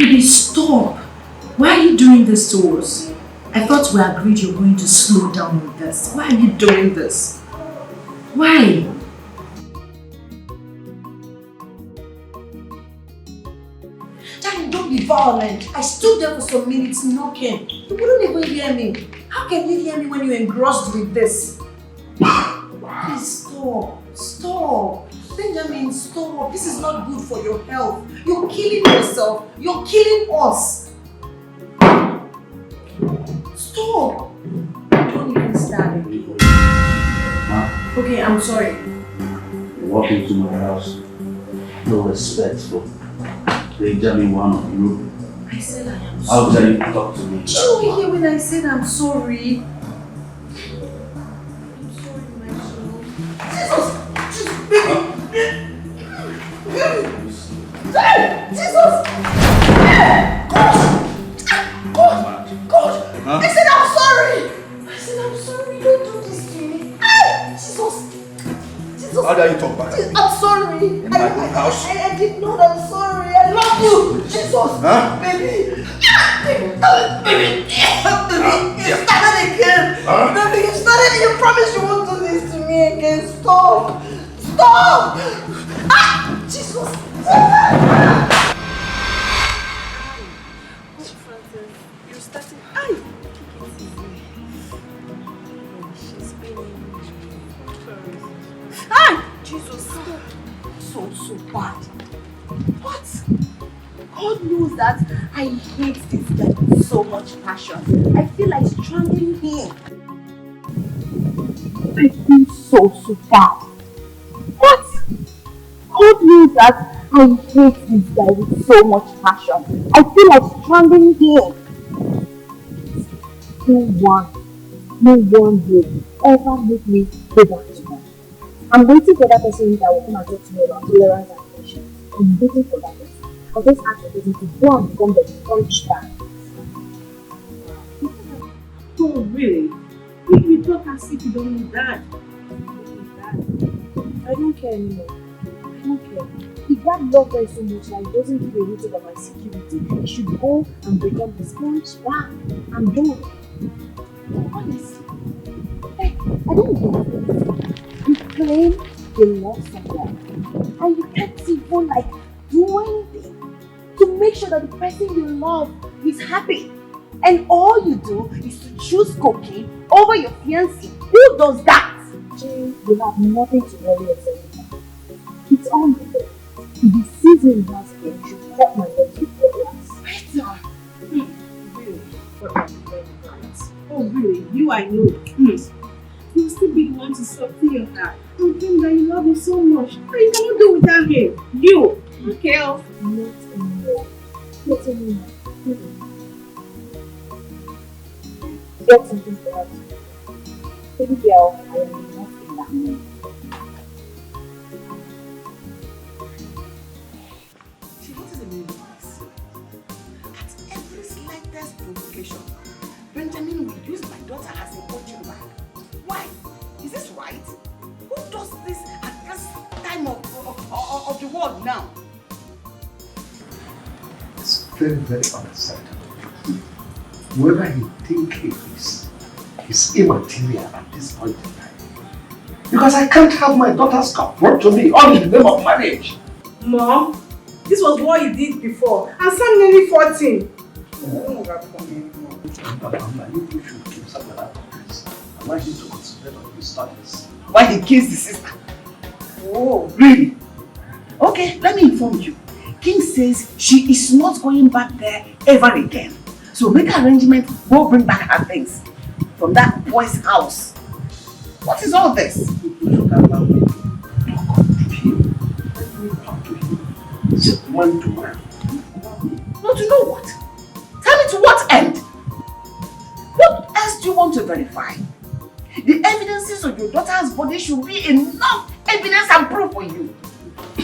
Baby, stop. Why are you doing this to us? I thought we agreed you're going to slow down with this. Why are you doing this? Why? Daddy, don't be violent. I stood there for some minutes knocking. You wouldn't even hear me. How can you hear me when you're engrossed with this? Please stop. Stop. Benjamin, stop. This is not good for your health. You're killing yourself. You're killing us. Stop. Don't even stand again. Okay, I'm sorry. You walk into my house. No respect for Benjamin, one of you. I said I am How sorry. dare you talk to me? Did you hear when I said I'm sorry? I'm sorry, my soul. Jesus! Jesus, baby! Jesus! God! I said I'm sorry! I said I'm sorry. Don't do this to me. Jesus! Jesus! How dare you talk back? I'm sorry. In my own house? I did not. I'm sorry. I love you. Jesus! Huh? Baby! Baby! You started again! Huh? Baby, you started. You promised you won't do this to me again. Stop! Stop! Jesus! You're starting. Jesus! So bad. What? God knows that I hate this guy with so much passion. I feel like strangling him. I feel so bad. What? God knows that I hate this guy with so much passion. I feel like strangling him. No one will ever make me go back to him. I'm waiting for that person that will come and talk to me about tolerance and patience. I'm waiting for that person. I'll just ask the person to go and become the punchbag. Oh, really? You talk as if you don't need that. I don't care anymore. I don't care. If that love her so much that he doesn't give a hoot about my security, he should go and become the punchbag. I'm done. Honestly. Like, I don't know. You claim you love someone and you can't even do anything to make sure that the person you love is happy. And all you do is to choose cocaine over your fiancé. Who does that? Jane, you have nothing to worry yourself about. It's all my fault. If the season has been, you should cut my legs before last. Better. Really? Oh, really? You, I know. You'll still be the one to soften your heart. And think that you love him so much. But you cannot do without him. You. Okay. Not anymore. Not anymore. Get something for us. Baby girl, I am not in that mood. She wanted a meaning this. At every slightest provocation, Benjamin will use my daughter as a punching bag. Why? Is this right? Who does this at this time of the world now? It's very, very unacceptable. Whoever you think he is immaterial at this point in time. Because I can't have my daughter's cup brought to me all in the name of marriage. Mom, this was what you did before. And Sam nearly 14. Mama, you should keep some of that this. I want you to concentrate on his studies. Why he kissed the sister? Oh, really? Okay, let me inform you. King says she is not going back there ever again. So make arrangement, go bring back her things from that boy's house. What is all this? You should allow me to talk to him. Let me talk to him. Just man to man. No, to know what? Tell me to what end? What else do you want to verify? The evidences of your daughter's body should be enough evidence and proof for you.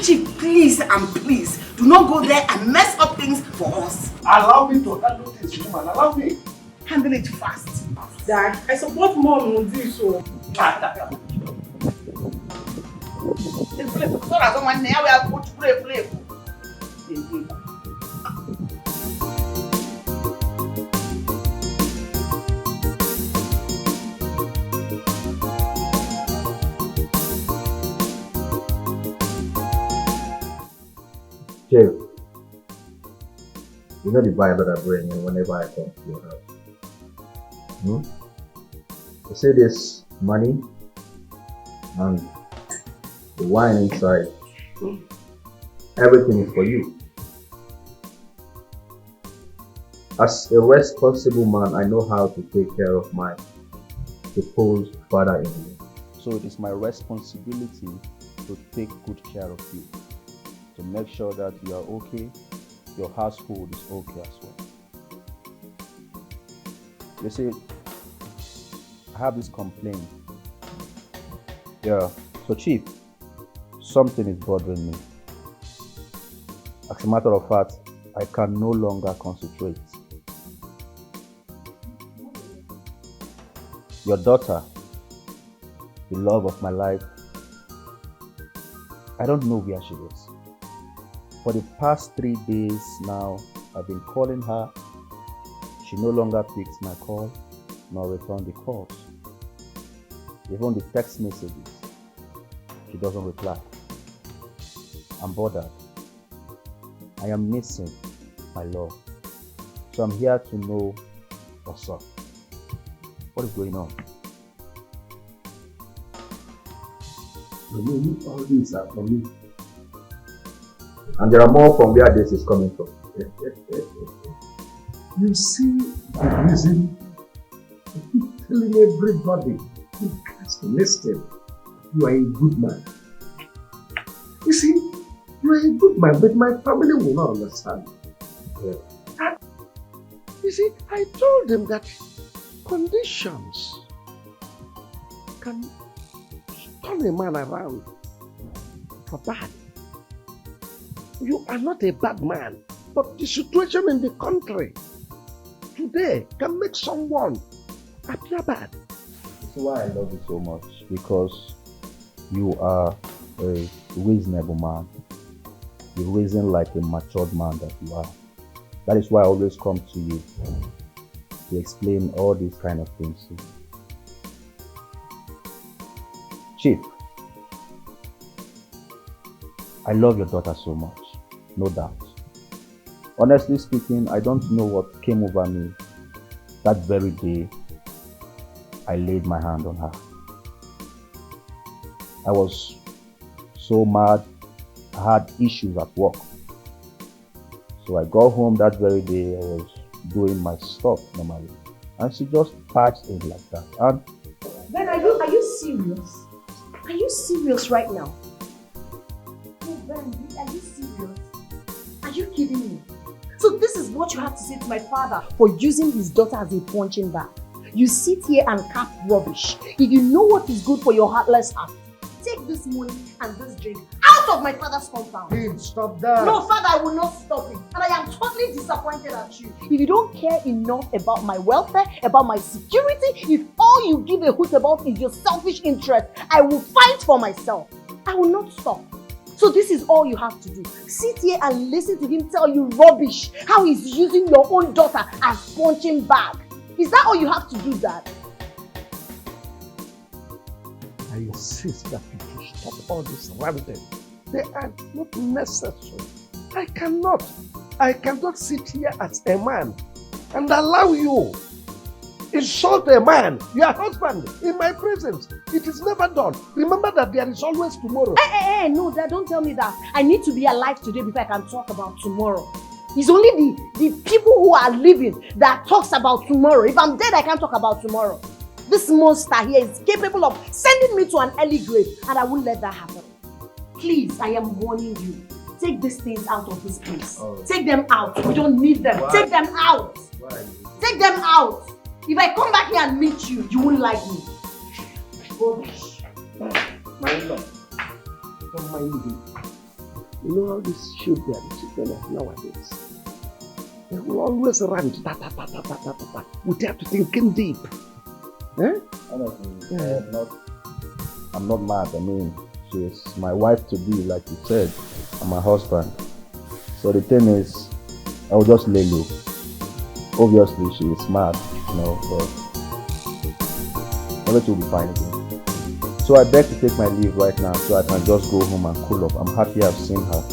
Chief, please and please, do not go there and mess up things for us. Allow me to handle this, woman. Allow me. Handle it fast. Dad, I support Mom on this. So someone now we are going to play. You know the vibe that I bring in whenever I come to your house. Hmm? You see this money and the wine inside. Everything is for you. As a responsible man, I know how to take care of my supposed father-in-law. So it is my responsibility to take good care of you, to make sure that you are okay, your household is okay as well. You see, I have this complaint. Yeah, so Chief, something is bothering me. As a matter of fact, I can no longer concentrate. Your daughter, the love of my life, I don't know where she is. For the past 3 days now, I've been calling her. She no longer picks my call, nor returns the calls. Even the text messages, she doesn't reply. I'm bothered. I am missing my love. So I'm here to know what's up. What is going on? All these are for me. And there are more from where this is coming from. You see the reason I keep telling everybody who has to listen, you are a good man. You see, you are a good man, but my family will not understand. Yeah. And, you see, I told them that conditions can turn a man around for bad. You are not a bad man, but the situation in the country today can make someone appear bad. This is why I love you so much, because you are a reasonable man. You reason like a matured man that you are. That is why I always come to you to explain all these kind of things to you. Chief, I love your daughter so much, no doubt. Honestly speaking, I don't know what came over me that very day I laid my hand on her. I was so mad. I had issues at work. So I got home that very day. I was doing my stuff normally, and she just patched in like that. And Ben, are you serious? Are you serious right now? Oh Ben, are you serious? Are you kidding me? So this is what you have to say to my father for using his daughter as a punching bag. You sit here and cap rubbish. If you know what is good for your heartless heart, take this money and this drink out of my father's compound. Hey, stop that. No, father, I will not stop it. And I am totally disappointed at you. If you don't care enough about my welfare, about my security, if all you give a hoot about is your selfish interest, I will fight for myself. I will not stop. So this is all you have to do. Sit here and listen to him tell you rubbish, how he's using your own daughter as punching bag. Is that all you have to do, Dad? I insist that you should stop all this ranting. They are not necessary. I cannot sit here as a man and allow you insult a man, your husband, in my presence. It is never done. Remember that there is always tomorrow. Hey, no, Dad, don't tell me that. I need to be alive today before I can talk about tomorrow. It's only the people who are living that talks about tomorrow. If I'm dead, I can't talk about tomorrow. This monster here is capable of sending me to an early grave, and I won't let that happen. Please, I am warning you. Take these things out of this place. Oh. Take them out. We don't need them. Why? Take them out. Why? Take them out. If I come back here and meet you, you won't like me. Rubbish. My love, don't mind me. You know how these children of nowadays, they will always run without thinking deep. Eh? Honestly, I'm not mad. I mean, she's my wife to be, like you said, and my husband. So the thing is, I will just lay low. Obviously, she is mad, you know, but everything will be fine again. So I beg to take my leave right now so I can just go home and cool off. I'm happy I've seen her.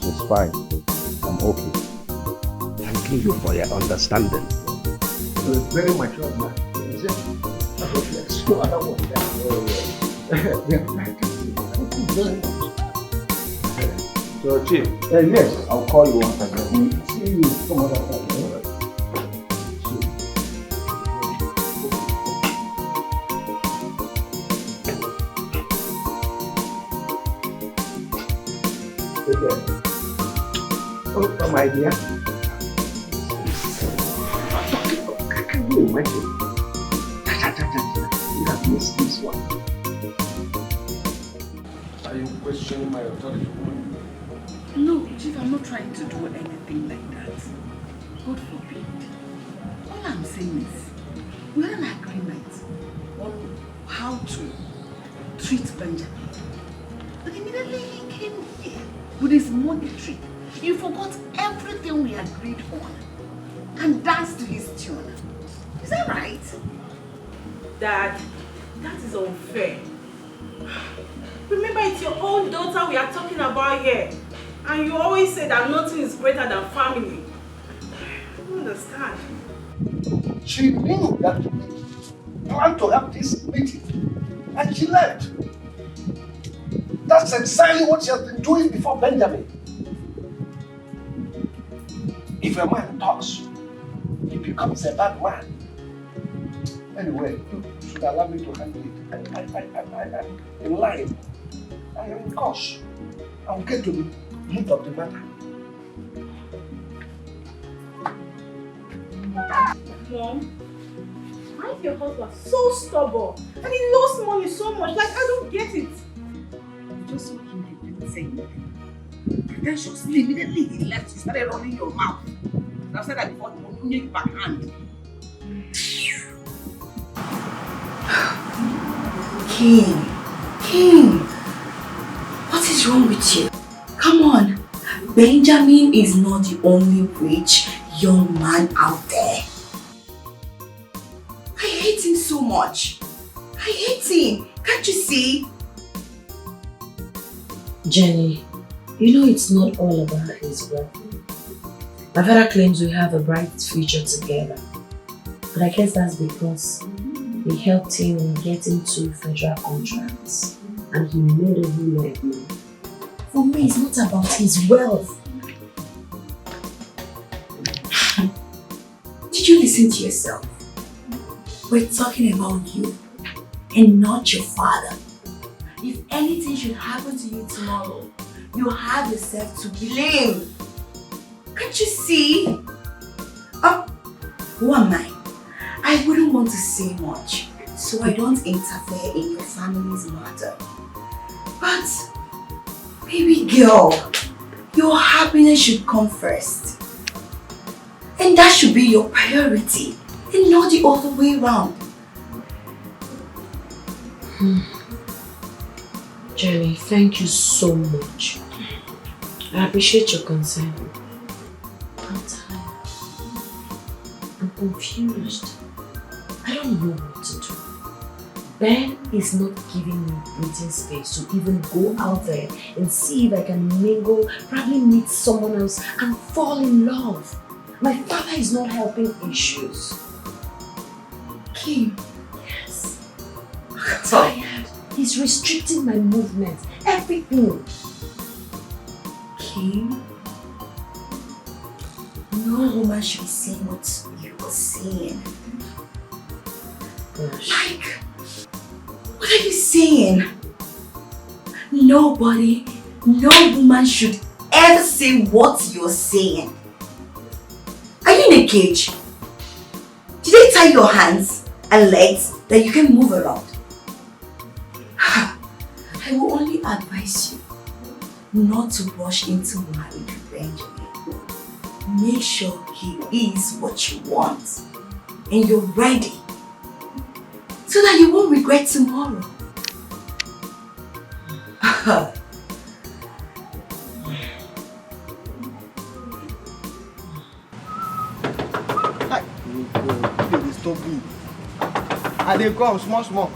She's fine. I'm okay. Thank asking you for your understanding. You're a very mature man. Is it? I hope there's no other one there. Yeah, thank you very much. So, Chief, Yes, I'll call you once again. we'll see you some other time. Oh, my dear. Can you imagine? You have missed this one. Are you questioning my authority? No, Chief, I'm not trying to do anything like that. God forbid. All I'm saying is, we had an agreement on how to treat Benjamin. But immediately he came here with his monetary. You forgot everything we agreed on and danced to his tune. Is that right? Dad, that is unfair. Remember, it's your own daughter we are talking about here. And you always say that nothing is greater than family. I don't understand. She knew that we planned to have this meeting and she left. That's exactly what she has been doing before Benjamin. If a man talks, he becomes a bad man. Anyway, you should allow me to handle it. I'm in line. I am in course. I'll get to the root of the matter. Mom, why is your husband so stubborn? And he lost money so much, like I don't get it. Just what you didn't say anything. Pretentiously, immediately he left, you started running your mouth. And I've said that before, you won't make backhand. King, what is wrong with you? Come on, Benjamin is not the only rich young man out there. I hate him so much. I hate him. Can't you see? Jenny, you know it's not all about his wealth. My father claims we have a bright future together. But I guess that's because we helped him get into federal contracts and he made a whole lot of money. For me, it's not about his wealth. Did you listen to yourself? We're talking about you and not your father. If anything should happen to you tomorrow, you have yourself to blame. Can't you see? Oh, who am I? I wouldn't want to say much, so I don't interfere in your family's matter. But, baby girl, your happiness should come first. And that should be your priority, and not the other way around. Jenny, thank you so much. I appreciate your concern. I'm tired. I'm confused. I don't know what to do. Ben is not giving me breathing space to even go out there and see if I can mingle, probably meet someone else and fall in love. My father is not helping issues. Kim, Yes. I'm tired. He's restricting my movements, everything. Kim, no woman should be saying what you are saying. Gosh. Like, what are you saying? Nobody, no woman should ever say what you're saying. Are you in a cage? Did they tie your hands and legs that you can move around? I will only advise you not to rush into marriage with Benjamin. Make sure he is what you want and you're ready so that you won't regret tomorrow. I dey come small.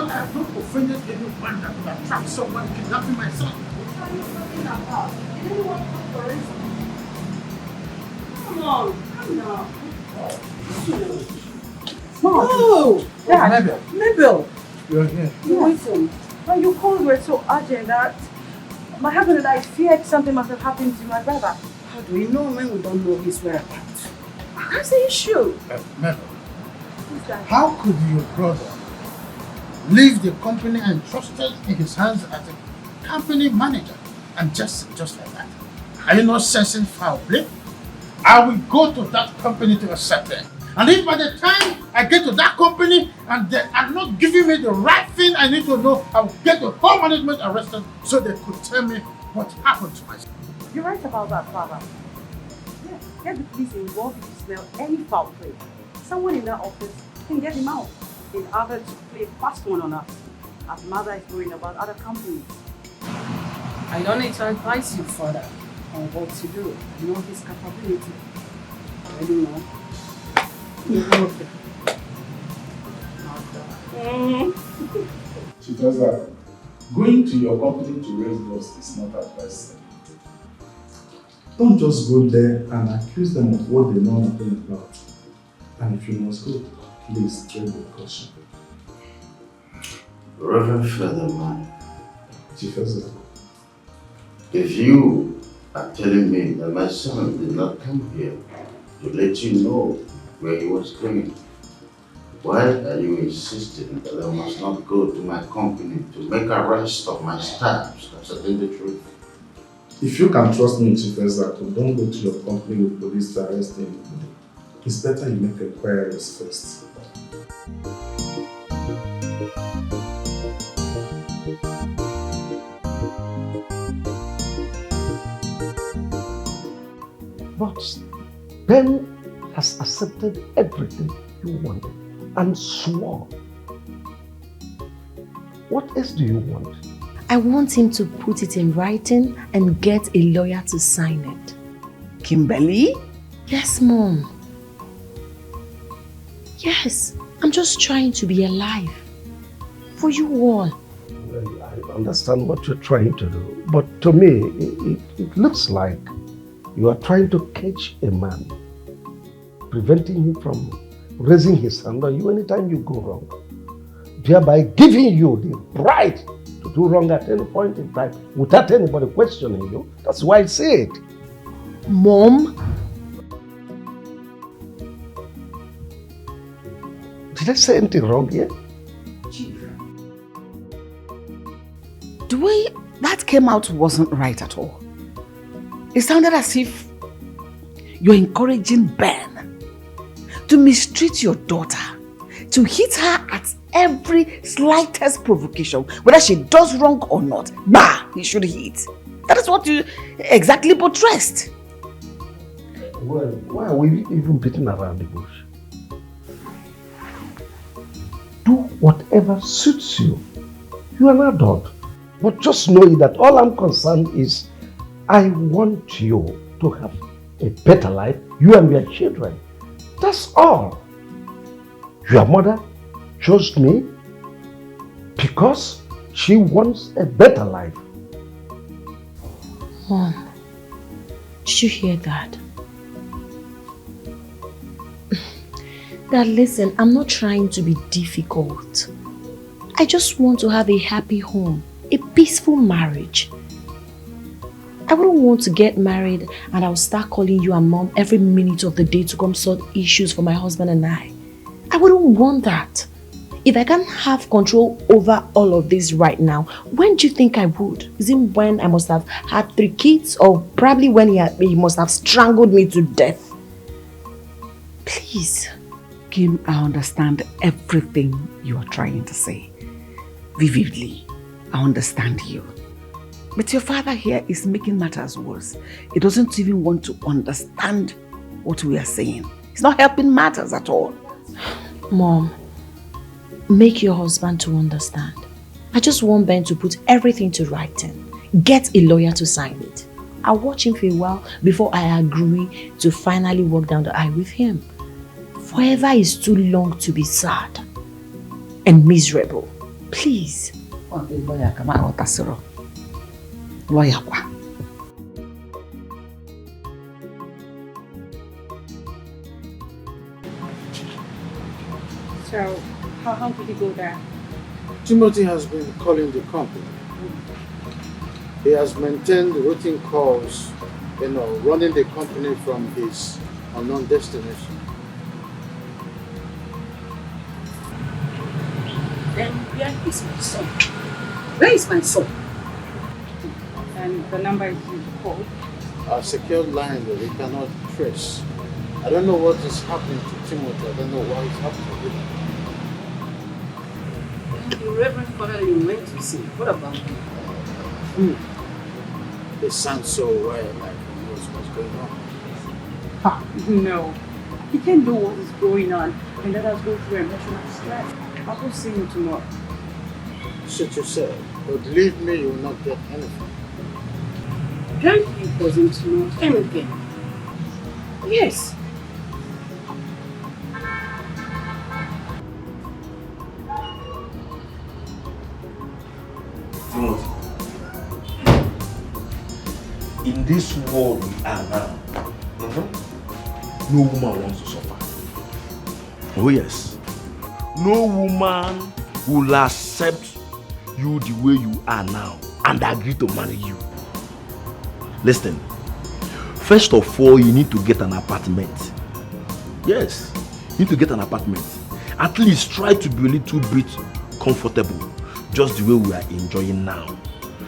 I have not offended anyone that would attract someone kidnapping my son. What are you talking about? You didn't want to look for it. Come on, come down. Oh! Mabel, Mabel! you're here. Listen, when you called were so urgent that my husband and I feared something must have happened to my brother. How do we know when we don't know his whereabouts? That's the issue. Mabel, how could your brother leave the company entrusted in his hands as a company manager and just like that? Are you not sensing foul play? I will go to that company to accept them. And if by the time I get to that company and they are not giving me the right thing I need to know, I will get the whole management arrested so they could tell me what happened to my son. You're right about that, Father. Yeah, get the police involved if you smell any foul play. Someone in that office can get him out in order to play a fast one on us, as mother is worrying about other companies. I don't need to advise you further on what to do. I know his capability. I don't know. She tells her, going to your company to raise dust is not advisable. Don't just go there and accuse them of what they know nothing about. And if you must go, please tread with caution. Reverend Father Man, She tells her, if you are telling me that my son did not come here to let you know where he was going, why are you insisting that I must not go to my company to make arrest of my staffs concerning the truth? if you can trust me, Chief Ezaku, don't go to your company with police to arrest him. It's better you make inquiries first. But Ben has accepted everything you wanted and swore. What else do you want? I want him to put it in writing and get a lawyer to sign it. Kimberly? Yes, Mom. Yes, I'm just trying to be alive. For you all. Well, I understand what you're trying to do, but to me, it looks like you are trying to catch a man, preventing him from raising his hand on you anytime you go wrong, thereby giving you the right to do wrong at any point in time without anybody questioning you. That's why I say it. Mom? Did I say anything wrong here? The way that came out wasn't right at all. It sounded as if you're encouraging Ben to mistreat your daughter, to hit her at every slightest provocation, whether she does wrong or not. Bah, he should hit. That is what you exactly portrayed. Well, why are we even beating around the bush? Do whatever suits you. You are an adult. But just know that all I'm concerned is I want you to have a better life, you and your children. That's all. Your mother chose me because she wants a better life. Mom, did you hear that? Dad, listen, I'm not trying to be difficult. I just want to have a happy home, a peaceful marriage. I wouldn't want to get married and I'll start calling you and Mom every minute of the day to come sort issues for my husband and I. I wouldn't want that. If I can't have control over all of this right now, when do you think I would? Is it when I must have had 3 kids, or probably when he must have strangled me to death? Please. Kim, I understand everything you are trying to say. Vividly, I understand you. But your father here is making matters worse. He doesn't even want to understand what we are saying. It's not helping matters at all. Mom, make your husband to understand. I just want Ben to put everything to writing. Get a lawyer to sign it. I'll watch him for a while before I agree to finally walk down the aisle with him. Forever is too long to be sad and miserable. Please. Lawyer, come on, lawyer. So, how did he go there? Timothy has been calling the company. He has maintained routine calls, running the company from his unknown destination. Then where is my son? Where is my son? And the number is you called? A secured line that we cannot trace. I don't know what is happening to Timothy. I don't know why it's happening with him. The Reverend Father you went to see, what about him? They sound so wild, like he knows what's going on. No. He can't know what is going on and let us go through emotional stress. I will see you tomorrow. Such you said, but believe me, you will not get anything. Don't he doesn't know anything? Yes. Timothy, in this world we are now, no woman wants to suffer. Oh yes. No woman will accept you the way you are now and agree to marry you. Listen, first of all, you need to get an apartment. Yes, you need to get an apartment. At least try to be a little bit comfortable, just the way we are enjoying now.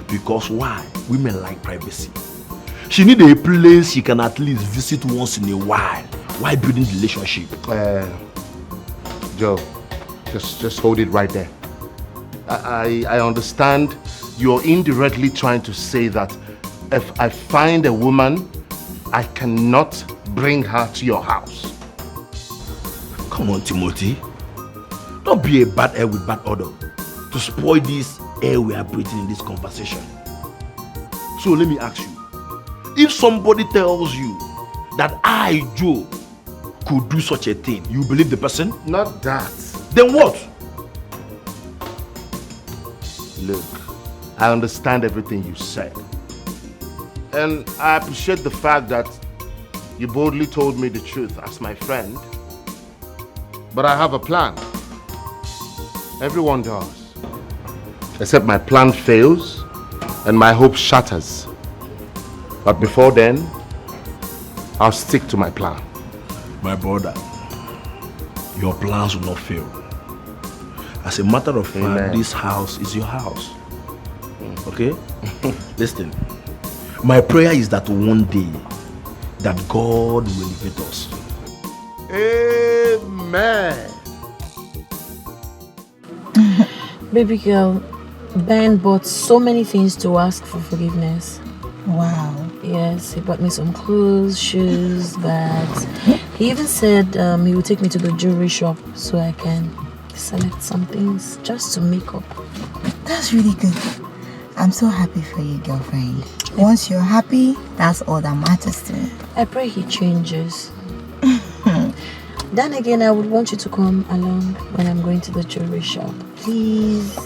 Because why? Women like privacy. She needs a place she can at least visit once in a while building the relationship. Joe, just hold it right there. I understand you're indirectly trying to say that if I find a woman, I cannot bring her to your house. Come on, Timothy. Don't be a bad air with bad odor to spoil this air we are breathing in this conversation. So let me ask you, if somebody tells you that I, Joe, could do such a thing, you believe the person? Not that. Then what? Look, I understand everything you said. And I appreciate the fact that you boldly told me the truth as my friend. But I have a plan. Everyone does. Except my plan fails and my hope shatters. But before then, I'll stick to my plan. My brother, your plans will not fail. As a matter of fact, this house is your house. Okay? Listen, my prayer is that one day that God will elevate us. Amen. Baby girl, Ben bought so many things to ask for forgiveness. Wow. Yes, he bought me some clothes, shoes, bags. He even said he would take me to the jewelry shop so I can select some things just to make up. That's really good. I'm so happy for you, girlfriend. Once you're happy, that's all that matters to me. I pray he changes. Then again, I would want you to come along when I'm going to the jewelry shop. Please.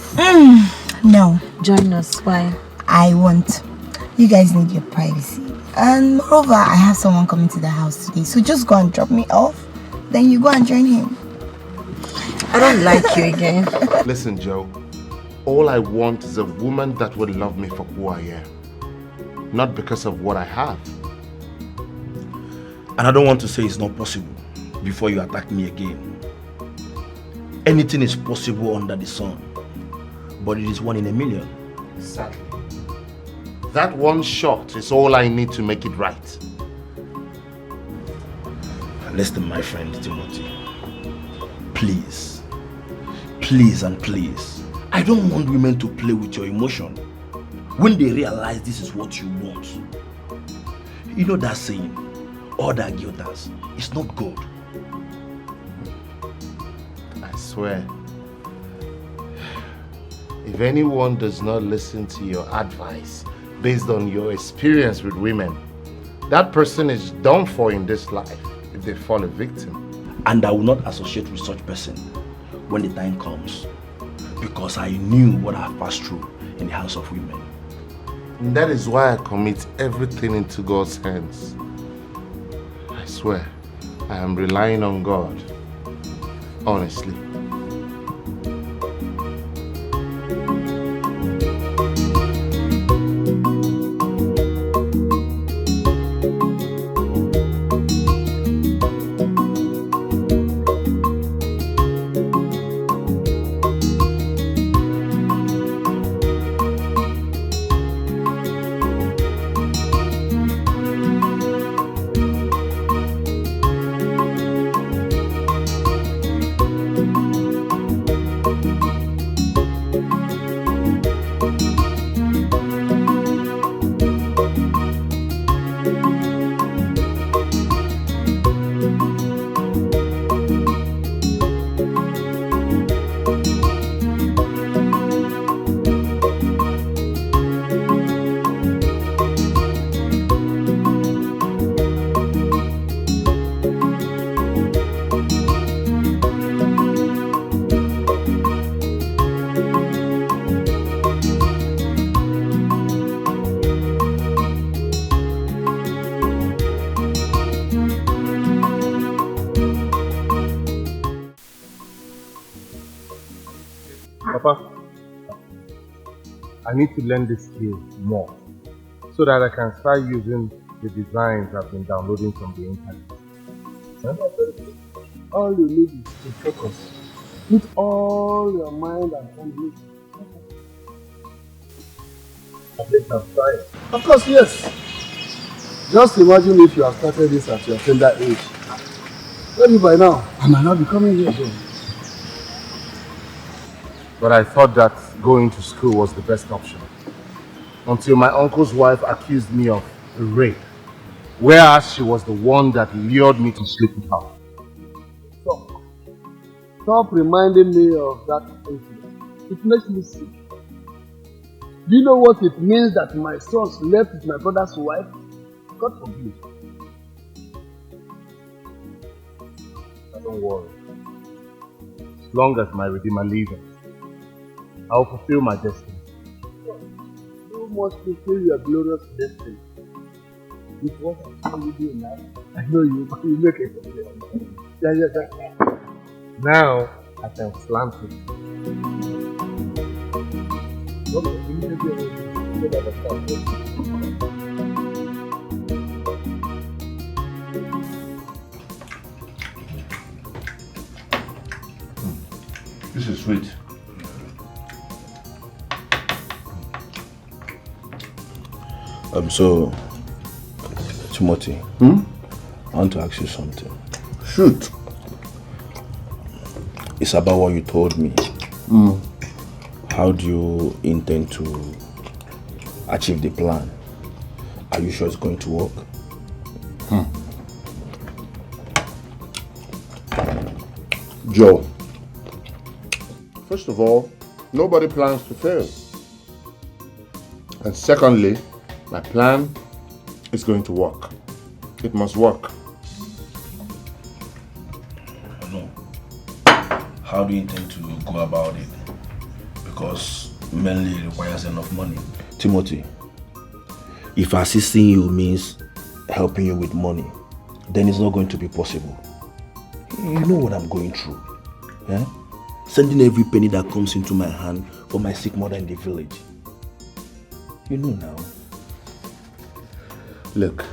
No. Join us. Why? I won't. You guys need your privacy. And moreover, I have someone coming to the house today. So just go and drop me off. Then you go and join him. I don't like you again. Listen, Joe. All I want is a woman that would love me for who I am. Not because of what I have. And I don't want to say it's not possible before you attack me again. Anything is possible under the sun, but it is 1 in a million. Exactly. That one shot is all I need to make it right. Listen, my friend Timothy. Please. Please and please. I don't want women to play with your emotion when they realize this is what you want. You know that saying, all that guilt does is not good. I swear, if anyone does not listen to your advice based on your experience with women, that person is done for in this life if they fall a victim. And I will not associate with such person when the time comes. because I knew what I've passed through in the house of women. And that is why I commit everything into God's hands. I swear, I am relying on God. Honestly. Papa, I need to learn this skill more so that I can start using the designs I've been downloading from the internet. Huh? All you need is to focus. Put all your mind and energy. At least I'm trying. Of course, yes. Just imagine if you have started this at your tender age. Maybe by now, I might not be coming here again. But I thought that going to school was the best option. Until my uncle's wife accused me of rape. Whereas she was the one that lured me to sleep with her. Stop reminding me of that incident. It makes me sick. Do you know what it means that my son slept with my brother's wife? God forbid. Don't worry. As long as my Redeemer lives, I will fulfill my destiny. You must fulfill your glorious destiny. With what I saw you do now, I know you make it. Yeah. Now I can slant it. This is sweet. So, Timothy, I want to ask you something. Shoot. It's about what you told me. How do you intend to achieve the plan? Are you sure it's going to work? Joe, first of all, nobody plans to fail. And secondly, my plan is going to work. It must work. No. How do you intend to go about it? Because mainly it requires enough money. Timothy, if assisting you means helping you with money, then it's not going to be possible. You know what I'm going through. Eh? Sending every penny that comes into my hand for my sick mother in the village. You know now. Look,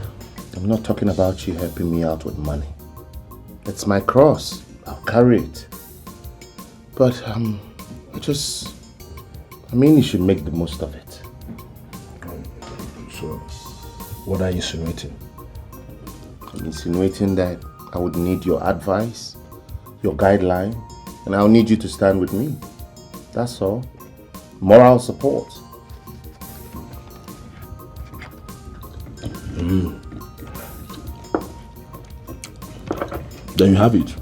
I'm not talking about you helping me out with money. It's my cross. I'll carry it. But, you should make the most of it. So, what are you insinuating? I'm insinuating that I would need your advice, your guideline, and I'll need you to stand with me. That's all. Moral support. Then you have it.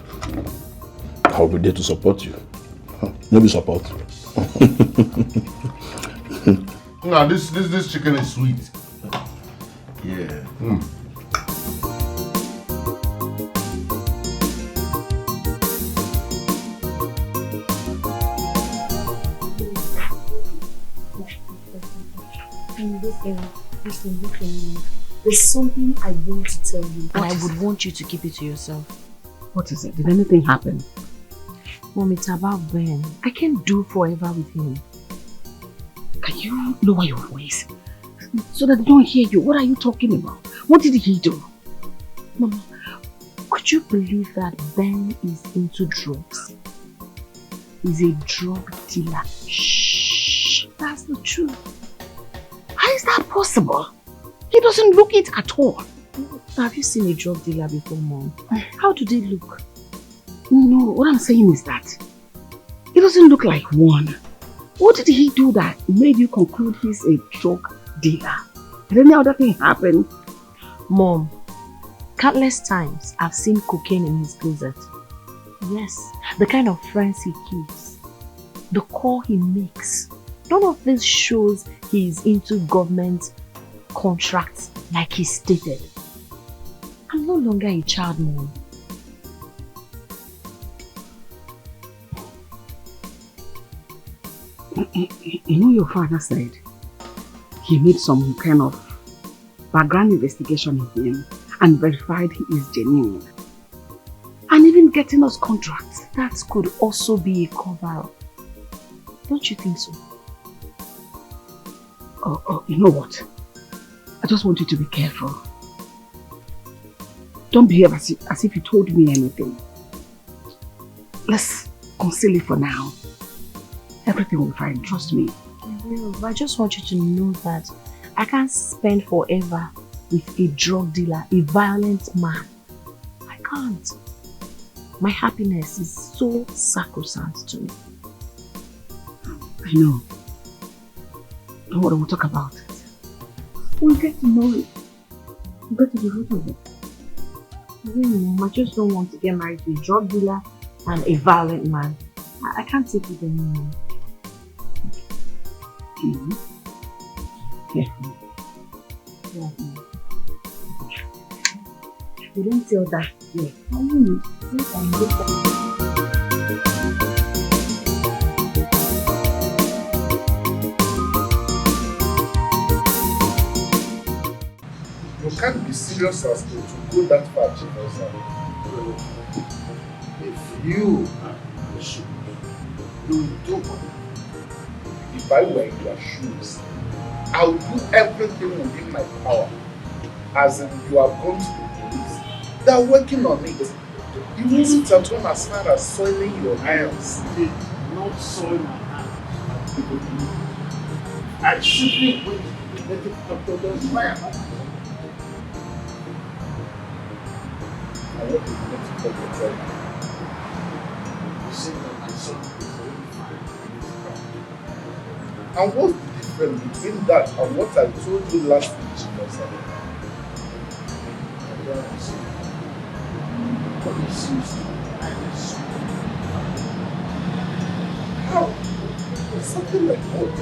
I'll be there to support you. Maybe support. No, this chicken is sweet. Yeah. Listen. There's something I want to tell you, and I would want you to keep it to yourself. What is it? Did anything happen? Mom, it's about Ben. I can't do forever with him. Can you lower your voice so that they don't hear you? What are you talking about? What did he do? Mama, could you believe that Ben is into drugs? He's a drug dealer. Shh, that's the truth. How is that possible? He doesn't look it at all. Have you seen a drug dealer before, Mom? How do they look? No, what I'm saying is that he doesn't look like one. What did he do that made you conclude he's a drug dealer? Did any other thing happen? Mom, countless times I've seen cocaine in his closet. Yes, the kind of friends he keeps, the call he makes. None of this shows he's into government contracts like he stated. I'm no longer a child, Mom. You know, your father said he made some kind of background investigation of him and verified he is genuine. And even getting us contracts. That could also be a cover-up. Don't you think so? Oh, you know what? I just want you to be careful. Don't behave as if you told me anything. Let's conceal it for now. Everything will be fine, trust me. I will, but I just want you to know that I can't spend forever with a drug dealer, a violent man. I can't. My happiness is so sacrosanct to me. I know. Don't worry, we'll talk about it. We'll get to know it. We'll get to the root of it. Mom, I just don't want to get married to a drug dealer and a violent man. I can't take it anymore. Careful. Yeah. You don't tell that yet. I will. You can't be serious as to go that far, Chief. If you are pushing me, you will do what? If I were in your shoes, I'll do everything within my power. As in, you have gone to the police. They are working on it. You wouldn't have gone as far as soiling your hands. Not soil my hands. I simply went to the native doctor's fire. I want to get to talk to them. You said that my son is very fine in his car. And what's the difference between that and what I told you last week, Chief? I don't understand. But it seems like my son. How? Something like what?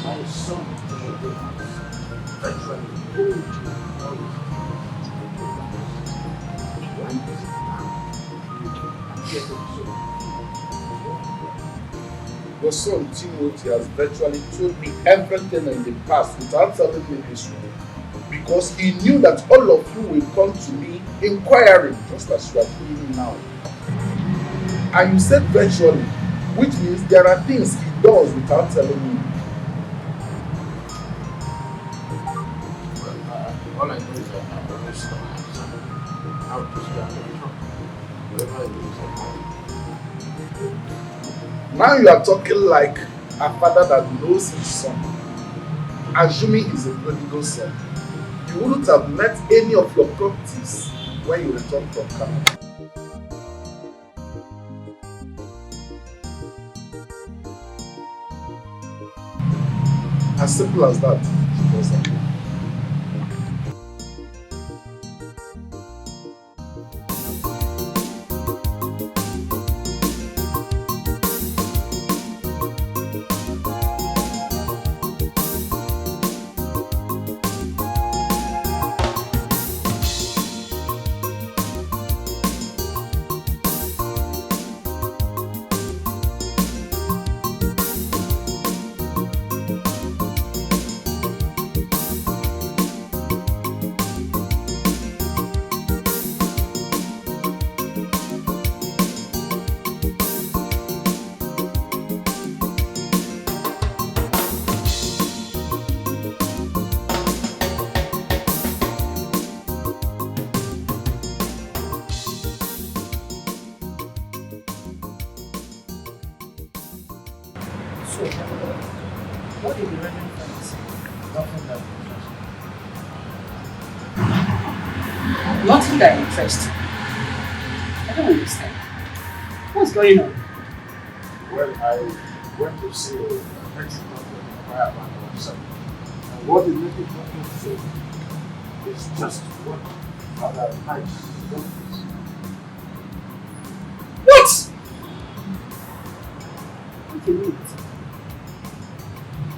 My son virtually told you all his Why is it now? I'm getting so. Your son Timothy has virtually told me everything in the past without telling me this one. Because he knew that all of you will come to me inquiring, just as you are doing now. And you said virtually, which means there are things he does without telling me. All I know is that I'm always going to I'll just get out of trouble. Whatever it is, Now you are talking like a father that knows his son. Assuming he's a prodigal son, you wouldn't have met any of your properties when you return from Canada. As simple as that. So, what did the Reverend Father say? Nothing that Nothing that interests you. I don't understand. What's going on? Well, I went to see a native doctor inquire about myself. And what the native doctor said is just what Father Mike wants. What? Okay, wait.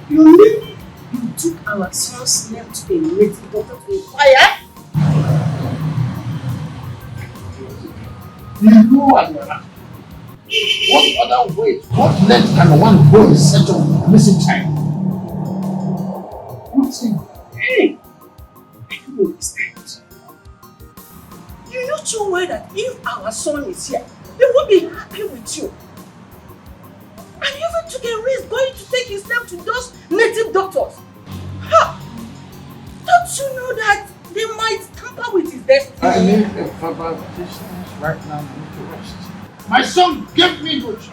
You mean you took our son's name to a native doctor to inquire? You know what you're not. What other way, what length can one go in search of a missing child? What's it? Hey! I don't understand. You know too well that if our son is here, he won't be happy with you. And you even took a risk going to take his name to those native doctors. Ha! Don't you know that they might tamper with his destiny? I need a verbal distance right now. I need to rest. My son gave me no choice.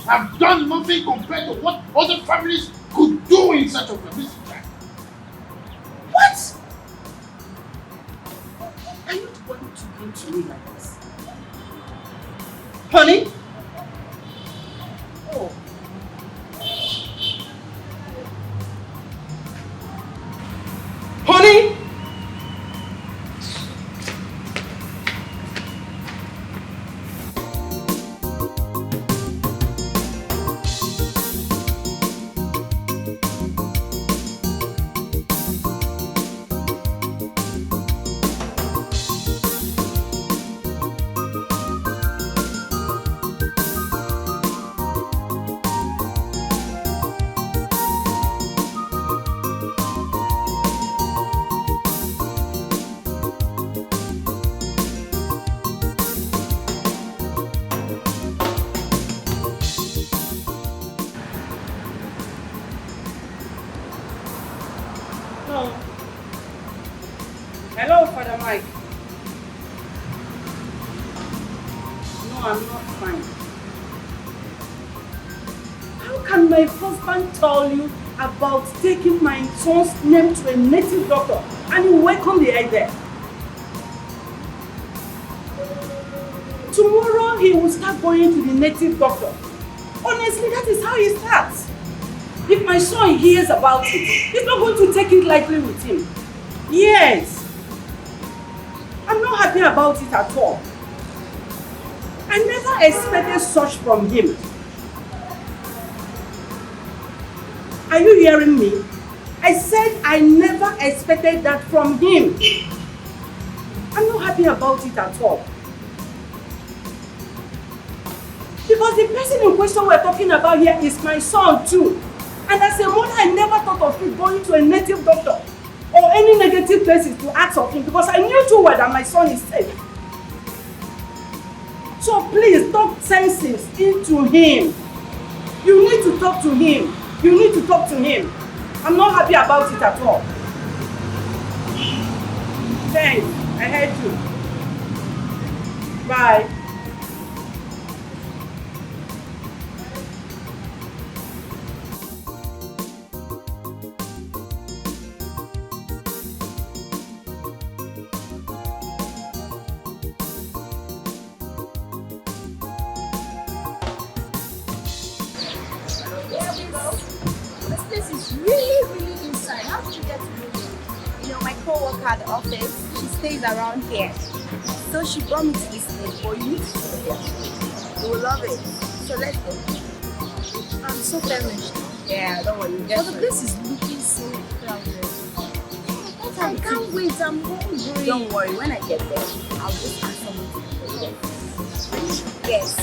I've done nothing compared to what other families could do in such a missing child. What? Are you going to come to me like this? Honey? Oh. Honey? Hello, Father Mike. No, I'm not fine. How can my husband tell you about taking my son's name to a native doctor and you welcome the idea? Tomorrow he will start going to the native doctor. Honestly, that is how he starts. If my son hears about it, he's not going to take it lightly with him. Yes. I'm not happy about it at all. I never expected such from him. Are you hearing me? I said I never expected that from him. I'm not happy about it at all. Because the person in question we're talking about here is my son too. And as a mother, I never thought of him going to a native doctor or any negative places to ask of him because I knew too well that my son is safe. So please talk senses into him. You need to talk to him. You need to talk to him. I'm not happy about it at all. Thanks. I heard you. Bye. At the office, she stays around here, so she brought me to this place for you. You will love it. So let's go. I'm so famished. Yeah, don't worry. But the place is looking so crowded. I can't wait. I'm hungry. Don't worry. When I get there, I'll just ask someone to go. Yes.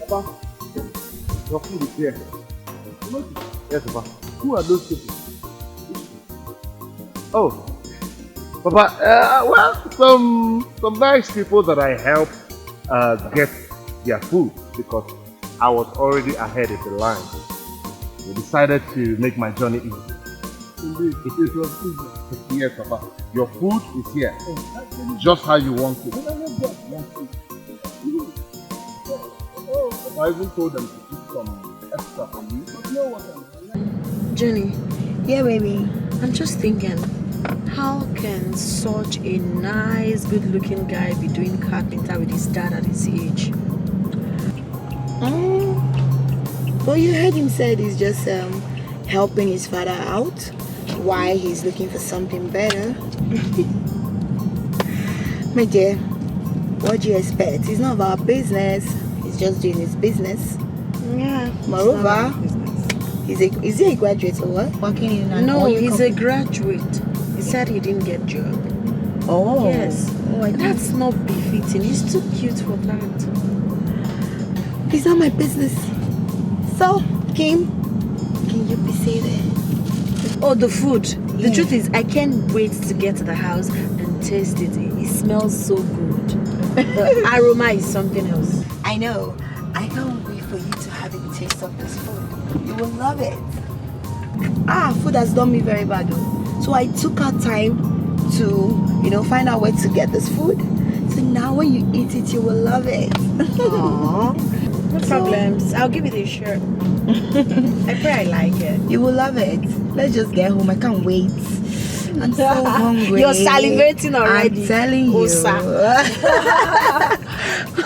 Papa, your food is here. Yes, Papa. Who are those people? Oh, Papa, well, some nice people that I help get their food because I was already ahead of the line. We decided to make my journey easy. Indeed, it was easy. Yes, Papa. Your food is here. Just how you want it. I even told them to keep some extra for you. But you know what I'm Jenny, yeah baby, I'm just thinking, how can such a nice, good-looking guy be doing carpenter with his dad at his age? Well, you heard him said he's just helping his father out while he's looking for something better. My dear, what do you expect? It's not about business. He's just doing his business. Yeah. Moreover, is he a graduate or what? Working in an No, oil he's company? a graduate. He said he didn't get job. Oh. Yes. Oh, That's not befitting. He's too cute for that. It's not my business. So, Kim, can you be seated? Oh, the food. The truth is, I can't wait to get to the house and taste it. It smells so good. The aroma is something else. I know. I can't wait for you to have a taste of this food. You will love it. Food has done me very bad though. So I took our time to, find out where to get this food. So now when you eat it, you will love it. Aww. No problems. I'll give it a shot. I pray I like it. You will love it. Let's just get home. I can't wait. I'm so hungry. You're salivating already. I'm telling you.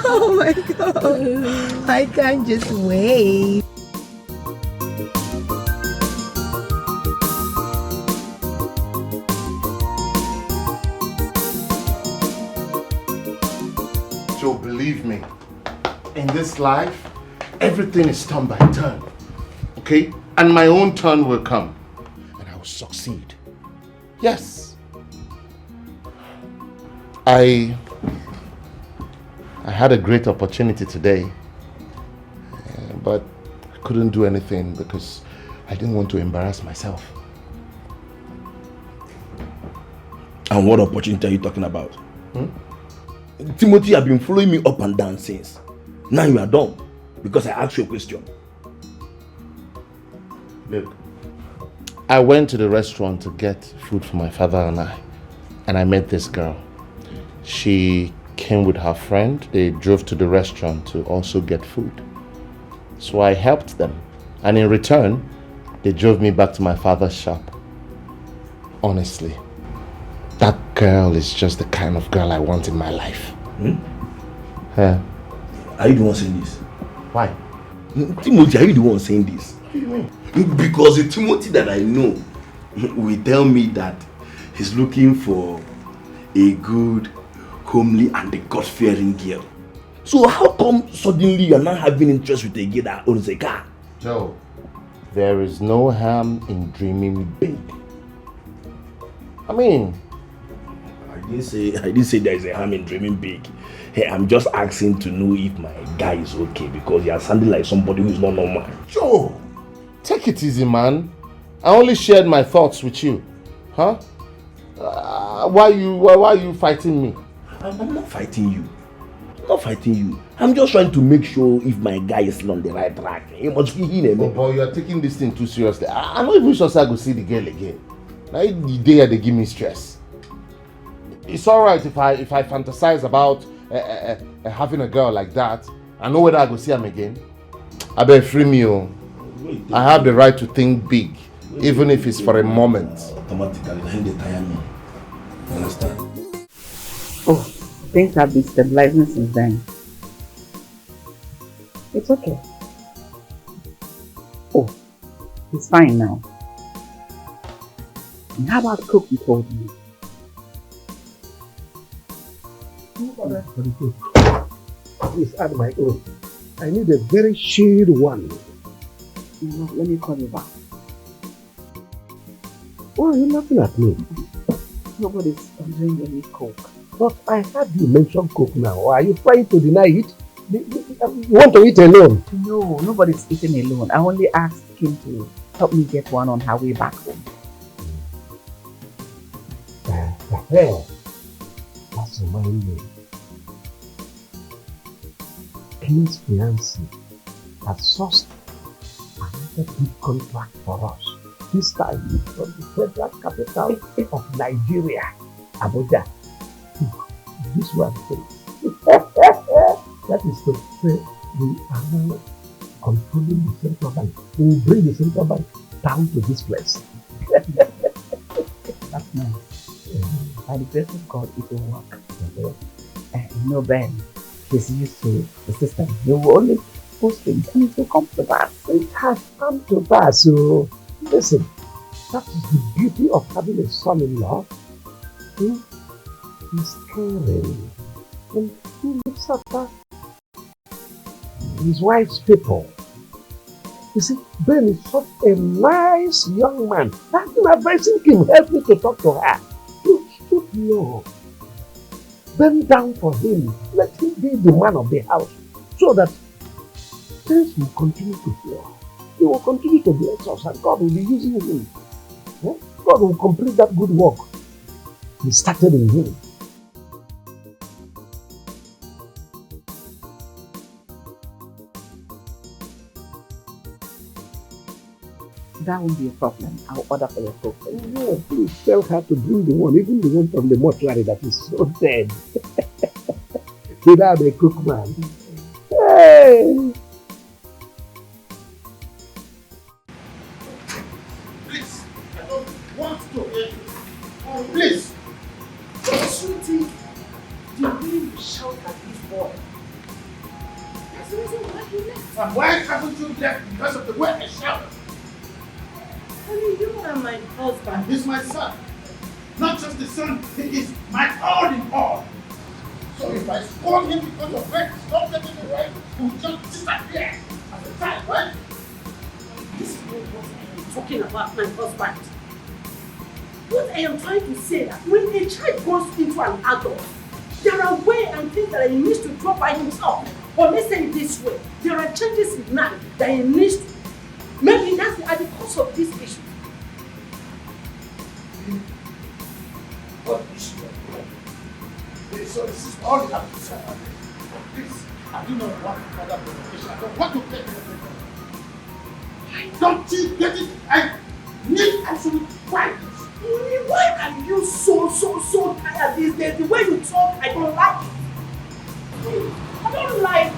Oh my god. I can't just wait. So believe me, in this life, everything is turn by turn. Okay? And my own turn will come. And I will succeed. Yes. I had a great opportunity today. But I couldn't do anything because I didn't want to embarrass myself. And what opportunity are you talking about? Timothy, you have been following me up and down since. Now you are done because I asked you a question. Look, I went to the restaurant to get food for my father and I met this girl. She came with her friend. They drove to the restaurant to also get food. So I helped them. And in return, they drove me back to my father's shop. Honestly, that girl is just the kind of girl I want in my life. Are you the one saying this? Why? Timothy, are you the one saying this? What do you mean? Because the Timothy that I know will tell me that he's looking for a good, homely and a God-fearing girl. So how come suddenly you're not having interest with a girl that owns a car? Joe, there is no harm in dreaming big. I mean, I didn't say there is a harm in dreaming big. Hey, I'm just asking to know if my guy is okay because you are sounding like somebody who is not normal. Joe, take it easy, man. I only shared my thoughts with you. Huh? Why are you fighting me? I'm not fighting you. I'm not fighting you. I'm just trying to make sure if my guy is on the right track. You must be in a boy, you are taking this thing too seriously. I'm not even sure I go see the girl again. Now the day they give me stress. It's alright if I fantasize about having a girl like that. I know whether I go see him again. I better free me. I have the right to think big, even if it's for a moment. Automatically, they tire me. You understand? Oh, things have been stabilizing since then. It's okay. Oh, it's fine now. And how about the cook you told me? Please add my own. I need a very shade one. Let me call you back. Why are you laughing at me? Nobody's ordering any coke. But I heard you mention coke now. Are you trying to deny it? You want to eat alone? No, nobody's eating alone. I only asked him to help me get one on her way back home. That's reminds me. King's fiancé has sourced another big contract for us. This time from the federal capital of Nigeria, Abuja. This one too. That is to say we are now controlling the central bank. We will bring the central bank down to this place. That's nice. By the grace of God, it will work. Ben, he's used to the system. He will only post things and it will come to pass. It has come to pass. So, listen, that is the beauty of having a son-in-law. He's caring and he looks after his wife's people. You see, Ben is such a nice young man. I've been advising him, help me to talk to her. You stoop low. Bend down for him. Let him be the man of the house so that things will continue to flow. He will continue to bless us and God will be using him. God will complete that good work He started in him. That won't be a problem. I'll order for your cook. No, please tell her to bring the one, even the one from the mortuary that is so dead. Without a cook man. Hey! Please, I don't want to hear you. Oh, please. Sweetie, the way you shout at this boy. That's the reason why you left. And why haven't you left? Because of the way I shout. Honey, you are my husband. He's my son. Not just the son, he is my all in all. So if I scold him because of where he's not getting it right, he will just disappear as a child, right? This is what I am talking about, my husband. What I am trying to say that when a child grows into an adult, there are ways and things that he needs to drop by himself. Or let's say it this way, there are changes in life that he needs to. Maybe that's at the cause of this issue. What issue? So this is all you have to say. Please, I do not want further provocation. I don't want to play with you. Don't you get it? I need absolute quietness. Why are you so tired these days? The way you talk, I don't like it. I don't like it.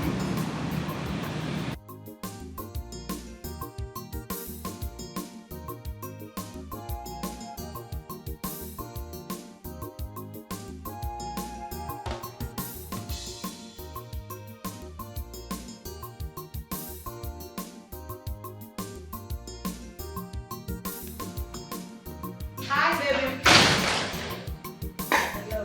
Hi, baby. Hello.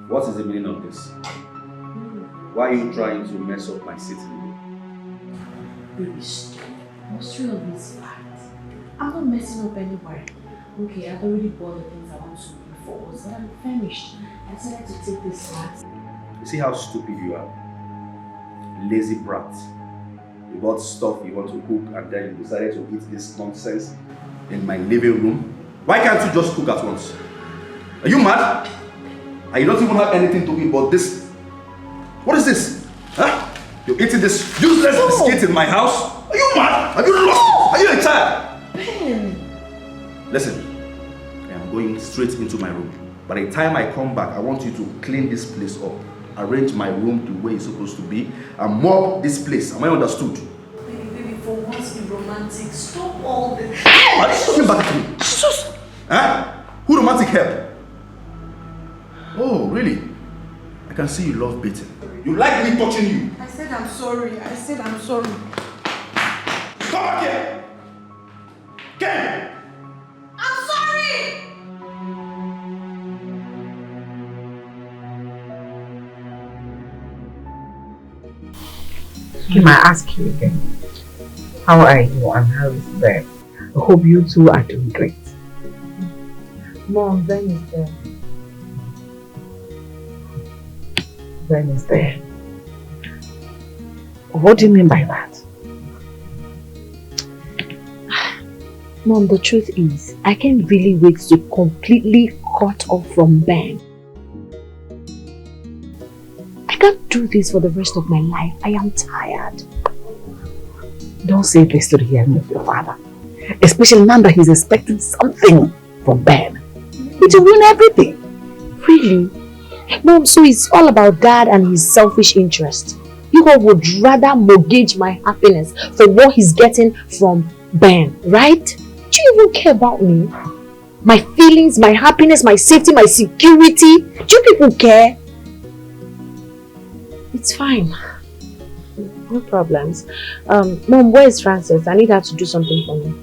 What is the meaning of this? Why are you trying to mess up my sitting? Baby, stop. What's real of this fact? I'm not messing up anywhere. Okay, I've already bought the things I want to bring forward, but I'm famished. I decided to take this fast. You see how stupid you are? Lazy brat. You bought stuff you want to cook and then you decided to eat this nonsense in my living room. Why can't you just cook at once? Are you mad? And you don't even have anything to eat but this. What is this? Huh? You're eating this useless biscuit in my house? Are you mad? Are you lost? Are you a child? Ben! Listen, I am going straight into my room. By the time I come back, I want you to clean this place up, arrange my room the way it's supposed to be, and mop this place. Am I understood? Baby, for once be romantic. Stop all this. Hey, are you talking back to me? Jesus! Huh? Who romantic help? Oh, really? I can see you love beating. You like me touching you? I said I'm sorry. I said I'm sorry. Come back here! Ken! I'm sorry! Kim, I ask you again. How are you and how is Ben? I hope you two are doing great. Mom, Ben is there. Ben is there. What do you mean by that? Mom, the truth is, I can't really wait to completely cut off from Ben. I can't do this for the rest of my life. I am tired. Don't say this to the hearing of your father. Especially now that he's expecting something from Ben. It will ruin everything. Really? Mom, so it's all about Dad and his selfish interest. You all would rather mortgage my happiness for what he's getting from Ben, right? Do you even care about me? My feelings, my happiness, my safety, my security? Do you people care? It's fine. No problems. Mom, where is Frances? I need her to do something for me.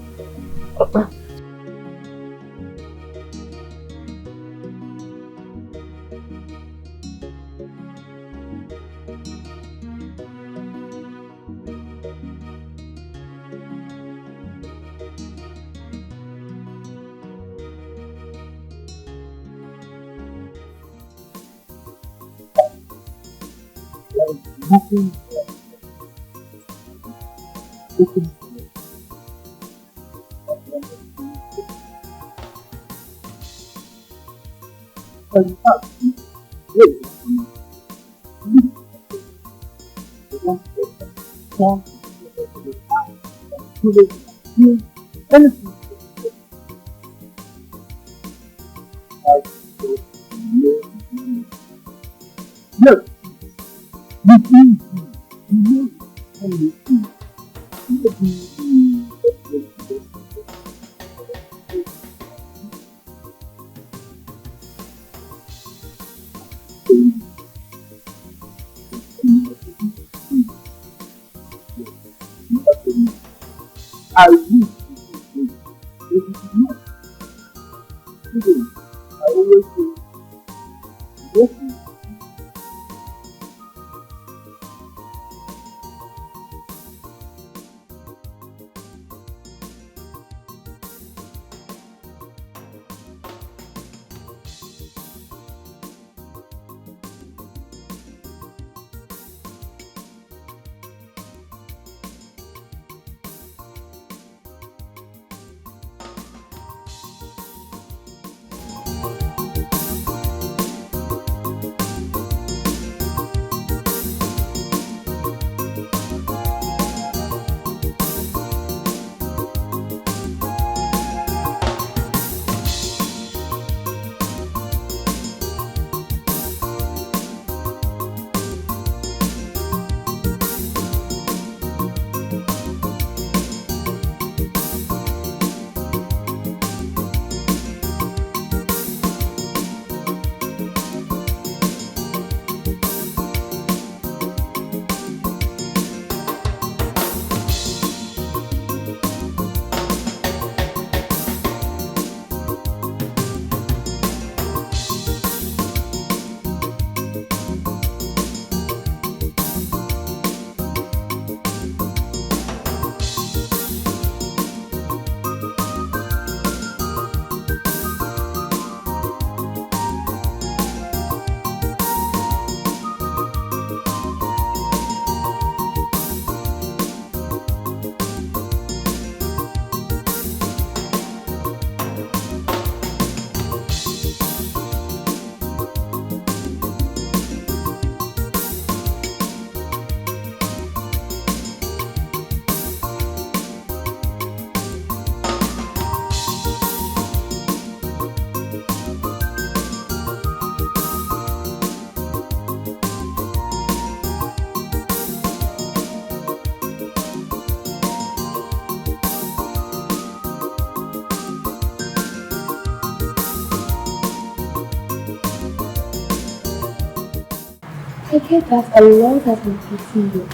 I get that a lot has been hitting you.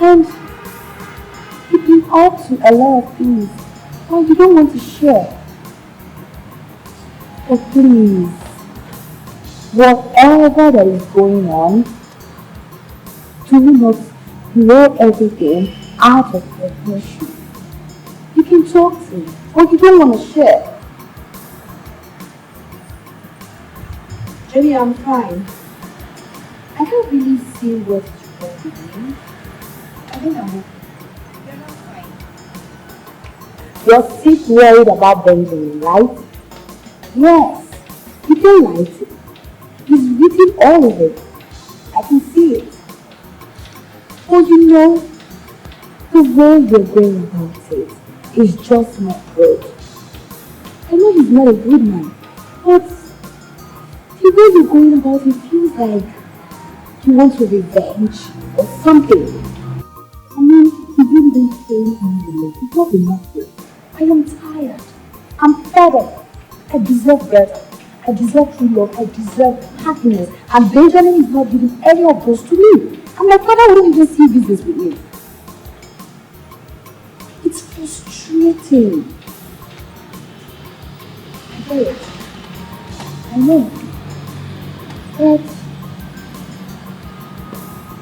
And you've been up to a lot of things and you don't want to share. But please, whatever that is going on, do not blow everything out of proportion. You can talk to me, but you don't want to share. Jenny, I'm fine. I don't really see what's wrong with me. I think I'm okay. You're not fine. You're sick worried about Benjamin, right? Yes. You can lie to me. He's written all of it. I can see it. But you know, the way you're going about it is just not good. I know he's not a good man, but the way you're going about it feels like you want to revenge or something. I mean, you've been staying in the lake. It's not enough. I am tired. I'm fed up. I deserve better. I deserve true love. I deserve happiness. And Benjamin is not giving any of those to me. And my father wouldn't even see business with me. It's frustrating. I get it. I know. But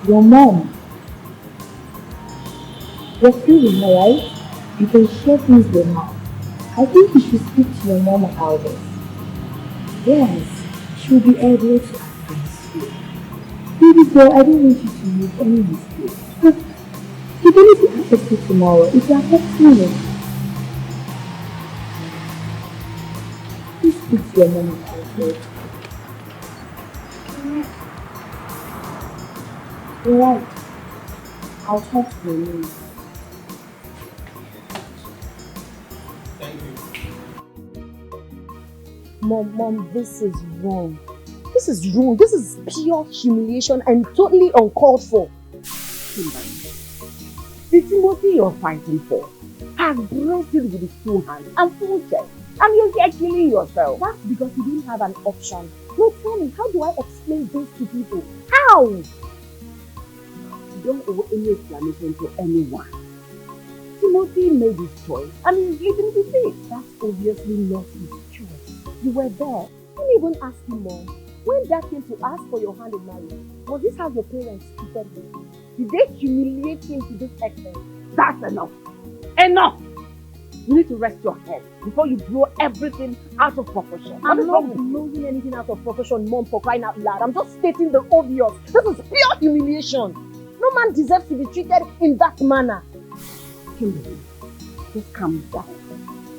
your mom, you're feeling her, right? You can share things with her. I think you should speak to your mom about this. Yes, she'll be able to advise you. Baby girl, I don't want you to make any mistake. But you're going to be affected tomorrow if you are affecting me. Please speak to your mom about it. You're right. I'll talk to your mom. Mom, this is wrong. This is wrong. This is pure humiliation and totally uncalled for. The Timothy you're fighting for has braced it with his 2 hands and full chest, and you're here killing yourself. That's because you didn't have an option. No, tell me, how do I explain this to people? How? You don't owe any explanation to anyone. Timothy made his choice and he's living with it. That's obviously not his choice. You were there. You didn't even ask him, Mom. When Dad came to ask for your hand in marriage, was this how your parents treated him? Did they humiliate him to this extent? That's enough. Enough! You need to rest your head before you blow everything out of proportion. I'm not blowing anything out of proportion, Mom, for crying out loud. I'm just stating the obvious. This is pure humiliation. No man deserves to be treated in that manner. Kimberly, just calm down.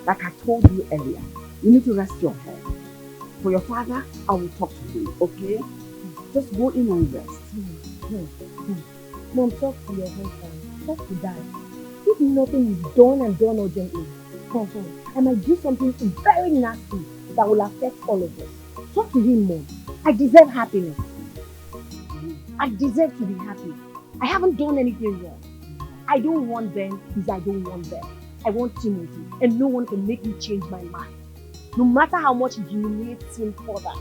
Like I told you earlier, you need to rest your head. For your father, I will talk to him, okay? Just go in and rest. Mom, talk to your husband. Talk to Dad. If nothing is done and done urgently, I might do something very nasty that will affect all of us. Talk to him, Mom. I deserve happiness. I deserve to be happy. I haven't done anything wrong. I don't want Ben because I don't want Ben. I want Timothy, and no one can make me change my mind. No matter how much it humiliates him further.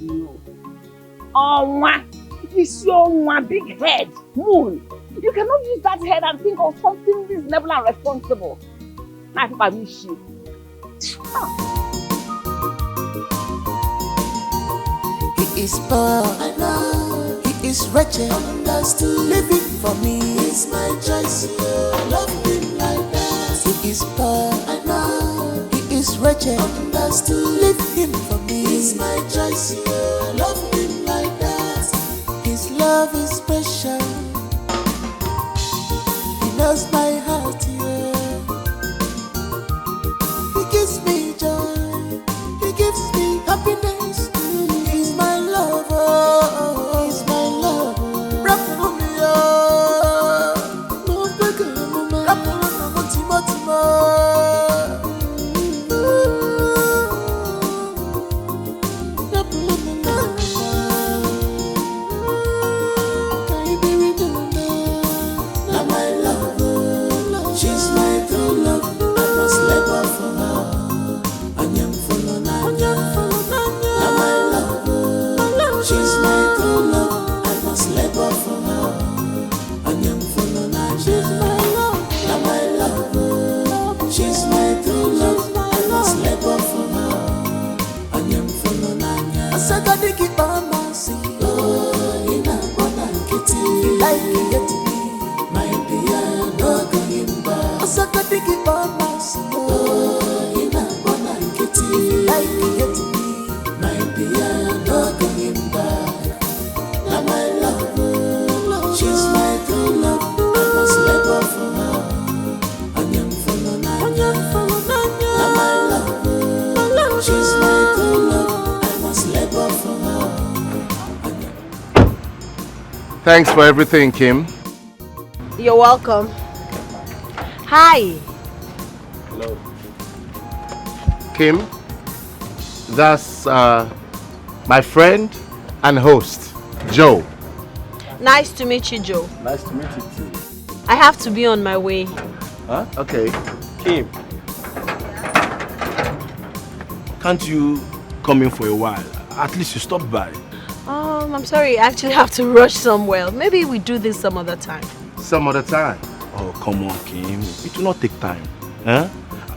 No. Oh, it's your big head, Moon. You cannot use that head and think of something reasonable and responsible. I think I will shit. He is poor, I know. He is wretched, understood. Living for me is my choice. I love him like that. He is poor, I know. He is wretched, understood. Leave him for me is my choice. I love him like that. His love is special. He knows my heart, yeah. He gives me joy. He gives me happiness. He's my lover. He's my lover. Rap for me, oh. No bigger, no man. Rap for me, Timo. baby keep on bouncing. Oh, in a bona kitty. If you like to get me, my dear, no going back. Now my love, she's my true love. I must let go for her. Onion follow now my love, she's my true love. I must let go for her. Thanks for everything, Kim. You're welcome. Hi. Hello. Kim, that's my friend and host, Joe. Nice to meet you, Joe. Nice to meet you too. I have to be on my way. Huh? Okay. Kim. Can't you come in for a while? At least you stop by. I'm sorry, I actually have to rush somewhere. Maybe we do this some other time. Some other time? Oh, come on, Kim. It will not take time. Huh?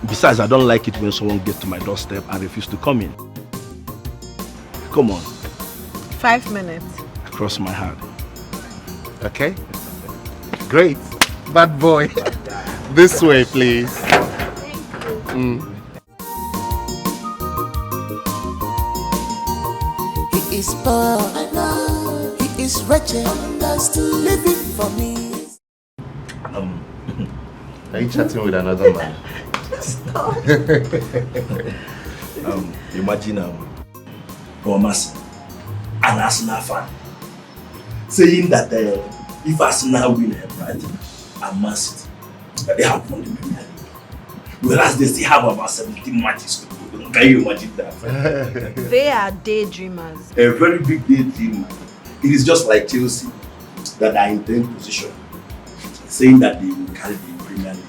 Besides, I don't like it when someone gets to my doorstep and refuses to come in. Come on. 5 minutes. Cross my heart. Okay. Great. Bad boy. This way, please. Thank you. He is poor, I know. He is wretched, understood, living for me. Are you chatting with another man? Stop. Imagine Thomas, an Arsenal fan, saying that if Arsenal win, right, and Man City, that they have won the Premier League. Whereas they still have about 17 matches to go. Can you imagine that? They are daydreamers. A very big daydreamer. It is just like Chelsea that are in 10th position, saying that they will carry the Premier League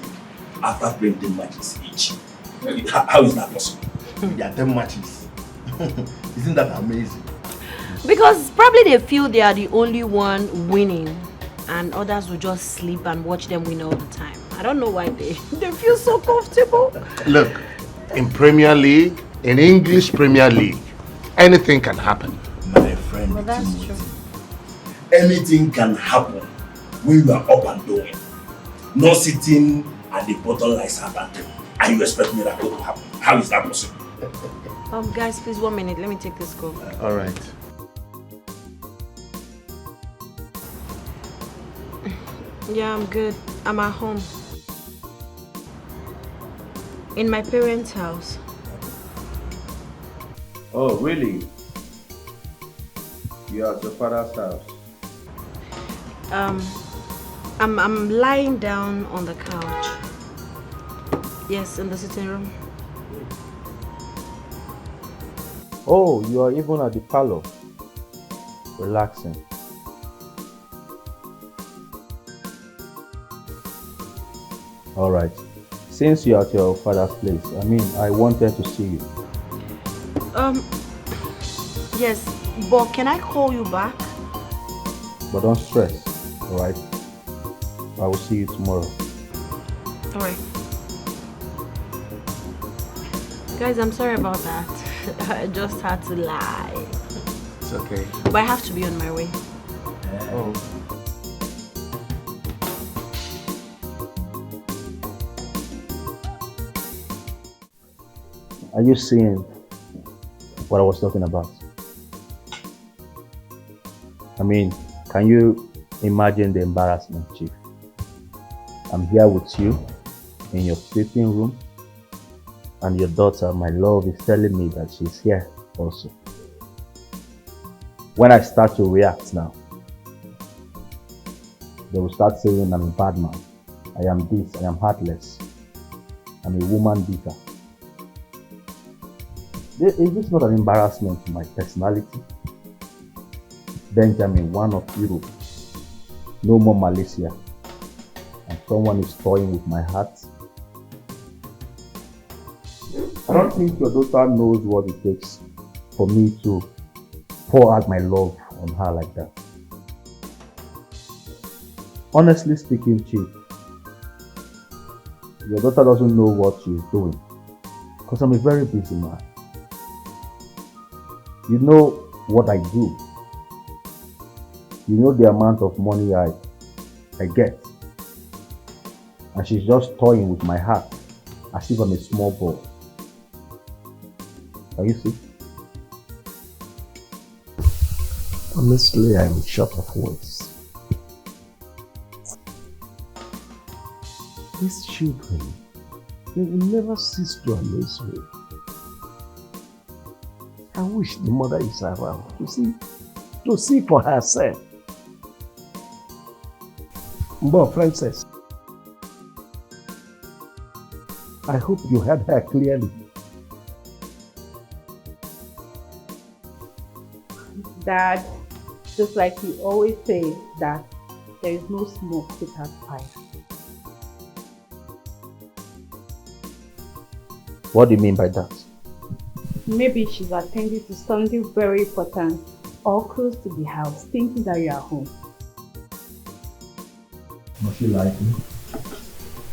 after playing 10 matches each. How is that possible? There are 10 matches. Isn't that amazing? Because probably they feel they are the only one winning and others will just sleep and watch them win all the time. I don't know why they feel so comfortable. Look, in Premier League, in English Premier League, anything can happen. My friend, Well, that's true. anything can happen when you are up and doing. Not sitting at the bottom like Southampton and you expect miracle to happen. How is that possible? Guys, please 1 minute. Let me take this call. All right. Yeah, I'm good. I'm at home. In my parents' house. Oh, really? You're at your father's house? I'm lying down on the couch. Yes, in the sitting room. Oh, you are even at the parlor. Relaxing. All right. Since you're at your father's place, I wanted to see you. Yes, but can I call you back? But don't stress, all right? I will see you tomorrow. All right. Guys, I'm sorry about that. I just had to lie. It's okay. But I have to be on my way. Oh. Are you seeing what I was talking about? Can you imagine the embarrassment, Chief? I'm here with you in your sleeping room, and your daughter, my love, is telling me that she's here also. When I start to react now, they will start saying I'm a bad man. I am this, I am heartless. I'm a woman beater. Is this not an embarrassment to my personality? Benjamin, one of Europe. No more Malaysia. And someone is toying with my heart. I don't think your daughter knows what it takes for me to pour out my love on her like that. Honestly speaking, Chief, your daughter doesn't know what she's doing because I'm a very busy man. You know what I do. You know the amount of money I get. And she's just toying with my heart as if I'm a small boy. Can you see? Honestly, I'm short of words. These children, they will never cease to amaze me. I wish the mother is around to see for herself. But Frances, I hope you heard her clearly. Dad, just like you always say that there is no smoke without fire. What do you mean by that? Maybe she's attending to something very important or close to the house, thinking that you are home. Must she lie to me?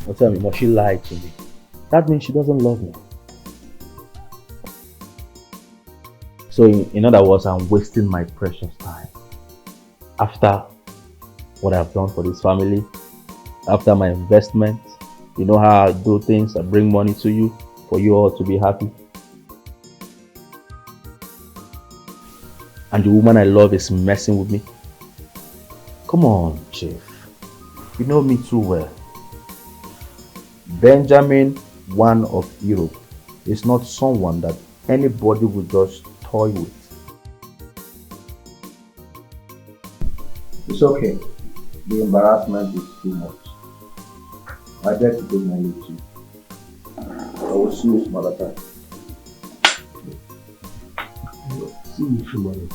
Or tell me, must she lie to me? That means she doesn't love me. So in other words, I'm wasting my precious time. After what I've done for this family, after my investment, you know how I do things, I bring money to you, for you all to be happy. And the woman I love is messing with me. Come on, Chief. You know me too well. Benjamin, one of Europe, is not someone that anybody would just toy with. It's okay. The embarrassment is too much. I dare to take my leave too. I will see you some other time. See you tomorrow.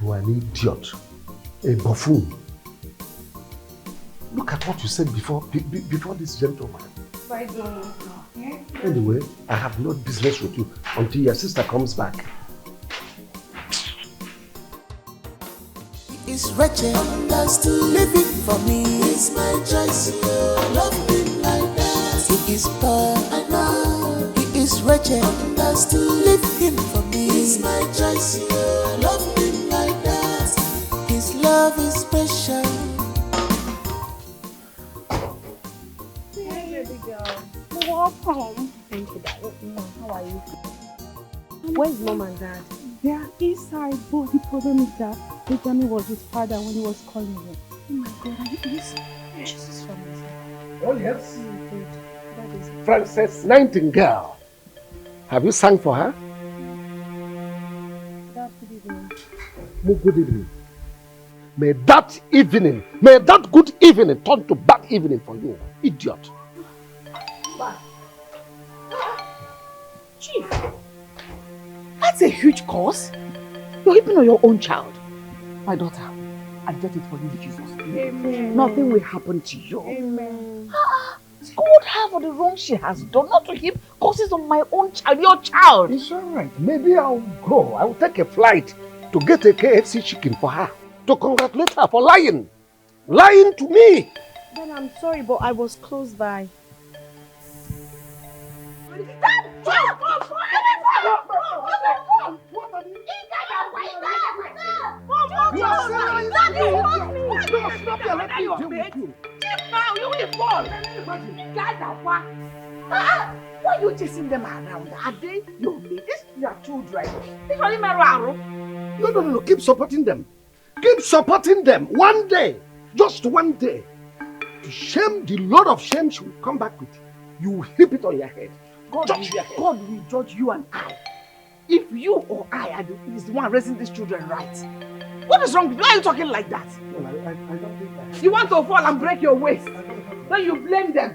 You are an idiot, a buffoon. Look at what you said before this gentleman. I don't know. Anyway, I have no business with you until your sister comes back. It's Racheal, understood. Living for me is my choice. Love him like that. He is Paul, I know. He is Racheal, understood. Leave him for me is my choice. Love him like that. His love is special. Hey, baby girl. Welcome. Thank you, Dad. How are you? Where's Mom and Dad? They are inside, but the problem is that Benjamin was his father when he was calling him. Oh my God, are you listening? Jesus from this. Oh yes. Frances Nightingale. Have you sung for her? Dad, good evening. Good evening. May that good evening turn to bad evening for you, idiot. Chief, that's a huge cause. You're even on your own child. My daughter, I get it for you in Jesus' name. Amen. Nothing will happen to you. Amen. Scold her for the wrong she has done, not to heap causes on my own child, your child. It's alright. Maybe I'll go. I will take a flight to get a KFC chicken for her. To congratulate her for lying. Lying to me. Then I'm sorry, but I was close by. Why are you chasing them around? Are they your mates? These are children. No. Keep supporting them. Keep supporting them. One day, just one day, the shame, the load of shame she will come back with, you will heap it on your head. God will judge you and I. If you or I is the one raising these children right. What is wrong with you? Why are you talking like that? No, I don't think that. You want to fall and break your waist. Then you blame them.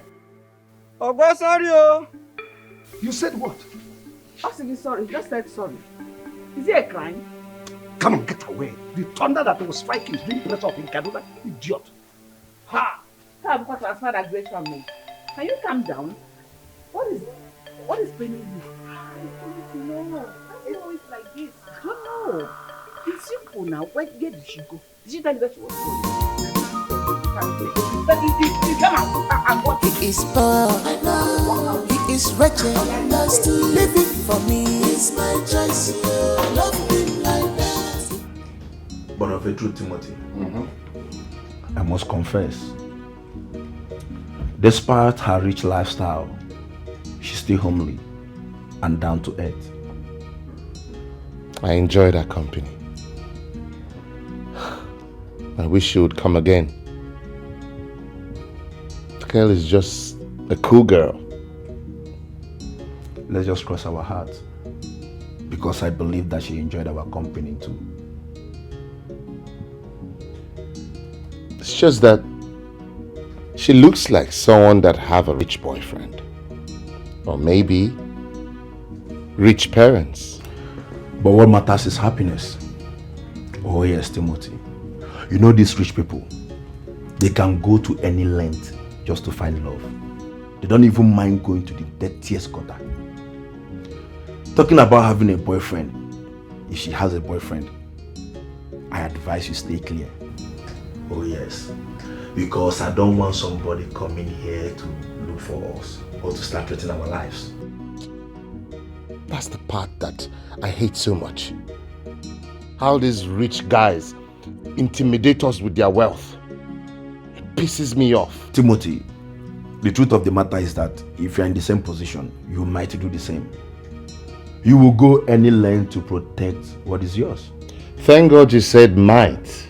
Oh, sorry. You said what? I said sorry. Just said sorry. Is it a crime? Come on, get away. The thunder that was striking is being pressed up in Kaduna. Idiot. Ha! Have got transfer that grace from me. Can you calm down? What is paining you? No, it's always like this. I don't know. It's simple now. Where did she go? Did she tell you that she was going? He is Paul, I know. He is Racheal. Living for me is my choice. Love him like that. But of a truth, Timothy, I must confess, despite her rich lifestyle, she's still homely and down to earth. I enjoyed her company. I wish she would come again. The girl is just a cool girl. Let's just cross our hearts, because I believe that she enjoyed our company too. It's just that she looks like someone that have a rich boyfriend. Or maybe rich parents. But what matters is happiness. Oh yes, Timothy. You know these rich people, they can go to any length just to find love. They don't even mind going to the dirtiest gutter. Talking about having a boyfriend, if she has a boyfriend, I advise you stay clear. Oh yes, because I don't want somebody coming here to look for us or to start threatening our lives. That's the part that I hate so much. How these rich guys intimidate us with their wealth. It pisses me off. Timothy, the truth of the matter is that if you're in the same position, you might do the same. You will go any length to protect what is yours. Thank God you said might.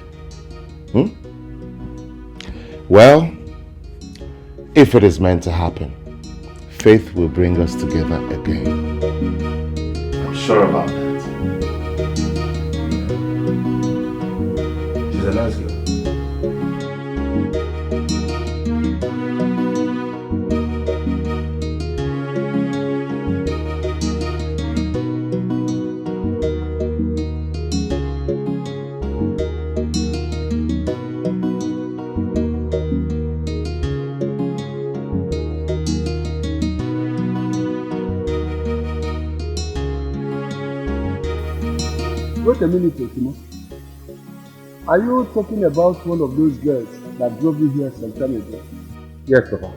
Well, if it is meant to happen, faith will bring us together again. I'm sure about that. She's a nice girl. Wait a minute, Osimo. Are you talking about one of those girls that drove you here some time ago? Yes, Papa.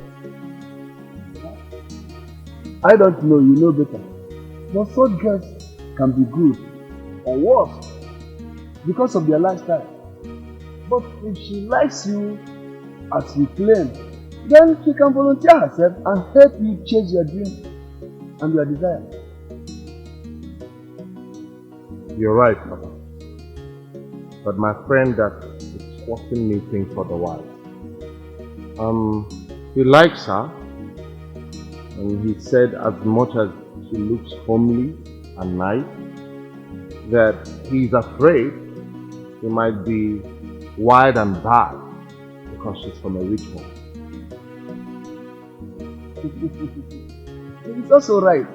I don't know, you know better. But such girls can be good or worse because of their lifestyle. But if she likes you as you claim, then she can volunteer herself and help you chase your dream and your desire. You're right, Papa. But my friend that is forcing me think otherwise. He likes her, and he said as much as she looks homely and nice, that he's afraid she might be wild and bad because she's from a rich home. It's also right.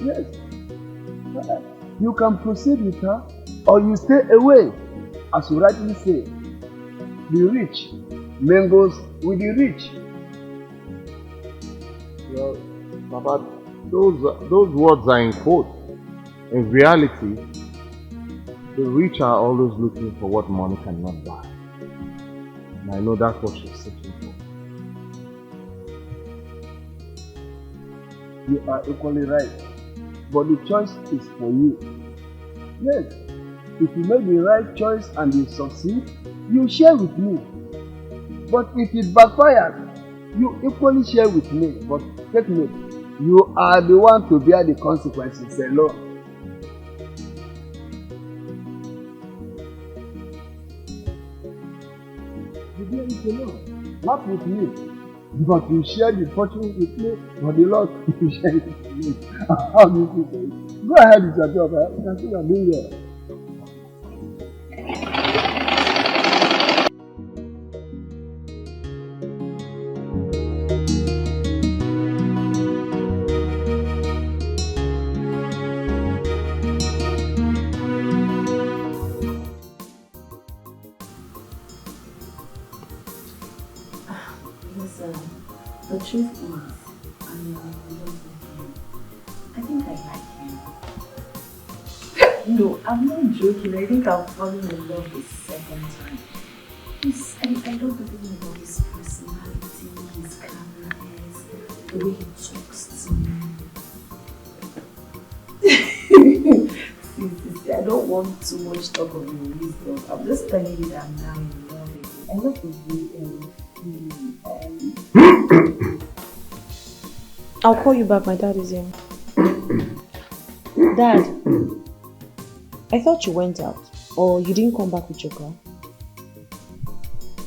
Yes. You can proceed with her or you stay away. As you rightly say, the rich mingles with the rich. Well, Papa, those words are in quotes. In reality, the rich are always looking for what money cannot buy. And I know that's what she's searching for. You are equally right. But the choice is for you. Yes, if you make the right choice and you succeed, you share with me. But if it backfires, you equally share with me. But take note, you are the one to bear the consequences alone. You bear it alone, not with me. But you share the fortune with me, but the Lord you share it with me. How do you feel? Go ahead with your job. You can see you're doing well. The truth is, I'm in love with you. I think I like you. No, I'm not joking. I think I've fallen in love the second time. I love the thing about his personality, his calmness, the way he talks to me. See, I don't want too much talk of your wisdom. I'm just telling you that I'm now in love with you. I love the way I'll call you back, my dad is here. Dad, I thought you went out, or you didn't come back with your car.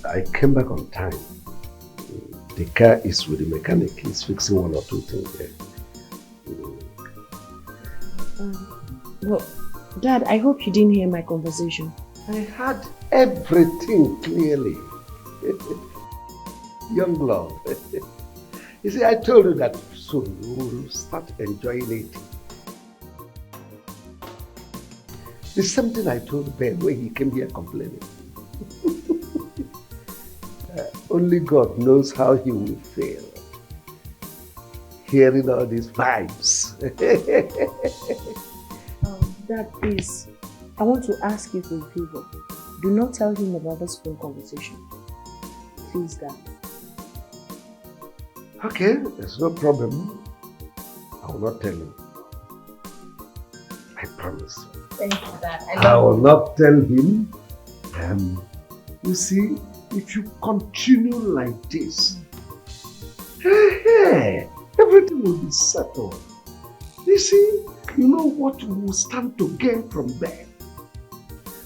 I came back on time. The car is with the mechanic. He's fixing one or two things there. Well, Dad, I hope you didn't hear my conversation. I heard everything clearly. Young love. You see, I told you that soon you will start enjoying it. The same thing I told Ben when he came here complaining. Only God knows how he will feel hearing all these vibes. Dad, please, I want to ask you for a favor. Do not tell him about this phone conversation. Please, Dad. Okay, there's no problem. I will not tell him. I promise. Thank you, Dad. I will not tell him. You see, if you continue like this, everything will be settled. You see, you know what we will stand to gain from Ben?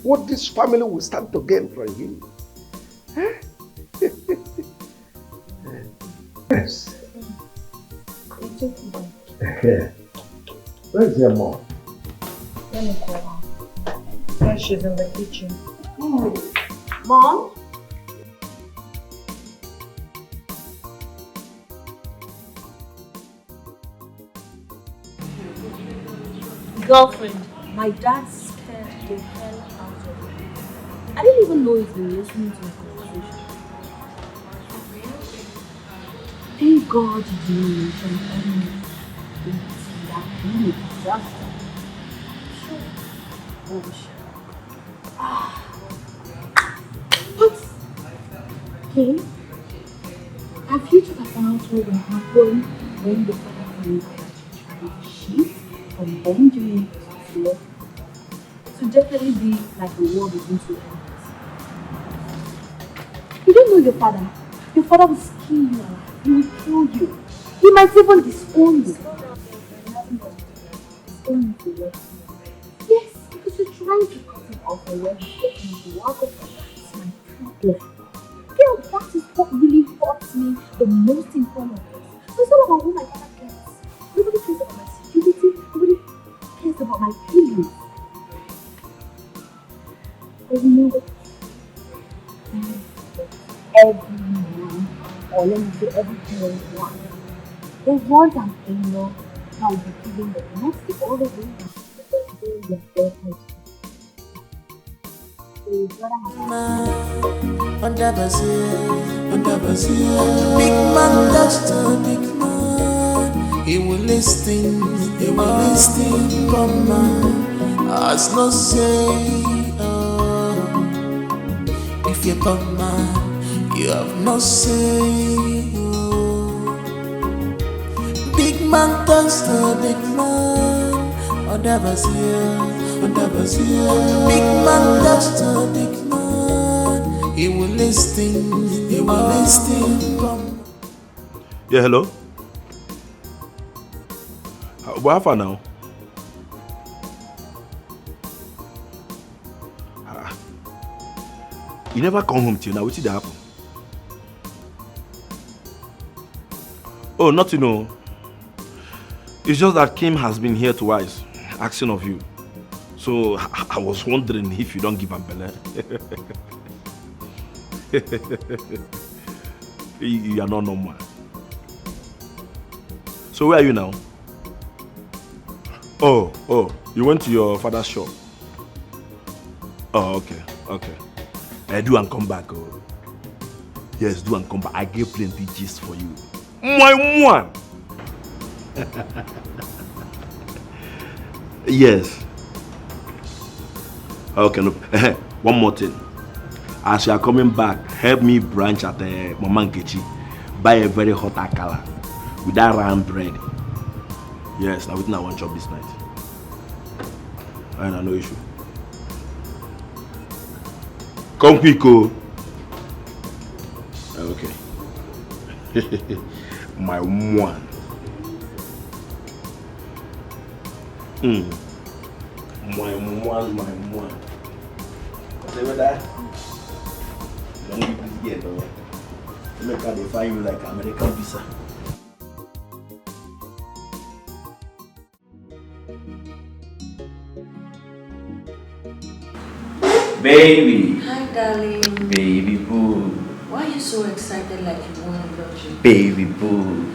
What this family will stand to gain from him? Yes. Where's your mom? Let me call her. Yeah, she's in the kitchen. Mom? Girlfriend, my dad scared the hell out of me. I didn't even know he's been listening to my conversation. Thank God you didn't mention anything. That really a disaster. Oh, shit. What? Okay. Have you talked about what will happen when the father finds out that you tried to cheat from then doing it? So definitely be like a war between two enemies. You don't know your father. Your father will skin you alive. He will kill you. He might even disown you. Disown you for what? Yes, because you're trying to cut him off already. That's my problem. Girl, that is what really hurts me the most in front of this. So it's not about who my father cares. Nobody cares about my security. Nobody cares about my feelings. But you know what? Every man, or let me say every parent wants. They want an in-law that will be giving the next all the way down to their bedtime. So you gotta have big man, that's the big man. He will listen, come man. As no say, if you're bad man, you have no say. Big man, that's the big man. Big man, that's the big man. He will listen, Yeah, hello? What happened now? You never come home till now. What did happen? Oh, nothing, no. It's just that Kim has been here twice, asking of you. So I was wondering if you don't give him belly. You are not normal. So where are you now? Oh, you went to your father's shop. Oh, okay. Do and come back. Oh. Yes, do and come back. I gave plenty gist for you. My one. Yes. Okay, no. One more thing. As you are coming back, help me branch at Mama Nkechi. Buy a very hot akala. with that round bread. Yes, now within I want job this night. I no issue. Come quick, oh. Okay. My one. My one. Say what that? Don't give this girl, though. Look how they find you like American visa. Baby. Hi, darling. Baby boo. Why are you so excited like you won a lottery? Baby boo.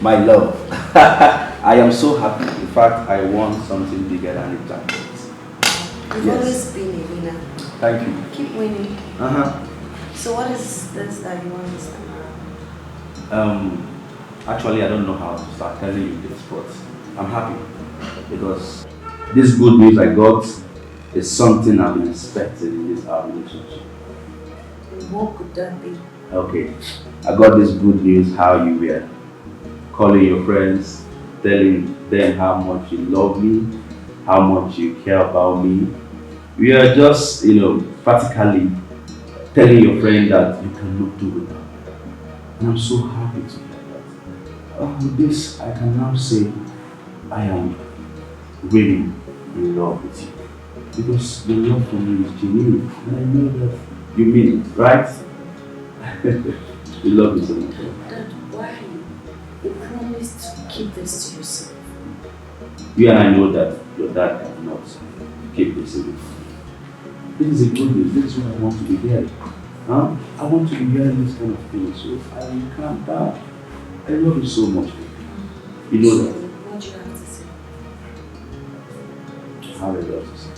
My love. I am so happy. In fact, I won something bigger than a jacket. You've always been a winner. Thank you. Keep winning. Uh-huh. So what is this that you want this time? Actually, I don't know how to start telling you this, but I'm happy because this good news I got is something I've been expecting in this our relationship. What could that be? Okay, I got this good news how you were calling your friends, telling them how much you love me, how much you care about me. We are just, practically telling your friend that you cannot do without. And I'm so happy to hear that. With this, I can now say I am really in love with you. Because your love for me is genuine. And I know that you mean it, right? You love me so much. Dad, why? You promised to keep this to yourself. You and I know that your dad cannot keep this in. This is a good news. This is what I want to be hearing. Huh? I want to be hearing this kind of thing. So if I will calm down. I love you so much. You know that. What do you have to say? I have a lot to say.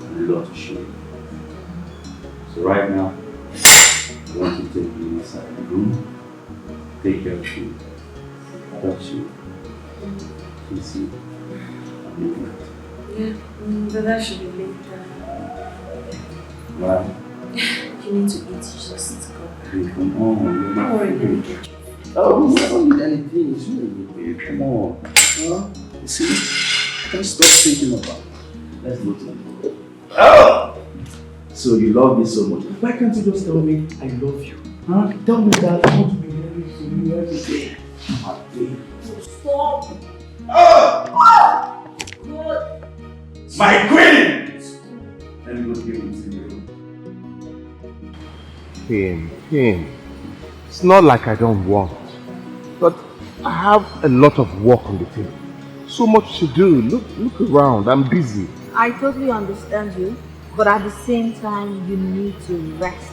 And a lot to show you. So right now, I want to take you inside the room, take care of you, touch you, kiss you, and make it. Yeah, but that should be later. Why? You need to eat, you just go. Hey, come on, you're my Don't worry, let me favorite. get you. Oh, I don't need anything. It's really good, babe. Come on. Huh? You see, I can't stop thinking about it. Let's go to the room. Oh! So you love me so much. Why can't you just tell me I love you? Huh? Tell me that I want to be married to you every day. My baby. Stop! Oh! God. My queen! Let me go give it to you. Kim. It's not like I don't want, but I have a lot of work on the table. So much to do. Look around. I'm busy. I totally understand you, but at the same time, you need to rest.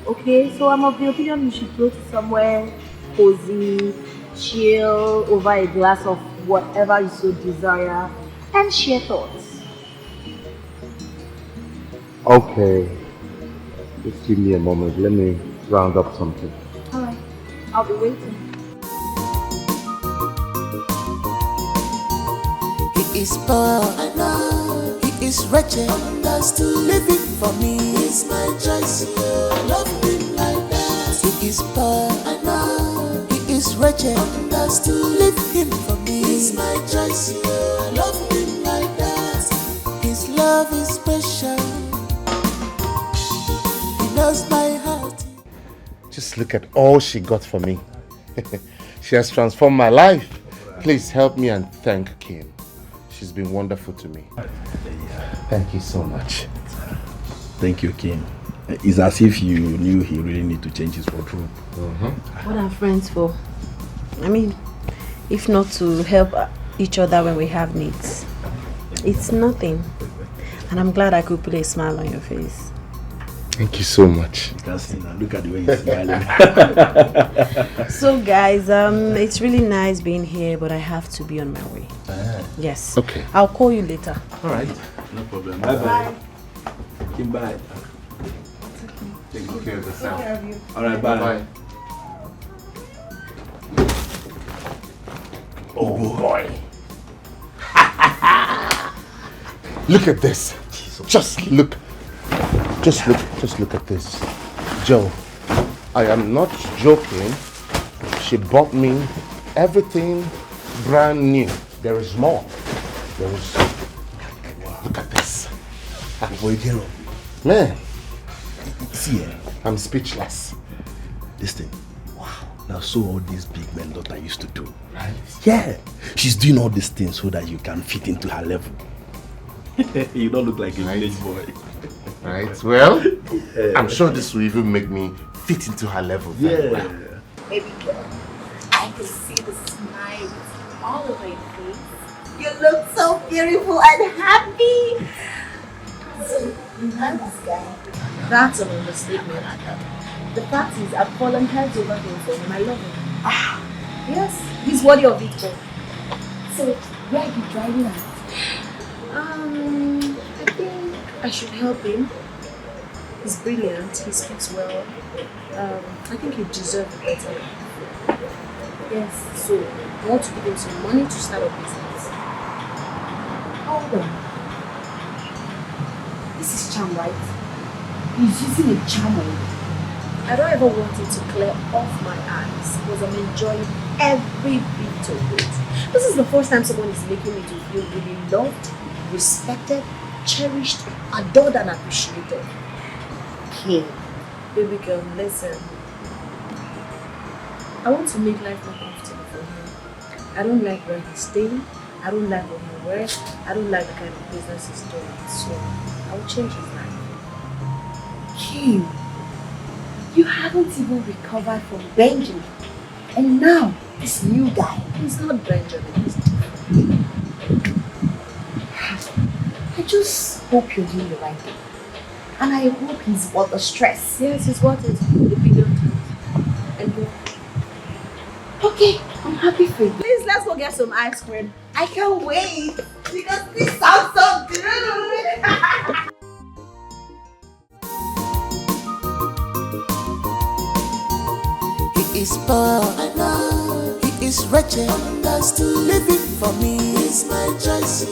Okay, so I'm of the opinion you should go to somewhere cozy, chill over a glass of whatever you so desire, and share thoughts. Okay. Just give me a moment. Let me round up something. Alright, I'll be waiting. He is poor, I know. He is wretched, understood. Living for me is my choice. Love him like that. He is poor, I know. He is wretched, understood. Leave him for me is my choice. Love him like that. His love is special. He knows my heart. Just look at all she got for me. She has transformed my life. Please help me and thank Kim. She's been wonderful to me. Thank you so much. Thank you, Kim. It's as if you knew he really need to change his wardrobe. What are friends for? I mean, if not to help each other when we have needs. It's nothing. And I'm glad I could put a smile on your face. Thank you so much. You can see now. Look at the way he's smiling. So guys, it's really nice being here, but I have to be on my way. Yes. Okay. I'll call you later. All right. No problem. Bye. Kim, bye. Take good care of yourself. Take care of you. All right, bye. Oh boy. Look at this. Just look at this. Joe, I am not joking. She bought me everything brand new. There is more. There is... Wow. Look at this. Man. See, I'm speechless. This thing. Wow. Now, so all these big men daughter used to do. Right? Yeah. She's doing all these things so that you can fit into her level. You don't look like a village boy. Right. Well, I'm sure this will even make me fit into her level. Yeah. Well. Baby girl, I can see the smile all over your face. You look so beautiful and happy. So, you love this guy? That's an understatement. The fact is, I've fallen heads over him for him. I love him. Yes, he's worthy of it all. So, where are you driving at? I think I should help him. He's brilliant, he speaks well. I think he deserves better. Yes, so I want to give him some money to start a business. Hold on. This is charm, right? He's using a charm on you. I don't ever want it to clear off my eyes because I'm enjoying every bit of it. This is the first time someone is making me to feel really loved, respected, cherished, adored and appreciated. Okay. Baby girl, listen. I want to make life more comfortable for him. I don't like where he's staying. I don't like what he wears. I don't like the kind of business he's doing. So I will change his life. Kim, you haven't even recovered from Benjamin. And now, this new guy. He's not Benjamin, he's different. I just hope you're doing the right thing. And I hope he's worth the stress. Yes, he's worth it. A billion times. And you. Okay, I'm happy for you. Please, let's go get some ice cream. I can't wait. Because this sounds so good. He is poor, I know. He is wretched, understood. Living for me is my choice.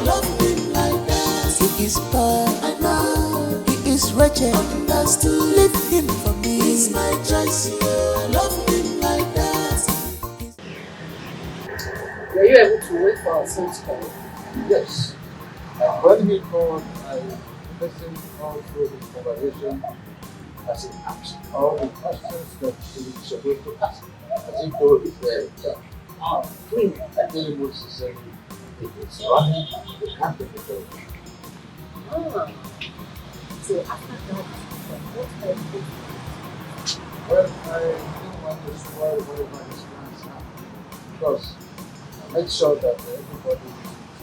Love him like that. He is poor, I know. He is wretched, understood. Leave him for me is my choice. Love him like that. Were you able to wait for our son to come? Yes. When he called, I listened all through the conversation as he asked all the questions that he was supposed to ask. As he told his judge. I tell him what he said. If it's running, you can't take it over. So after that, what else? Well, I didn't want to spoil whatever his plans are. Because I made sure that everybody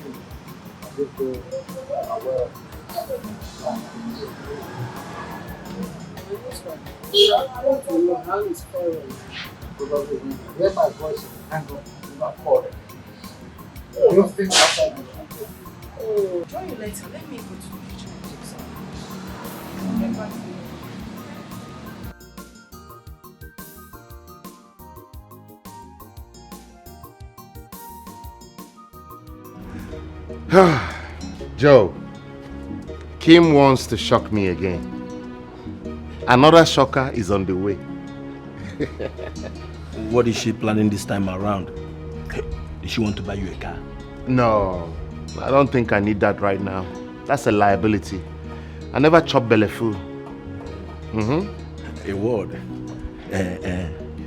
is in tune and people are aware of Your hand is forward. Probably when you hear my voice and hang up, do not call it. Don't think outside the country. Oh, join you later. Let me go to the kitchen and take some. I'll get back to you. Joe, Kim wants to shock me again. Another shocker is on the way. What is she planning this time around? Does she want to buy you a car? No, I don't think I need that right now. That's a liability. I never chop belly full. A word.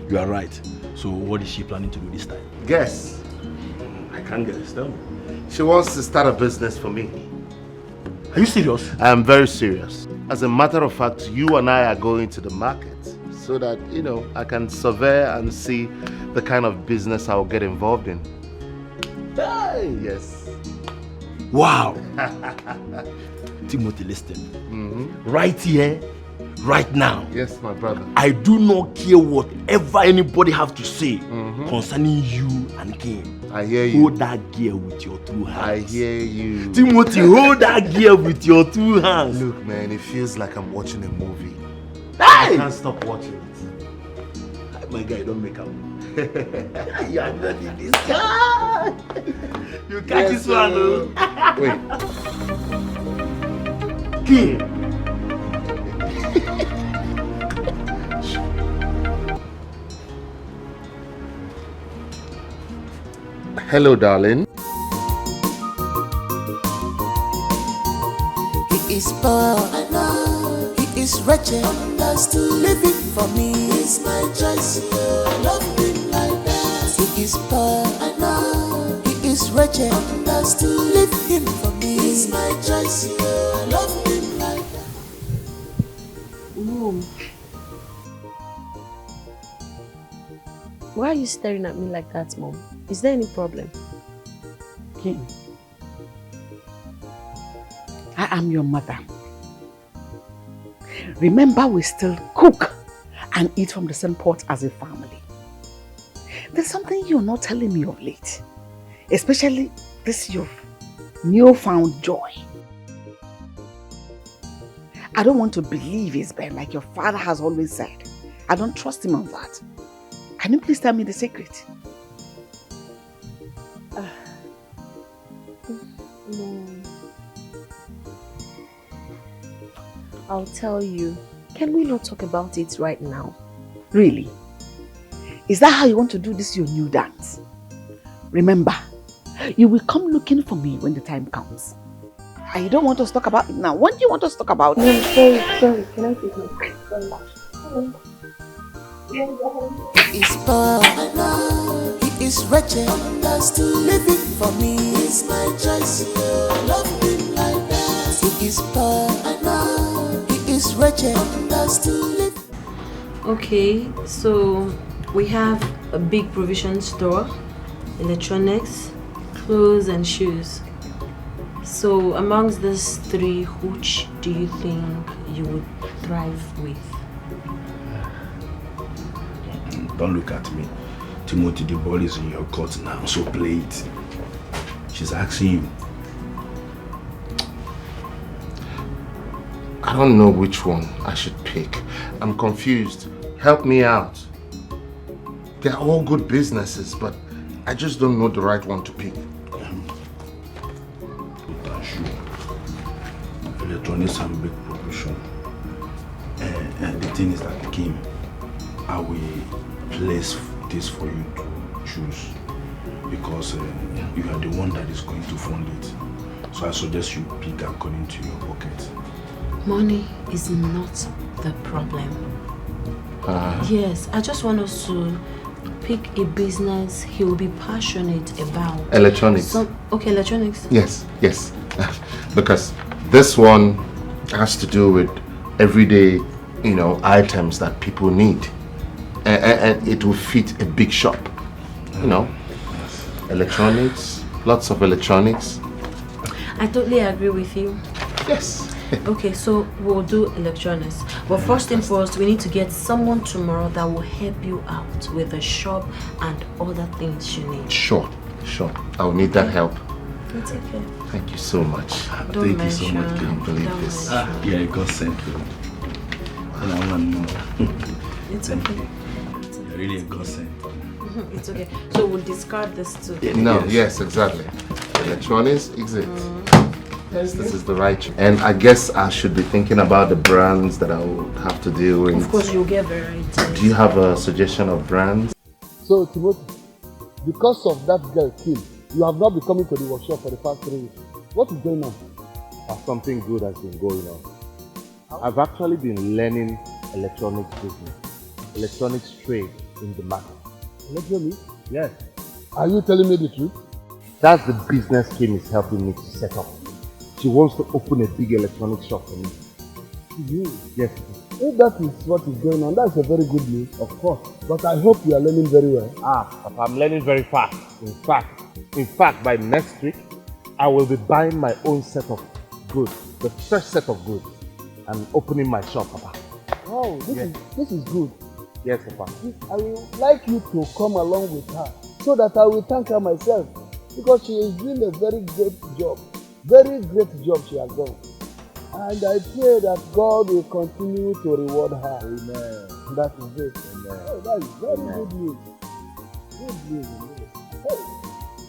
You are right. So what is she planning to do this time? Guess. I can't guess. Tell me. She wants to start a business for me. Are you serious? I am very serious. As a matter of fact, you and I are going to the market so that, I can survey and see the kind of business I'll get involved in. Hey, yes. Wow. Timothy, listen. Right here, right now. Yes, my brother. I do not care whatever anybody have to say concerning you and Kim. I hear you. Hold that gear with your two hands. I hear you. Timothy, hold that gear with your two hands. Look, man, it feels like I'm watching a movie. Hey! I can't stop watching it. My guy, don't make up. You are not in this guy. You catch this one, Wait. Kim. Hello, darling. He is poor, I know. He is wretched, understood. Living for me is my choice. I love him like that. He is poor, I know. He is wretched, understood. Leave him for me is my choice. I love him like that. Mom, why are you staring at me like that, Mom? Is there any problem? Kim, I am your mother. Remember, we still cook and eat from the same pot as a family. There's something you're not telling me of late, especially this your newfound joy. I don't want to believe it's been like your father has always said. I don't trust him on that. Can you please tell me the secret? No. I'll tell you. Can we not talk about it right now? Really? Is that how you want to do this your new dance? Remember, you will come looking for me when the time comes. And you don't want us to talk about it now. When do you want us to talk about it? No, sorry. Can I take my phone? Sorry. He is poor, I know. He is wretched, understood. Living for me is my choice. I love him like that. He is poor, I know. He is wretched, understood. Okay, so we have a big provision store, electronics, clothes and shoes. So amongst these three, which do you think you would thrive with? Don't look at me. Timothy, the ball is in your court now, so play it. She's asking you. I don't know which one I should pick. I'm confused. Help me out. They're all good businesses, but I just don't know the right one to pick. Electronics have a big provision. And the thing is that, Kim, I will place this for you to choose because you are the one that is going to fund it. So I suggest you pick according to your pocket. Money is not the problem. Yes, I just want us to pick a business he will be passionate about. Electronics. Okay, electronics. Yes. Because this one has to do with everyday, items that people need. And it will fit a big shop. Electronics, lots of electronics. I totally agree with you. Yes. Okay, so we'll do electronics. But first thing first, we need to get someone tomorrow that will help you out with the shop and other things you need. Sure. I'll need that help. It's okay. Thank you so much. Thank you so much. Can you believe this? Yeah, God sent you. And I want to know. It's okay. You're really a God sent. It's okay. So we'll discard this too. Yes, exactly. Electronics, exit. Yes, this is the right choice. And I guess I should be thinking about the brands that I will have to deal with. Of course, you'll get variety. Do you have a suggestion of brands? So, Timothy, because of that girl, Kim, you have not been coming to the workshop for the past 3 weeks. What is going on? Something good has been going on. I've actually been learning electronics business, electronics trade in the market. Electronics? Yes. Are you telling me the truth? That's the business Kim is helping me to set up. She wants to open a big electronics shop for me. Yes. If that is what is going on, that's a very good news. Of course. But I hope you are learning very well. Papa, I'm learning very fast. In fact, by next week, I will be buying my own set of goods, the first set of goods, and opening my shop, Papa. Wow, this is good. Yes, Papa. I would like you to come along with her so that I will thank her myself because she is doing a very great job. Very great job she has done. And I pray that God will continue to reward her. Amen. That is it. Amen. Oh, that is very good news. Good news. Hey.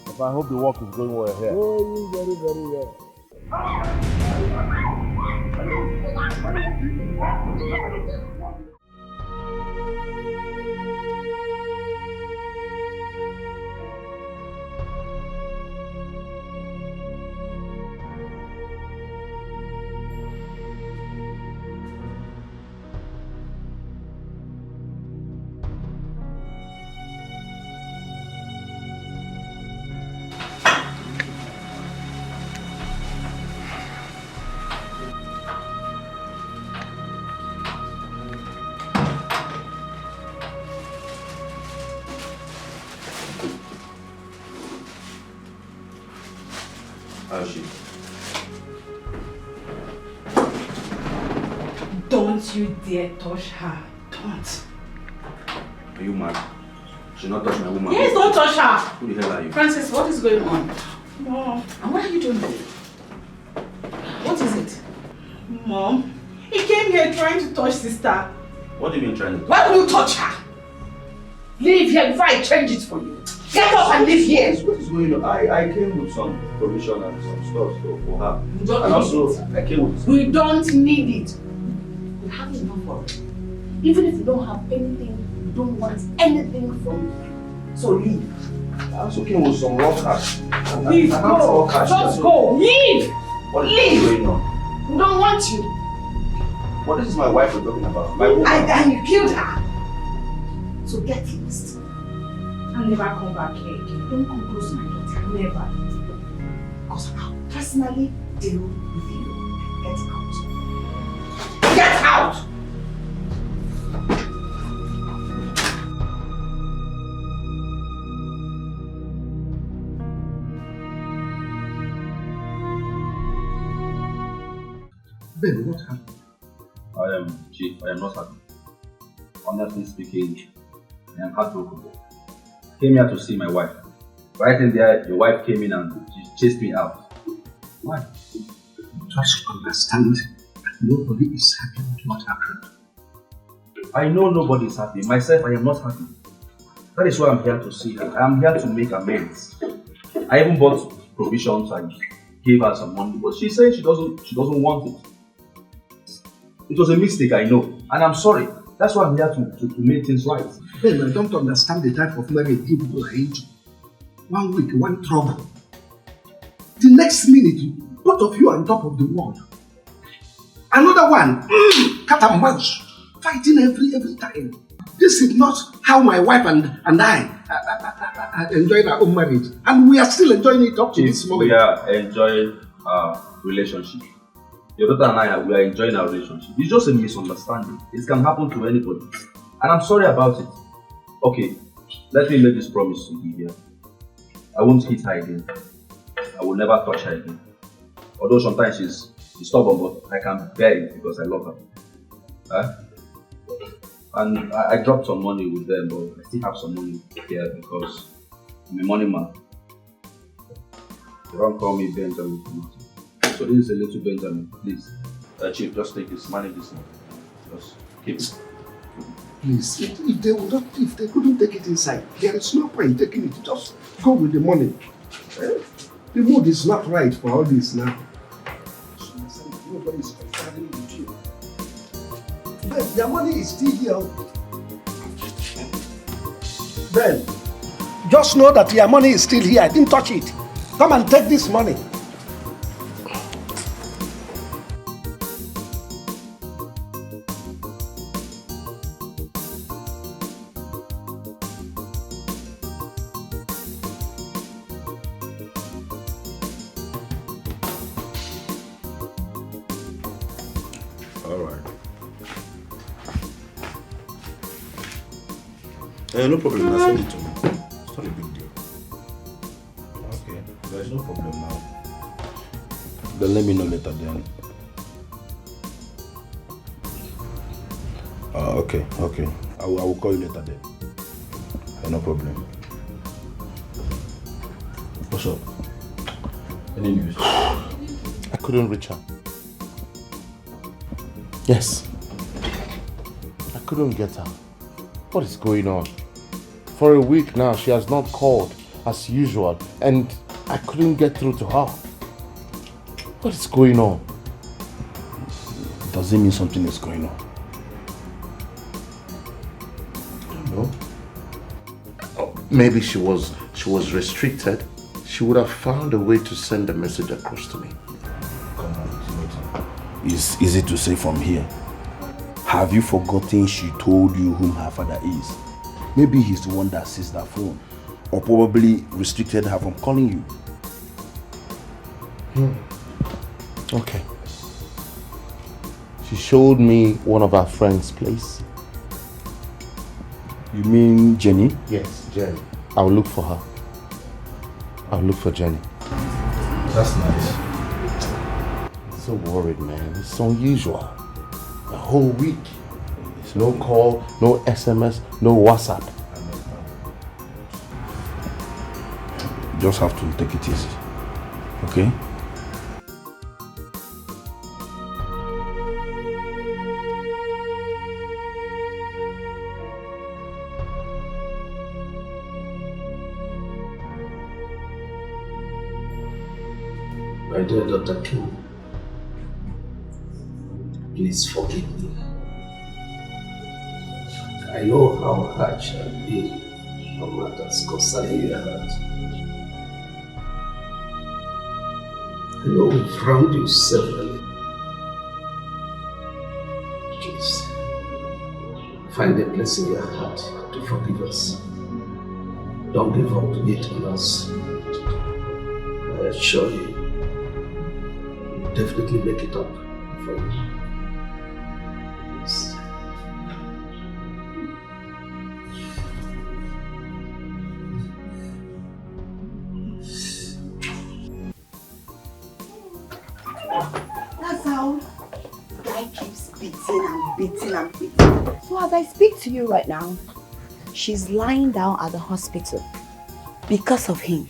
Papa, I hope the work is going well here. Going very, very well. How is she? Don't you dare touch her. Don't. Are you mad? Should not touch my woman. Yes, don't touch her. Who the hell are you? Francis, what is going on? Mom. And what are you doing there? What is it? Mom, he came here trying to touch sister. What do you mean trying to? Why would you touch her? Leave here before I change it for you. Get up and leave here. What is going on? I came with some provision and some stuff for her. We don't and need also, it. I came with... We don't need it. We have enough of it. Even if you don't have anything, we don't want anything from you. So leave. I also came with some raw cash. Leave, go. Just go. Leave. What is going on? We don't want you. What is my wife we're talking about? My woman. And you killed her. So get lost. I'll never come back here again. Don't come close to my daughter. Never. Because I'll personally deal with you. Get out. Get out! Ben, what happened? Chief, I am not happy. Honestly speaking, I am heartbroken. I came here to see my wife. Right in there, your wife came in and she chased me out. Why? Just understand that nobody is happy with what happened. I know nobody is happy. Myself, I am not happy. That is why I'm here to see her. I am here to make amends. I even bought provisions and gave her some money, but she said she doesn't want it. It was a mistake, I know, and I'm sorry. That's why I'm here to make things right. Ben, I don't understand the type of marriage you people are into. 1 week, one trouble. The next minute, both of you are on top of the world. Another one, cat and mouse, fighting every time. This is not how my wife and I enjoyed our own marriage. And we are still enjoying it up to this moment. We are enjoying our relationship. Your daughter and I, we are enjoying our relationship. It's just a misunderstanding. It can happen to anybody. And I'm sorry about it. Okay, let me make this promise to Divya. I won't hit her again. I will never touch her again. Although sometimes she's stubborn, but I can bear it because I love her. And I dropped some money with them, but I still have some money here because I'm a money man. They don't call me Benjamin. So this is a little Benjamin, please. Chief, just take this, manage this money. Just keep it. Please, if they couldn't take it inside, there is no point taking it. Just go with the money. The mood is not right for all this now. Nobody is comparing with you. Ben, your money is still here. Ben, just know that your money is still here. I didn't touch it. Come and take this money. No problem, I'll send it to me. It's not a big deal. Okay, there's no problem now. Then let me know later then. Okay. I will call you later then. No problem. What's up? Any news? I couldn't reach her. Yes. I couldn't get her. What is going on? For a week now, she has not called as usual, and I couldn't get through to her. What is going on? Does it mean something is going on? I don't know. Oh, maybe she was restricted. She would have found a way to send a message across to me. Come on, it's easy to say from here. Have you forgotten she told you whom her father is? Maybe he's the one that sees that phone, or probably restricted her from calling you. Okay. She showed me one of her friend's place. You mean Jenny? Yes, Jenny. I'll look for her. I'll look for Jenny. That's nice. So worried, man. It's unusual. A whole week. No call, no SMS, no WhatsApp. You just have to take it easy. Okay? My dear Dr. Kim, please forgive me. I know how harsh I've been on matters concerning your heart. I know we've wronged you severally. Please, find a place in your heart to forgive us. Don't give up yet on us. I assure you, we'll definitely make it up for you. Yes. That's how guy keeps beating and beating and beating. So as I speak to you right now, she's lying down at the hospital because of him.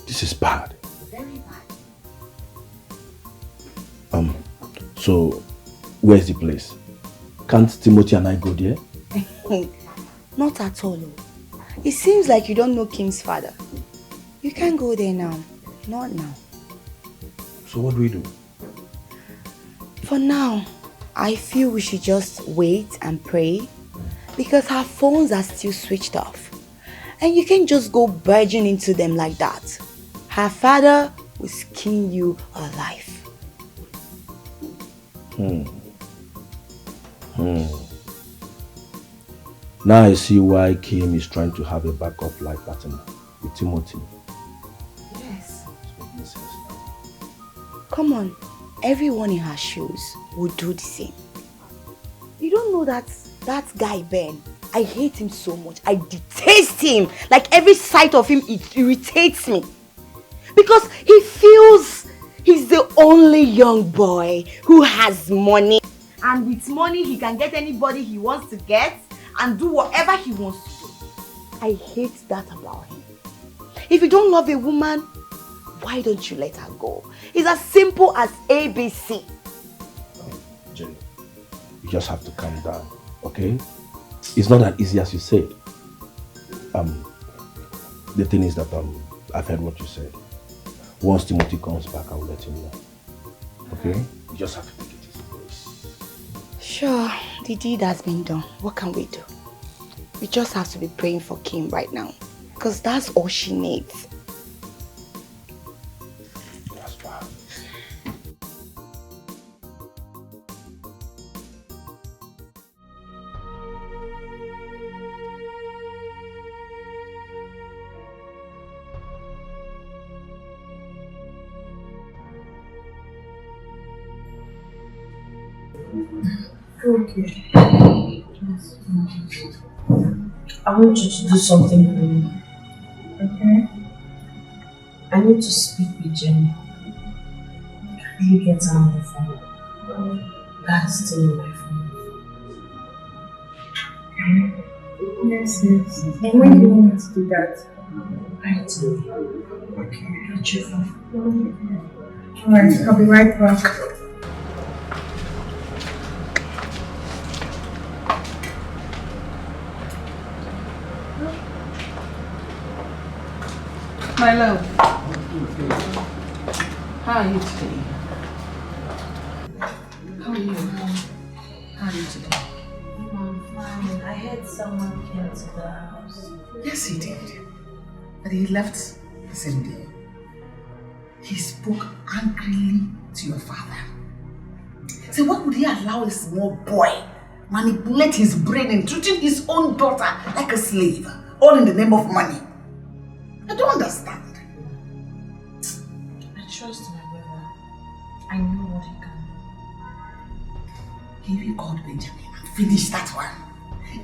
This is bad. Very bad. So where's the place? Can't Timothy and I go there? Not at all. It seems like you don't know Kim's father. You can't go there now. Not now. So what do we do? For now, I feel we should just wait and pray because her phones are still switched off. And you can't just go barging into them like that. Her father will skin you alive. Now I see why Kim is trying to have a backup life partner with Timothy. Yes. Come on, everyone in her shoes would do the same. You don't know that guy Ben, I hate him so much. I detest him. Like every sight of him, it irritates me. Because he feels he's the only young boy who has money. And with money, he can get anybody he wants to get and do whatever he wants to do. I hate that about him. If you don't love a woman, why don't you let her go? It's as simple as ABC. Jenny, you just have to calm down, okay? It's not as easy as you said. The thing is that I've heard what you said. Once Timothy comes back, I will let him know. Okay? You just have to take it easy. Sure, the deed has been done. What can we do? We just have to be praying for Kim right now. Because that's all she needs. That's fine. Okay. I want you to do something for me. Okay? I need to speak with Jenny. Can you get her on the phone? That's still on my phone. Okay? Yes. And when do you want me to do that? Right away. Okay. Got your phone. Alright, I'll be right back. My love, how are you today? How are you? How are you today? I'm fine. I heard someone came to the house. Yes, he did. But he left the same day. He spoke angrily to your father. So what would he allow a small boy manipulate his brain and treating his own daughter like a slave, all in the name of money? I don't understand. I trust my brother. I know what he can do. He called Benjamin and finished that one.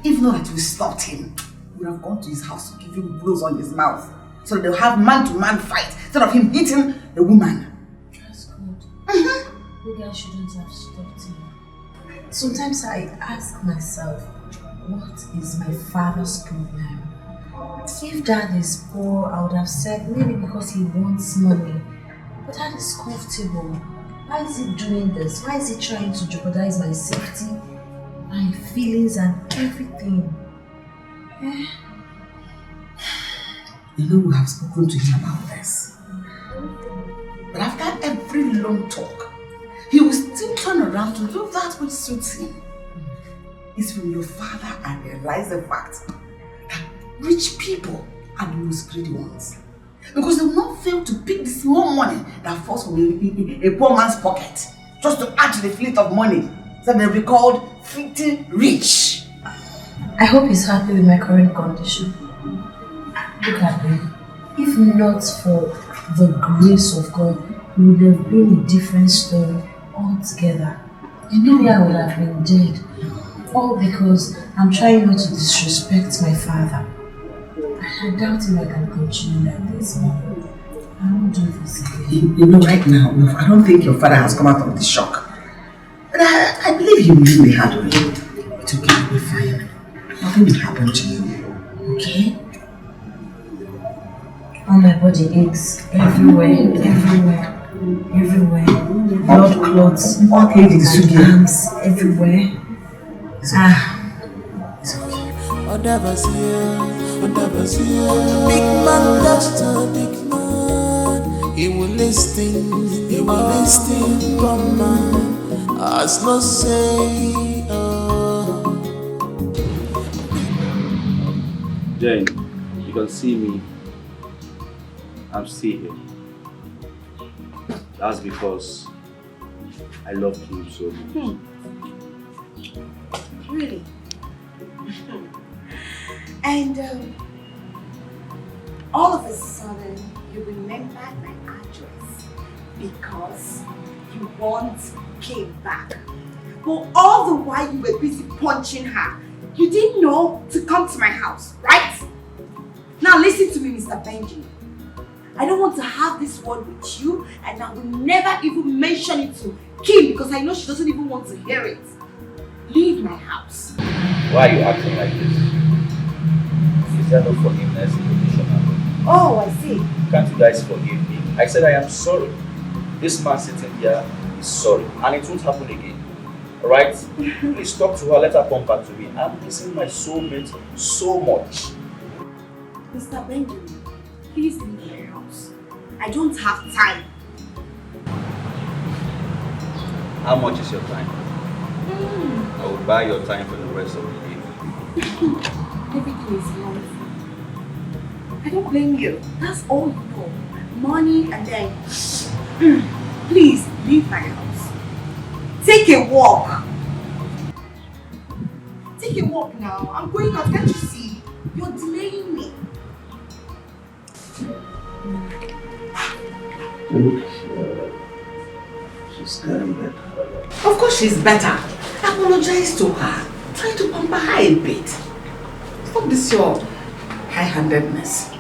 If not that we stopped him, we would have gone to his house to give him blows on his mouth. So they'll have man-to-man fight instead of him hitting a woman. That's good. You guys shouldn't have stopped him. Sometimes I ask myself, what is my father's problem? If dad is poor, I would have said maybe because he wants money. But dad is comfortable. Why is he doing this? Why is he trying to jeopardize my safety, my feelings and everything? You know, we have spoken to him about this. But after every long talk, he will still turn around to do that which suits him. It's from your father I realize the fact that rich people are the most greedy ones. Because they will not fail to pick the small money that falls from a poor man's pocket just to add to the fleet of money so they'll be called filthy rich. I hope he's happy with my current condition. Look at me. If not for the grace of God, it would have been a different story altogether. Maybe I would have been dead. All because I'm trying not to disrespect my father. I doubt if I can continue like this, Mom. I won't do this again. You know, right now, I don't think your father has come out of the shock. But I believe he will leave the hard way. It's okay, you'll be fine. Nothing will happen to you. Okay? All my body aches everywhere. Blood clots, all arms everywhere. It's okay. Big man, that's a big man. He will listen, come on. As no say, Jane, you can see me. I'm still here. That's because I love you so much. Really? And all of a sudden, you remembered my address because you once came back. But all the while you were busy punching her, you didn't know to come to my house, right? Now listen to me, Mr. Benjamin. I don't want to have this word with you, and I will never even mention it to Kim because I know she doesn't even want to hear it. Leave my house. Why are you acting like this? Is there no forgiveness in the dictionary? Oh, I see. Can't you guys forgive me? I said I am sorry. This man sitting here is sorry, and it won't happen again. Alright? Please talk to her, let her come back to me. I'm missing my soulmate so much. Mr. Benjamin, please leave my house. I don't have time. How much is your time? I will buy your time for the rest of the day. Everything is wrong. I don't blame you. That's all you know. Money and then... Please, leave my house. Take a walk. Take a walk now. I'm going out. Can't you see? You're delaying me. Look, she's getting better. Of course she's better. Apologize to her. Try to pamper her a bit. Stop this your high-handedness.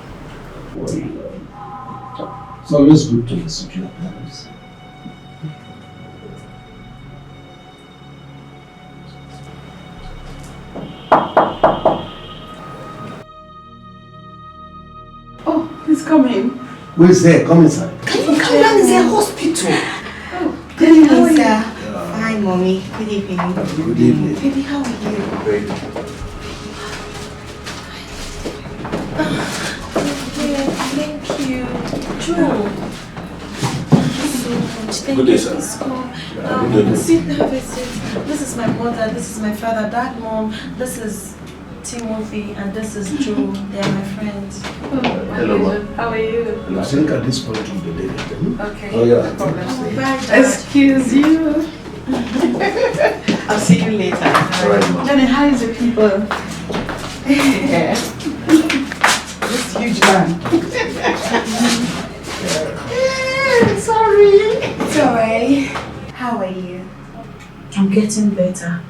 It's always good to listen to your parents. Oh, please come in. Who is there? Come inside. Can you come down? It's a hospital. Oh, good evening, sir. Hi, Mommy. Good evening. Good evening. Baby, how are you? Great. Thank you. Joe. Thank you so much. Thank Good day, you. sir. Please come. Good day. Sit, have a seat. This is my mother, this is my father, dad, mom, this is Timothy, and this is Joe. They are my friends. Hello, ma. How are you? And I think at this point we'll be late. Okay. Oh, yeah. No problem. Bye, Dad. Excuse you. I'll see you later. All right, ma. Johnny, how is the people? Yeah. This huge man. Sorry. It's alright. How are you? I'm getting better.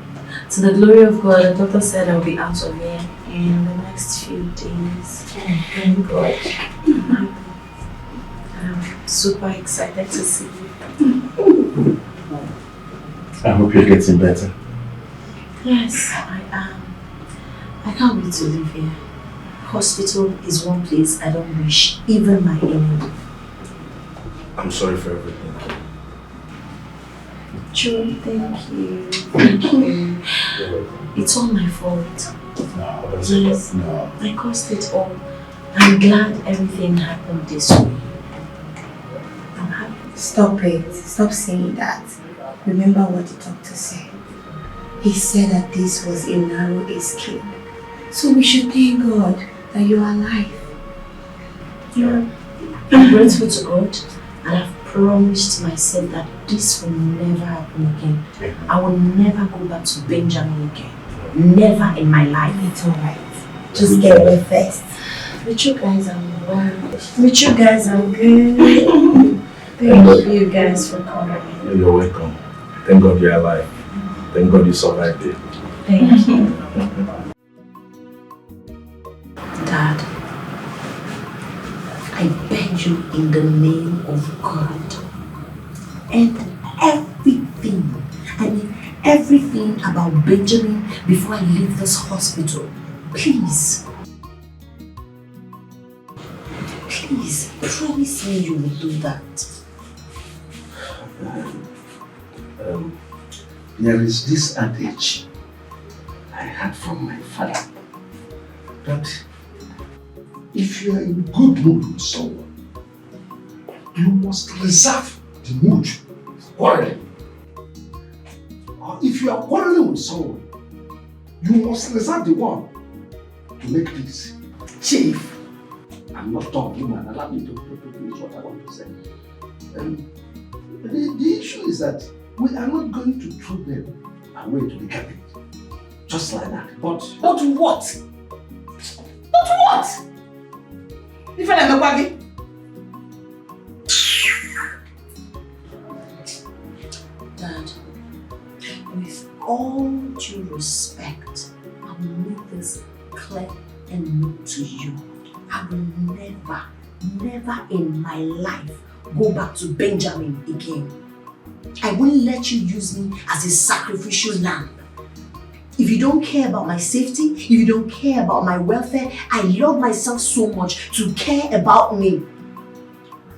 To the glory of God, the doctor said I'll be out of here in the next few days. Thank God. I'm super excited to see you. I hope you're getting better. Yes, I am. I can't wait to live here. Hospital is one place I don't wish even my enemy. I'm sorry for everything. Joe, thank you. Thank you. It's all my fault. No, that's yes, no. I caused it all. I'm glad everything happened this way. I'm happy. Stop it. Stop saying that. Remember what the doctor said. He said that this was a narrow escape. So we should thank God that you are alive. Yeah. I'm grateful to God, and I've promised myself that this will never happen again. I will never go back to Benjamin again. Never in my life. It's alright. Just get well first. With you guys, I'm well. With you guys, I'm good. Thank you guys for coming. You're welcome. Thank God you're alive. Thank God you survived it. Thank you. Dad, I beg you in the name of God, and everything about Benjamin before I leave this hospital, please. Please, promise me you will do that. There is this adage I had from my father that if you are in good mood with someone, you must reserve the mood for quarreling. Or if you are quarreling with someone, you must reserve the one to make peace. Chief, I'm not talking, man. Allow me to finish what I want to say. The issue is that we are not going to throw them away to the garbage. Just like that. But what? But what? If I am a Dad, with all due respect, I will make this clear and known to you. I will never in my life go back to Benjamin again. I won't let you use me as a sacrificial lamb. If you don't care about my safety, if you don't care about my welfare, I love myself so much to care about me.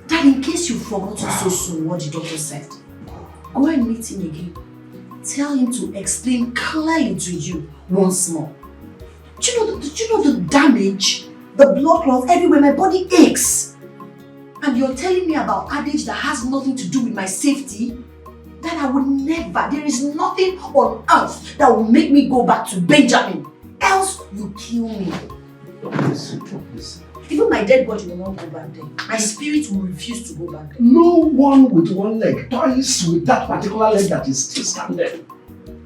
Dad, in case you've forgotten so soon what the doctor said, go and meet him again. Tell him to explain clearly to you once more. Do you know the damage, the blood clots everywhere, my body aches. And you're telling me about adage that has nothing to do with my safety? That I would never, there is nothing on earth that will make me go back to Benjamin. Else you kill me. Listen. Even my dead body will not go back there. My spirit will refuse to go back there. No one with one leg toys with that particular leg that is still standing.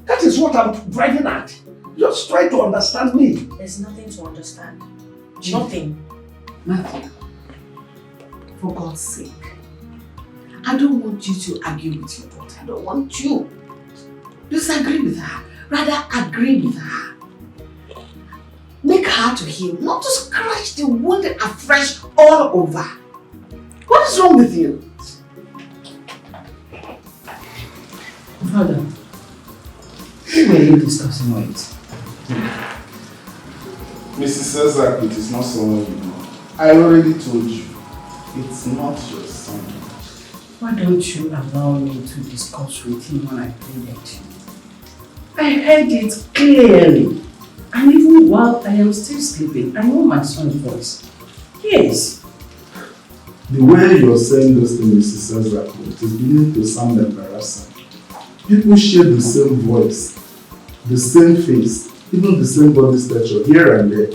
That is what I'm driving at. Just try to understand me. There's nothing to understand. Nothing. Matthew, for God's sake, I don't want you to argue with your daughter. I don't want you to disagree with her. Rather, agree with her. Make her to heal, not to scratch the wound afresh all over. What is wrong with you? Father, who were you discussing with? Mrs. Cesar, it is not someone you know. I already told you, it's not your son. Why don't you allow me to discuss with him when I pleaded to you? I heard it clearly. And even while I am still sleeping, I know my son's voice. Yes. The way you're saying this to Mrs. Cesar, it is beginning to sound embarrassing. People share the same voice, the same face, even the same body stature here and there.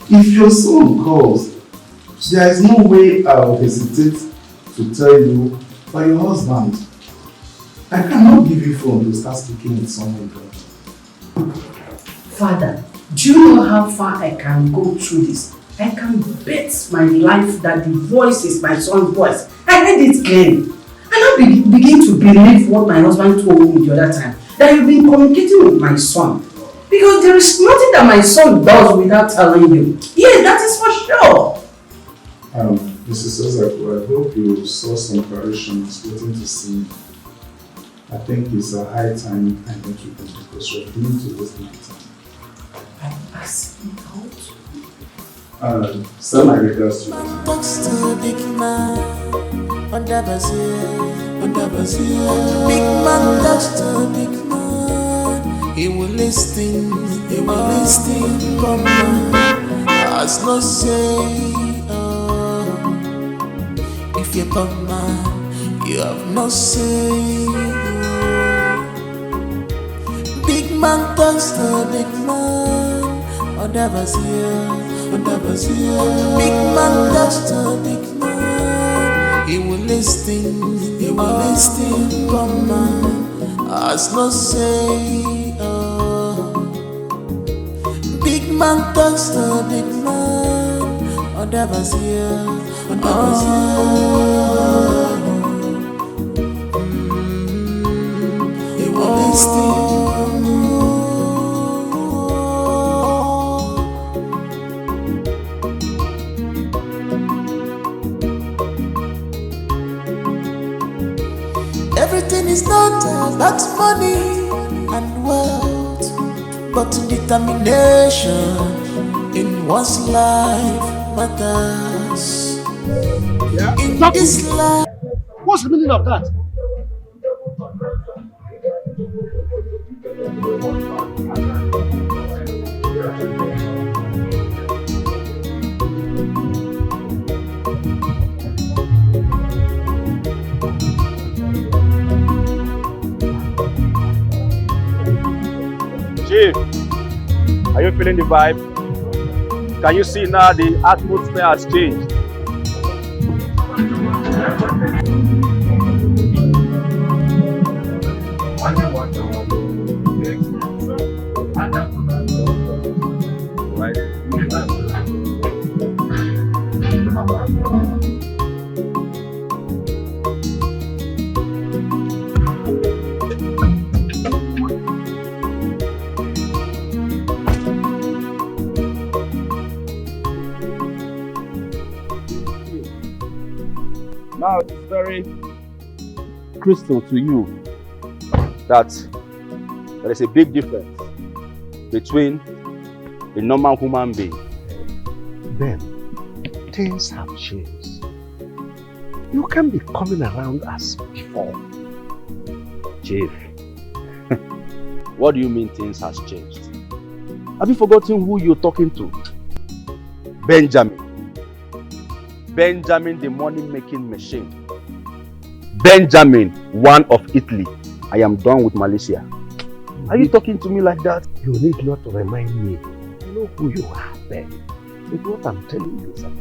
If your son calls, there is no way I will hesitate to tell you by your husband. I cannot give you phone to start speaking with someone else. Father, do you know how far I can go through this? I can bet my life that the voice is my son's voice. I heard it clearly. And I begin to believe what my husband told me the other time, that you've been communicating with my son. Because there is nothing that my son does without telling you. Yes, that is for sure. Mrs. Ozaku, I hope you saw some parishioners waiting to see me. I think it's a high time I met with them because you're beginning to waste my time. I'm passing out. Send my regards to you. Talks to a big man under Brazil. Big man talks to a big man. He will listen, come on. As no say, if you're bad man, you have no say. Big man talks to a big man under Brazil. Big man talks to a big man. He will listen, come on. As no say, big man talks to a big man under Brazil. He will listen. Everything is not about money and wealth, but determination in one's life matters. In this life. What's the meaning of that? Chief, are you feeling the vibe? Can you see now the atmosphere has changed? Now it's very crystal to you that there is a big difference between a normal human being. Ben, things have changed. You can't be coming around as before. Chief, what do you mean things has changed? Have you forgotten who you're talking to? Benjamin. Benjamin, the money-making machine. Benjamin, one of Italy. I am done with Malaysia. Are you talking to me like that? You need not to remind me. I know who you are, Ben. But what I'm telling you is that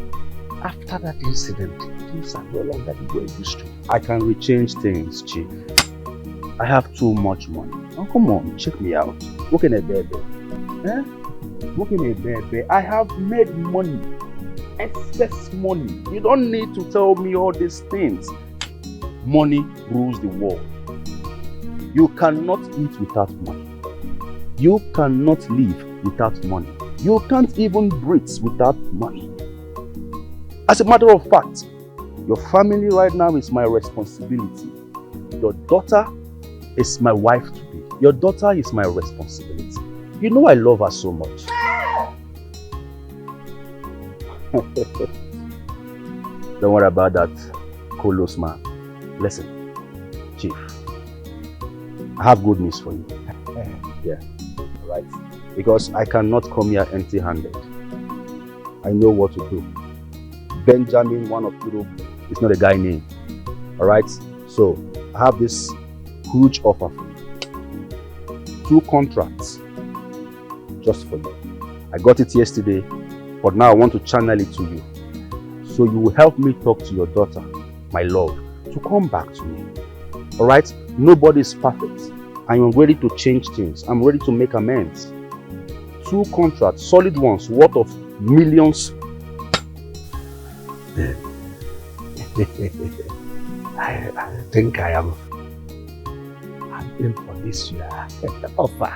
after that incident, things are no longer the way it used to. I can rechange things, Chief. I have too much money. Oh, come on, check me out. Look in a baby. Eh? Look in a baby. I have made money. Excess money. You don't need to tell me all these things. Money rules the world. You cannot eat without money. You cannot live without money. You can't even breathe without money. As a matter of fact, your family right now is my responsibility. Your daughter is my wife to be. Your daughter is my responsibility. You know I love her so much. Don't worry about that, Kolos man. Listen, Chief, I have good news for you. Yeah, right. Because I cannot come here empty-handed. I know what to do. Benjamin, one of Europe, is not a guy name. Alright? So, I have this huge offer for you. 2 contracts. Just for you. I got it yesterday, but now I want to channel it to you. So you will help me talk to your daughter, my love, to come back to me. Alright? Nobody is perfect. I am ready to change things. I'm ready to make amends. 2 contracts, solid ones, worth of millions. I think I am in for this year offer.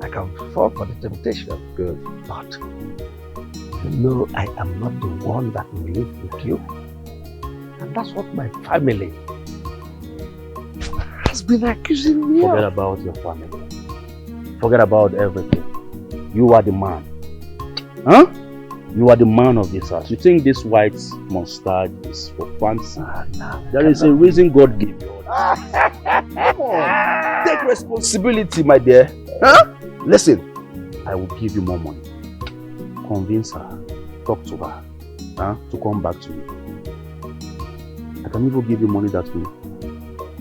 I can fall for the temptation. Good. But You know, I am not the one that will live with you. And that's what my family has been accusing me Forget of. about your family. Forget about everything. You are the man. Huh? You are the man of this house. You think this white mustache is for fancy? There is a reason God gave you all this. Come on. Take responsibility, my dear. Huh? Listen, I will give you more money. Convince her. Talk to her. Huh? To come back to you. I can even give you money that will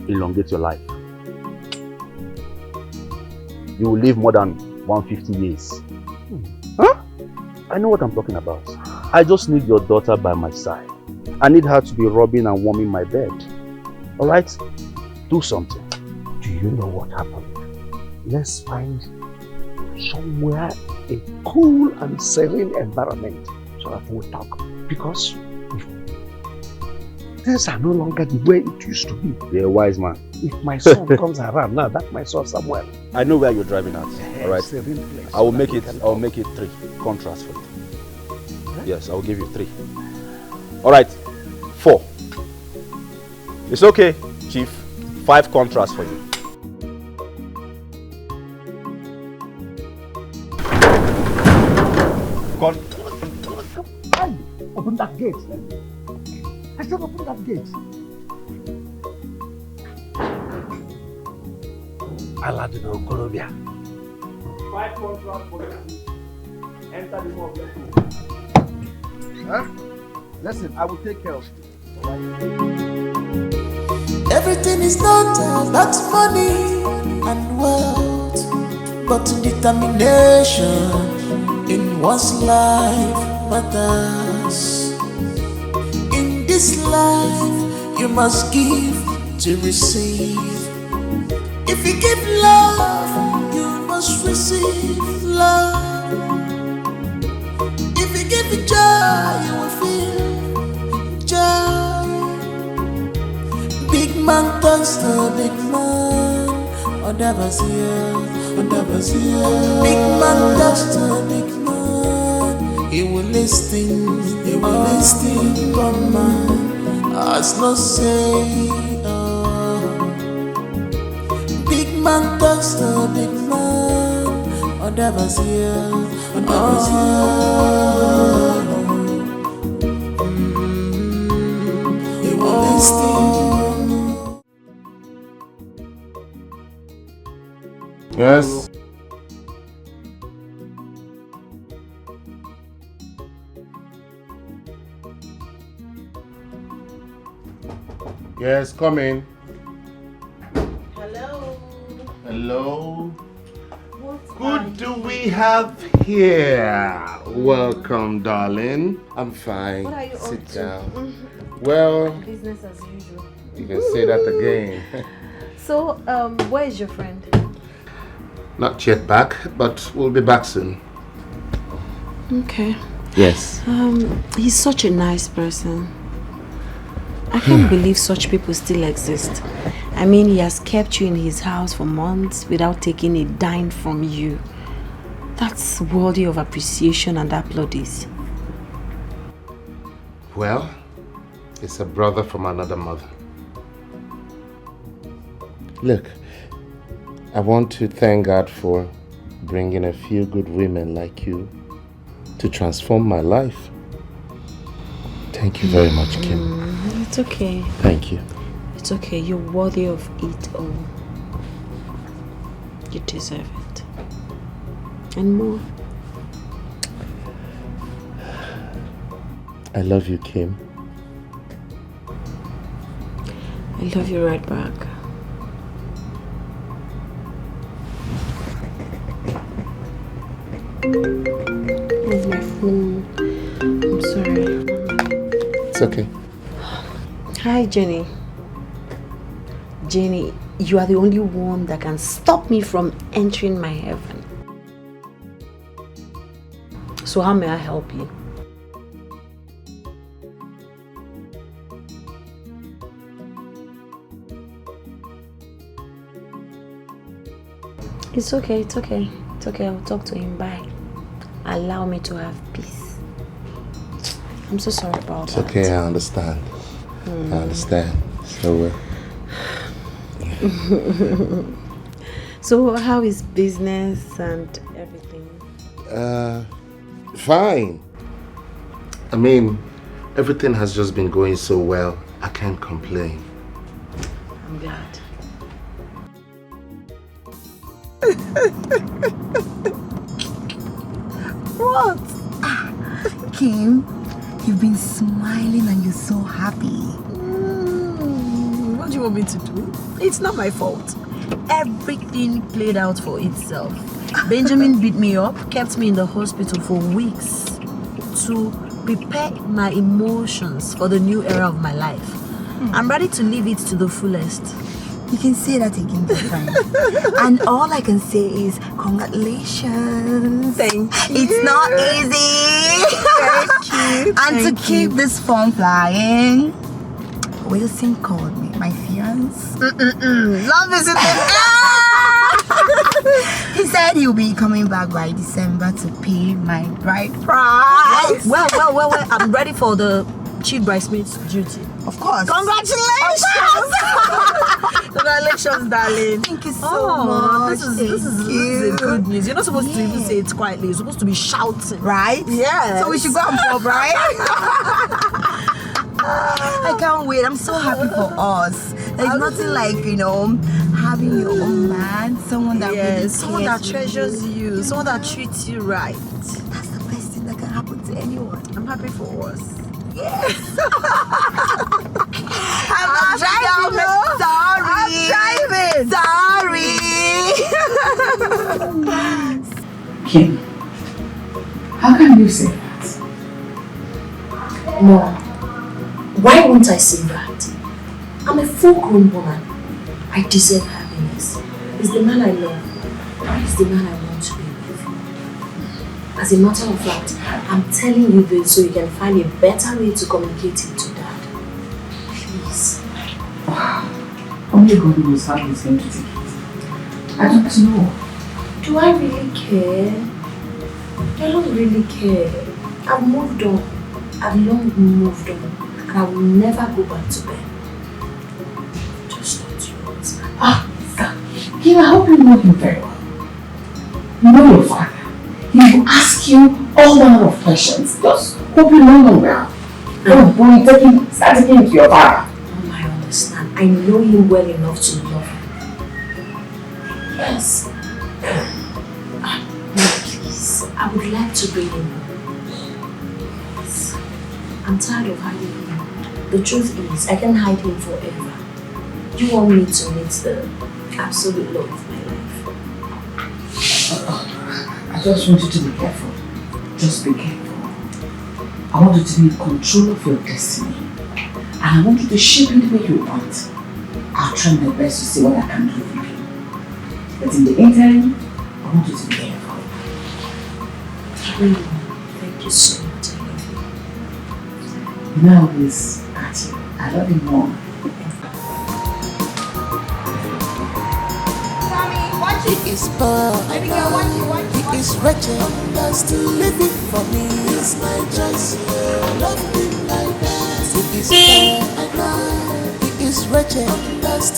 elongate your life. You will live more than 150 years. Huh? I know what I'm talking about. I just need your daughter by my side. I need her to be rubbing and warming my bed. Alright? Do something. Do you know what happened? Let's find somewhere a cool and serene environment so that we'll talk. Because things are no longer the way it used to be. You're a wise man. If my son comes around now, that my son somewhere. I know where you're driving at. Alright? Serene place. I will make it 3 contracts for you. Yes, I will give you 3. Alright, 4. It's okay, Chief. 5 contracts for you. Open that gate. I said open that gate. Aladino Colombia. 5 contracts for you. Enter the mall. Huh? Listen, I will take care of you. Everything is not about money and wealth, but determination in one's life matters. In this life, you must give to receive. If you give love, you must receive love. If you give it joy, you will feel joy. Big man turns to big man. Big man turns to big man. He will listen, but man has no say. Big man turns to big man. He will listen. Yes. Yes, come in. Hello. Hello. Who do we have here? Welcome, darling. I'm fine. What are you Sit up to? down. Well, Business as usual. you can say that again. So, where is your friend? Not yet back, but we'll be back soon. Okay. Yes. He's such a nice person. I can't believe such people still exist. I mean, he has kept you in his house for months without taking a dime from you. That's worthy of appreciation and applaudis. Well, it's a brother from another mother. Look, I want to thank God for bringing a few good women like you to transform my life. Thank you very much, Kim. It's okay. Thank you. It's okay. You're worthy of it all. You deserve it. And more. I love you, Kim. I love you right back. Where's my phone? I'm sorry. It's okay. Hi, Jenny. Jenny, you are the only one that can stop me from entering my heaven. So how may I help you? It's okay, it's okay. It's okay, I'll talk to him. Bye. Allow me to have peace. I'm so sorry about that. It's okay, I understand. I understand. So, so how is business and everything? Fine. I mean, everything has just been going so well. I can't complain. I'm glad. What? Kim, you've been smiling and you're so happy. What do you want me to do? It's not my fault. Everything played out for itself. Benjamin beat me up, kept me in the hospital for weeks to prepare my emotions for the new era of my life. I'm ready to live it to the fullest. You can say that again, girlfriend. And all I can say is congratulations. Thank you. It's not easy. Thank you. And to keep this phone flying, Wilson called me, my fiance. Love is in the He said he'll be coming back by December to pay my bride price. Well, I'm ready for the chief bridesmaid's duty. Of course. Congratulations! Congratulations, darling. Thank you so much. This is good news. You're not supposed to even say it quietly. You're supposed to be shouting. Right? Yeah. So we should go and pop, right? I can't wait. I'm so happy for us. There's nothing like, having your own man, someone that really someone that treasures you, someone that treats you right. That's the best thing that can happen to anyone. I'm happy for us. Yes. I'm driving. Sorry. Kim, how can you say that? No. Why won't I say that? I'm a full-grown woman. I deserve happiness. He's the man I love. He's the man I want to be with. As a matter of fact, I'm telling you this so you can find a better way to communicate it to Dad. Please. Only God knows how he's going to take it. I don't know. Do I really care? I don't really care. I've moved on. I've long moved on. And I will never go back to bed. Just not yours. Kim, I hope you know him very well. You know your father. He will ask you all manner of questions. Just hope you know him well. Don't go start taking to your father. I understand. I know him well enough to love him. Yes. No, please. I would like to bring him home. Yes. I'm tired of hiding him. The truth is, I can't hide him forever. You want me to meet the absolute love of my life. I just want you to be careful. Just be careful. I want you to be in control of your destiny. And I want you to shape it the way you want. I'll try my best to see what I can do for you. But in the interim, I want you to be careful. Thank you so much. I love you. You know this, Auntie. I love you more. He is poor, he is wretched, living for me is my choice. Love him like that. He is poor, he is wretched,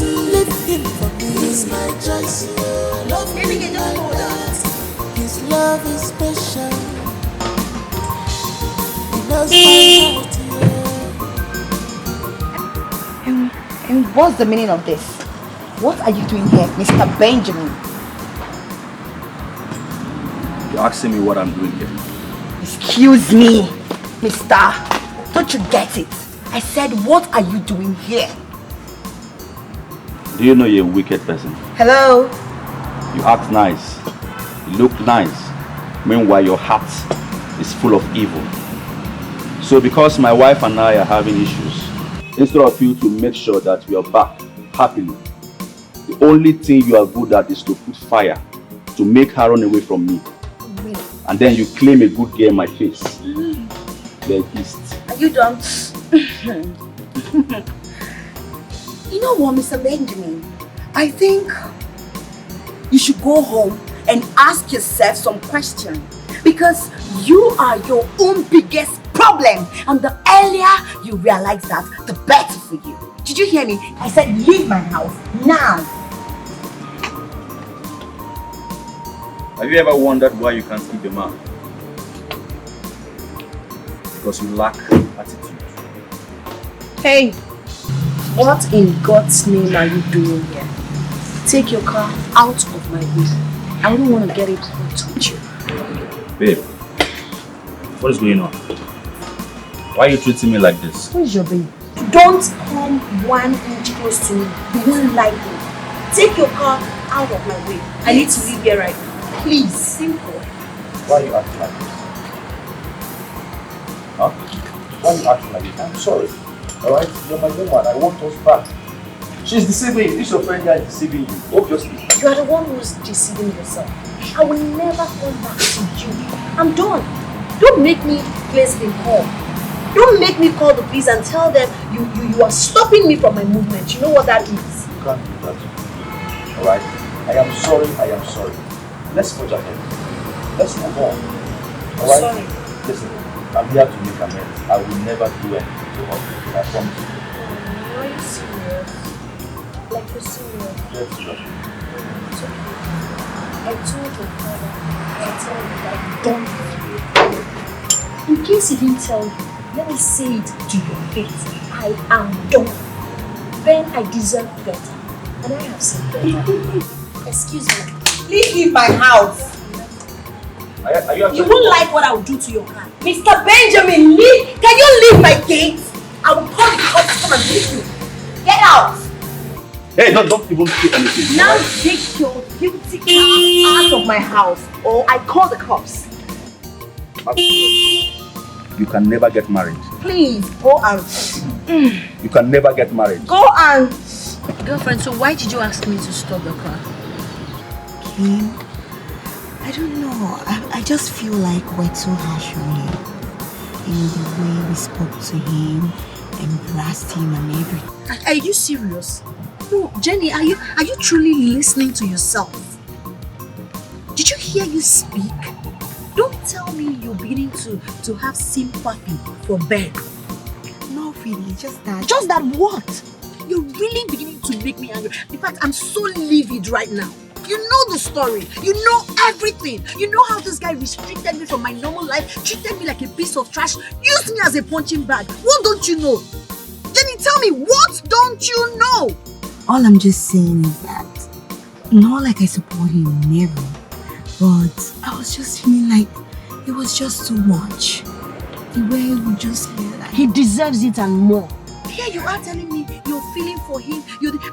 living for me is my choice. Love him like that. His love is special. He knows my heart. And what's the meaning of this? What are you doing here, Mr. Benjamin? You're asking me what I'm doing here. Excuse me, mister. Don't you get it? I said, what are you doing here? Do you know you're a wicked person? Hello? You act nice. You look nice. Meanwhile, your heart is full of evil. So because my wife and I are having issues, instead of you to make sure that we are back happily, the only thing you are good at is to put fire to make her run away from me. And then you claim a good girl in my face. They're beasts. Are you done? You know what, Mr. Benjamin? I think you should go home and ask yourself some questions. Because you are your own biggest problem. And the earlier you realize that, the better for you. Did you hear me? I said leave my house now. Have you ever wondered why you can't keep a man? Because you lack attitude. Hey, what in God's name are you doing here? Take your car out of my way. I don't want to get it hot with you. Babe, what is going on? Why are you treating me like this? Who is your babe? Don't come 1 inch close to me. You won't like me. Take your car out of my way. I need to leave here right now. Please, simple. Why are you acting like this? Huh? Why are you acting like this? I'm sorry. Alright? You're my woman. I want us back. She's deceiving you. This your friend guy is deceiving you. Obviously. You are the one who's deceiving yourself. I will never come back to you. I'm done. Don't make me place the call. Don't make me call the police and tell them you are stopping me from my movement. You know what that is? You can't do that. Alright? I am sorry. Let's forge ahead. Let's move on. Alright? Sorry. Listen, I'm here to make amends. I will never do anything to hurt you. I promise you. Are you serious? Like you're serious? Yes, sir. It's okay. I told your father to tell you that I'm done with you. In case he didn't tell you, let me say it to your face. I am done. Then I deserve better. And I have said better. Excuse me. Please leave my house. Are you You won't like what I will do to your car. Mr. Benjamin, leave. Can you leave my gate? I will call the cops to come and leave you. Get out. Hey, don't even say anything. Now take your guilty ass out of my house or I call the cops. You can never get married. Please, go and... You can never get married. Go and... Girlfriend, so why did you ask me to stop the car? Kim, I don't know. I just feel like we're too harsh on him. In the way we spoke to him, embraced him and everything. Are you serious? No, Jenny, are you truly listening to yourself? Did you hear you speak? Don't tell me you're beginning to have sympathy for Ben. No, really, just that. Just that what? You're really beginning to make me angry. In fact, I'm so livid right now. You know the story. You know everything. You know how this guy restricted me from my normal life, treated me like a piece of trash, used me as a punching bag. What don't you know? Jenny, tell me, what don't you know? All I'm just saying is that, not like I support him, never. But I was just feeling like it was just too much. The way he would just feel like... He deserves it and more. Here you are telling me you're feeling for him.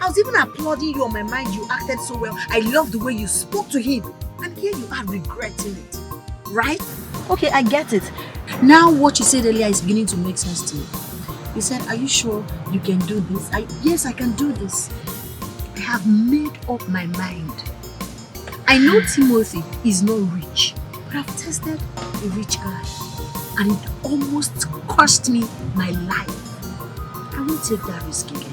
I was even applauding you on my mind. You acted so well. I love the way you spoke to him. And here you are regretting it. Right? Okay, I get it. Now what you said earlier is beginning to make sense to me. You said, are you sure you can do this? Yes, I can do this. I have made up my mind. I know Timothy is not rich, but I've tested a rich guy. And it almost cost me my life. I won't take that risk again.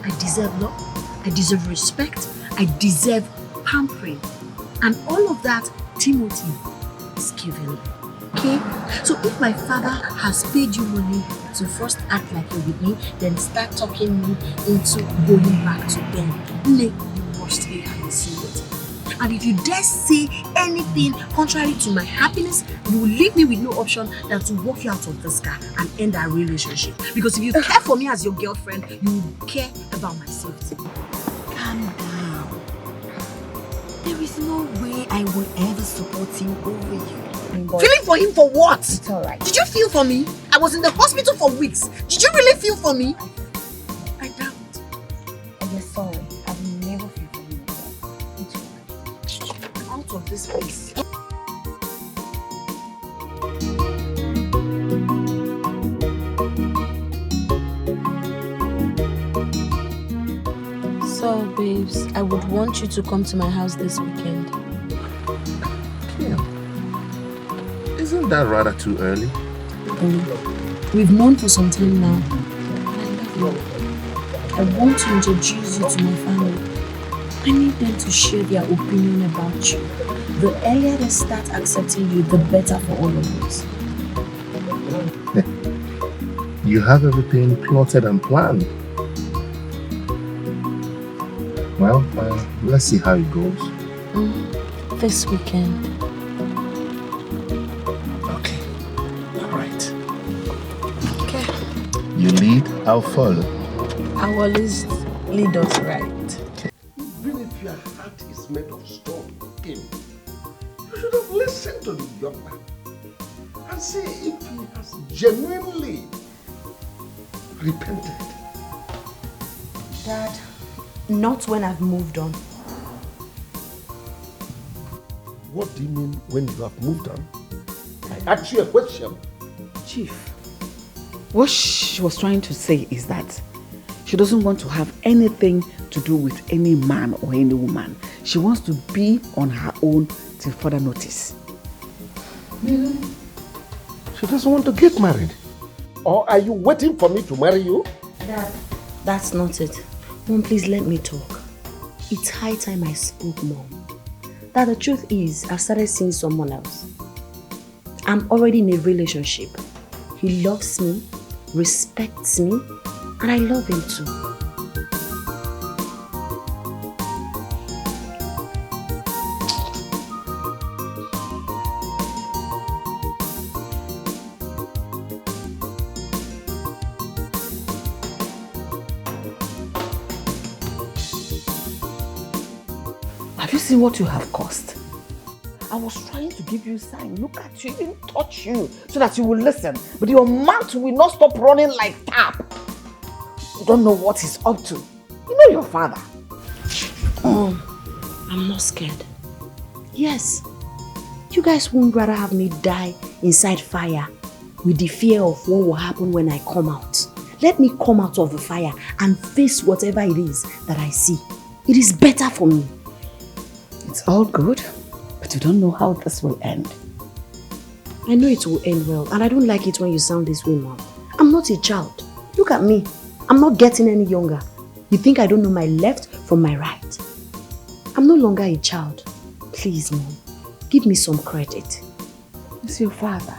I deserve love, I deserve respect, I deserve pampering. And all of that, Timothy is giving me. Okay? So if my father has paid you money to first act like you're with me, then start talking me into going back to Ben, you must be hallucinating. And if you dare say anything contrary to my happiness, you will leave me with no option than to walk you out of this car and end our relationship. Because if you care for me as your girlfriend, you will care about my safety. Calm down. There is no way I would ever support him over you. Feeling for him for what? It's alright. Did you feel for me? I was in the hospital for weeks. Did you really feel for me? I doubt. I'm sorry. I will never feel for you again. It's alright. I'm out of this place. So, babes, I would want you to come to my house this weekend. Yeah. Isn't that rather too early? We've known for some time now. I love you. I want to introduce you to my family. I need them to share their opinion about you. The earlier they start accepting you, the better for all of us. you have everything plotted and planned. Well, let's see how it goes. This weekend. Okay. All right. Okay. You lead, I'll follow. I will always lead us right. Even if your heart is made of stone, Kim, you should have listened to the young man and see if he has genuinely repented. Dad, not when I've moved on. What do you mean when you have moved on? I asked you a question. Chief, what she was trying to say is that she doesn't want to have anything to do with any man or any woman. She wants to be on her own till further notice. Really? She doesn't want to get married? Or are you waiting for me to marry you? Dad, that's not it. Mom, please let me talk. It's high time I spoke, Mom. That the truth is, I've started seeing someone else. I'm already in a relationship. He loves me, respects me, and I love him too. Have you seen what you have caused? I was trying to give you a sign. Look at you, even touch you, so that you will listen. But your mouth will not stop running like tap. You don't know what he's up to. You know your father. I'm not scared. Yes, you guys wouldn't rather have me die inside fire with the fear of what will happen when I come out. Let me come out of the fire and face whatever it is that I see. It is better for me. It's all good, but you don't know how this will end. I know it will end well, and I don't like it when you sound this way, Mom. I'm not a child. Look at me. I'm not getting any younger. You think I don't know my left from my right? I'm no longer a child. Please, Mom, give me some credit. It's your father.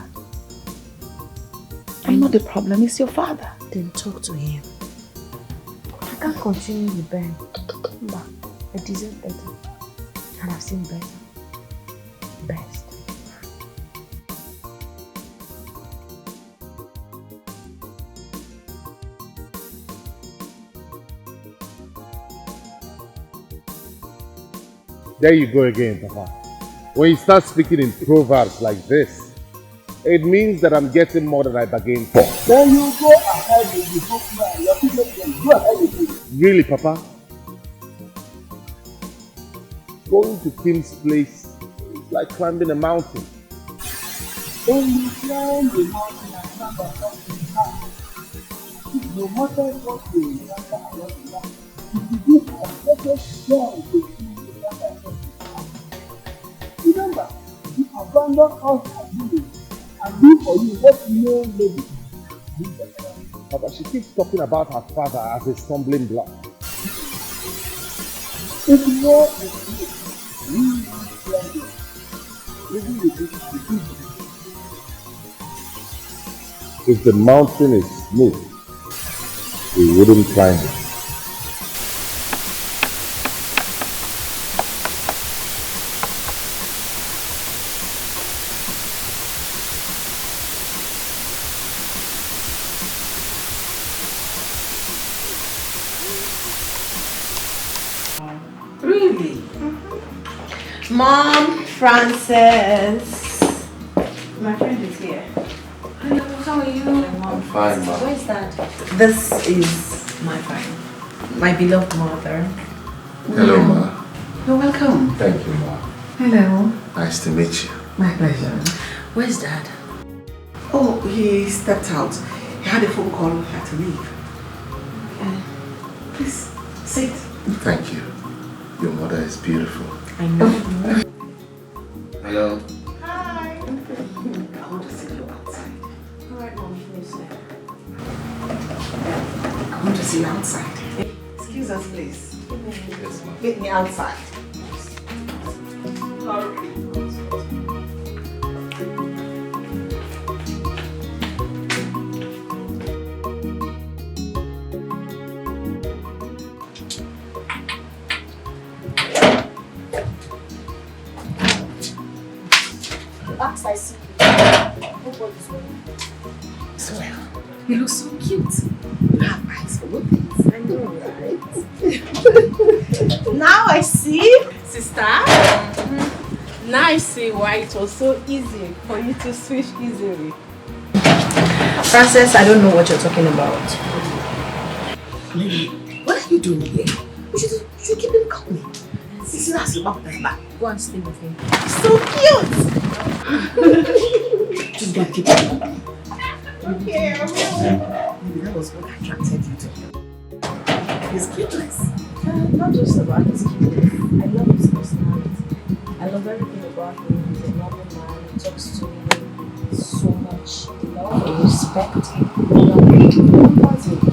I'm not the problem, it's your father. Then talk to him. I can't continue with Ben. I deserve better. And I've seen better. Best. There you go again, Papa. When you start speaking in proverbs like this, it means that I'm getting more than I bargained for. Then you go ahead with the book man. Your people go ahead with it. Really, Papa? Going to Kim's place is like climbing a mountain. When you climb the mountain and stand up to the top, no matter what you encounter along the way, if you give a perfect joy to see the matter, remember, you abandon us and do and do for you what no lady. Papa, she keeps talking about her father as a stumbling block. It's more than you. We want to living with it. If the mountain is smooth, we wouldn't climb it. Really? Mom, Frances. My friend is here. Hello, how are you? I'm fine, Ma. Where's that? This is my friend. My beloved mother. Hello, Ma. You're welcome. Thank you, Ma. Hello. Nice to meet you. My pleasure. Where's Dad? Oh, he stepped out. He had a phone call, he had to leave. Please, sit. Thank you. Your mother is beautiful. I know. Hello. Hi. I want to see you outside. Alright, Mom, please. I want to see you outside. Excuse us, please. Yes, Ma. Meet me outside. Last I see you, nobody's wearing. Well, you look so cute. You have eyes for good things. I know, right? Now I see, sister. Now I see why it was so easy for you to switch easily. Frances, I don't know what you're talking about. Lily, what are you doing here? You should keep him company. This is not about that back. Go and stay with him. So cute! Just go and keep him company. Okay, I will. Maybe that was what attracted you to him. His cuteness. Not just about his cuteness. I love his personality. I love everything about him. He's a normal man. He talks to me so much love and respect.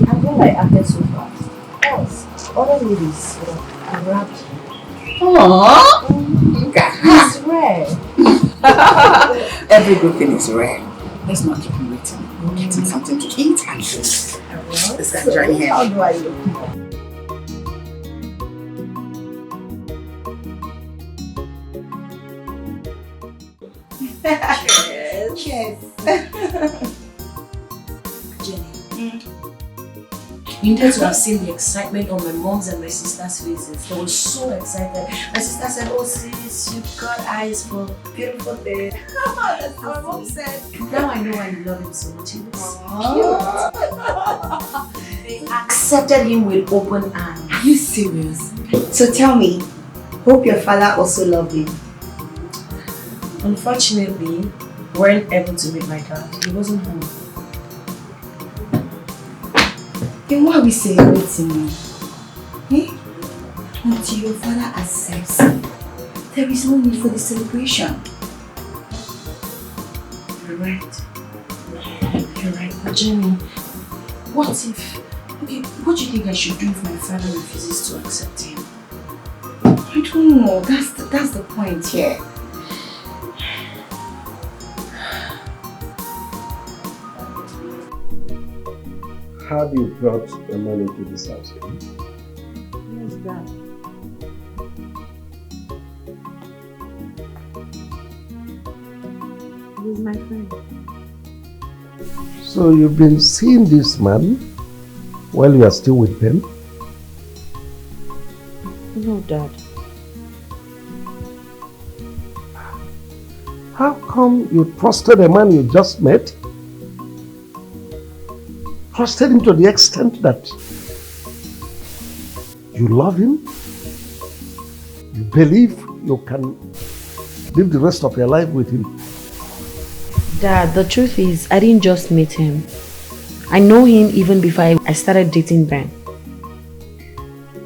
I'm glad I acted so fast. Else, other ladies would have grabbed him. Aww! He's rare. Every good thing is rare. Let's not keep him waiting. Get him something to eat and drink. Let's get join him. How do I look? Cheers. Jenny, you needed to have seen the excitement on my mom's and my sister's faces. They were so excited. My sister said, "Oh sis, you've got eyes for beautiful things." That's what my mom said. Now I know why you love him so much. He was cute. They accepted him with open arms. Are you serious? So tell me, hope your father also loved him. Unfortunately, we weren't able to meet my dad. He wasn't home. Then why are we celebrating now? Eh? Until your father accepts him, there is no need for the celebration. You're right. You're right. But Jenny, what if... Okay, what do you think I should do if my father refuses to accept him? I don't know. That's the point here. Have you brought the money to this house? Yes, Dad. He's my friend. So you've been seeing this man while you are still with them? No, Dad. How come you trusted a man you just met? Trusted him to the extent that you love him? You believe you can live the rest of your life with him? Dad, the truth is, I didn't just meet him. I know him even before I started dating Ben.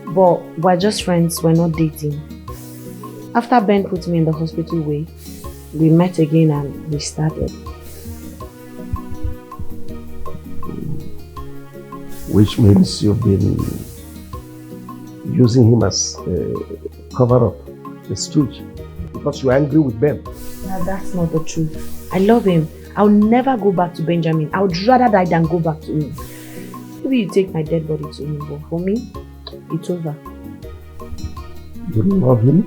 But we're just friends, we're not dating. After Ben put me in the hospital way, we met again and we started. Which means you've been using him as a cover-up, a stooge, because you're angry with Ben. Dad, that's not the truth. I love him. I'll never go back to Benjamin. I would rather die than go back to him. Maybe you take my dead body to him, but for me, it's over. You love him?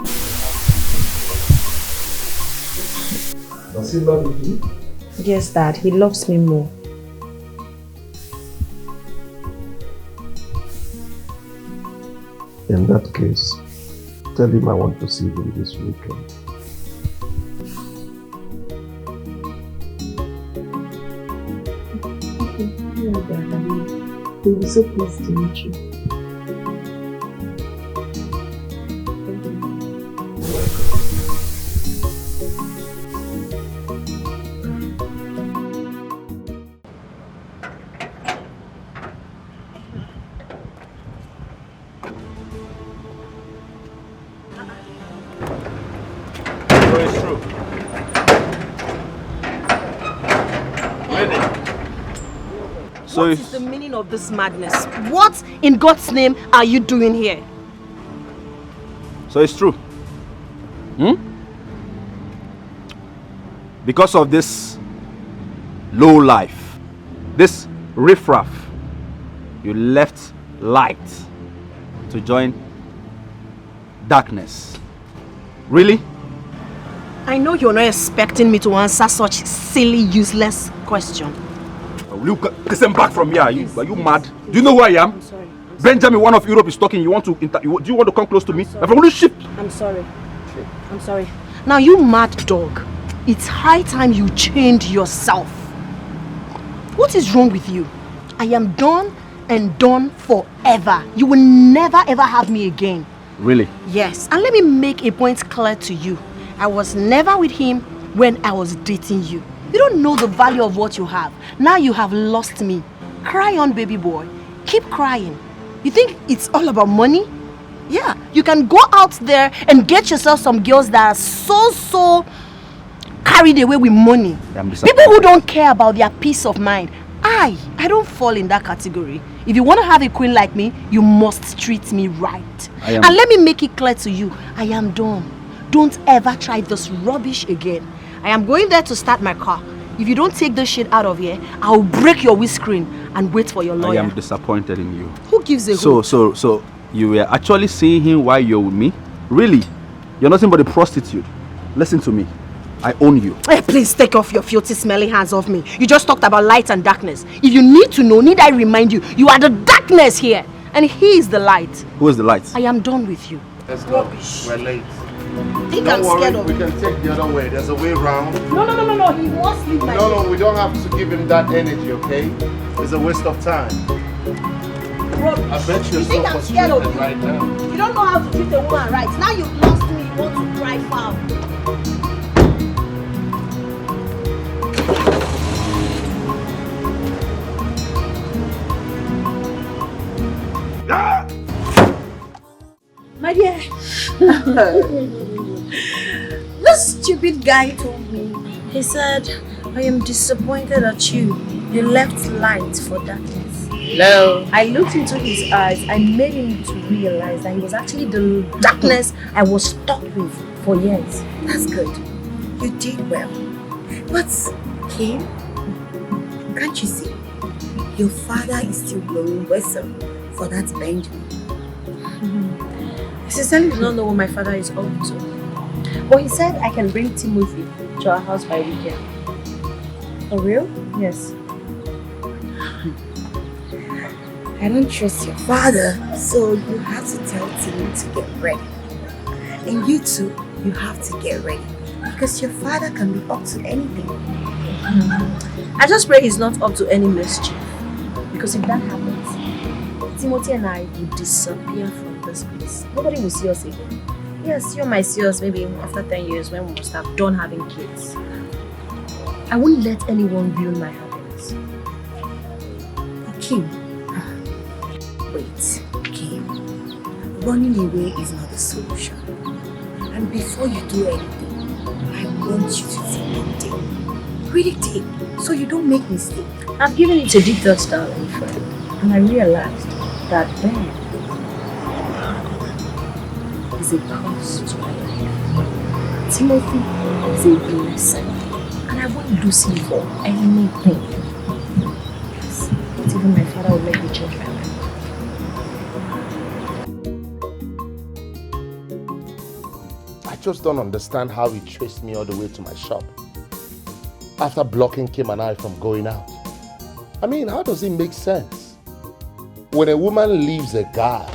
Does he love you too? Yes, Dad, he loves me more. In that case, tell him I want to see him this weekend. Yeah, Dad, we'll be so pleased to meet you. So what is the meaning of this madness? What in God's name are you doing here? So it's true. Because of this low life, this riffraff, you left light to join darkness. Really? I know you're not expecting me to answer such silly, useless question. Will you kiss him back from here? Are you mad? Do you know who I am? I'm sorry. Benjamin, one of Europe is talking. Do you want to come close to me? I'm from the ship. I'm sorry. I'm sorry. Now, you mad dog. It's high time you changed yourself. What is wrong with you? I am done and done forever. You will never ever have me again. Really? Yes. And let me make a point clear to you. I was never with him when I was dating you. You don't know the value of what you have. Now you have lost me. Cry on, baby boy. Keep crying. You think it's all about money? Yeah, you can go out there and get yourself some girls that are so carried away with money. People who don't care about their peace of mind. I don't fall in that category. If you want to have a queen like me, you must treat me right. And let me make it clear to you, I am done. Don't ever try this rubbish again. I am going there to start my car. If you don't take this shit out of here, I'll break your windscreen and wait for your lawyer. I am disappointed in you. Who gives a hoot? So you were actually seeing him while you're with me? Really? You're nothing but a prostitute. Listen to me. I own you. Hey, please take off your filthy, smelly hands off me. You just talked about light and darkness. If you need to know, need I remind you, you are the darkness here. And he is the light. Who is the light? I am done with you. Let's go. We're late. Think Don't I'm worry, scared of we can take the other way. There's a way round. No. He must leave my No, we don't have to give him that energy, okay? It's a waste of time. Rubbish. I bet you're You think so I'm scared of frustrated right now. You don't know how to treat a woman right. Now you've lost me. You want to cry foul. My dear, this stupid guy told me, he said, I am disappointed at you. You left light for darkness. No. I looked into his eyes. I made him to realize that he was actually the darkness I was stuck with for years. That's good. You did well. But, Kim, can't you see? Your father is still blowing whistle for that Benjamin. I sincerely do not know what my father is up to. But he said I can bring Timothy to our house by weekend. For real? Yes. I don't trust your father, so you have to tell Tim to get ready. And you too, you have to get ready. Because your father can be up to anything. I just pray he's not up to any mischief. Because if that happens, Timothy and I will disappear from this place. Nobody will see us again. Yes, you might see us maybe after 10 years when we must have done having kids. I won't let anyone ruin my happiness. Kim, wait, Kim. Running away is not the solution. And before you do anything, I want you to think it deep. Read it deep, so you don't make mistakes. I've given it a deep thought, darling friend, and I realized that Ben is a curse to my life. Timothy is a blessing, and I won't lose him for anything. Yes, not even my father will make me change my mind. I just don't understand how he traced me all the way to my shop after blocking Kim and I from going out. I mean, how does it make sense? When a woman leaves a guy,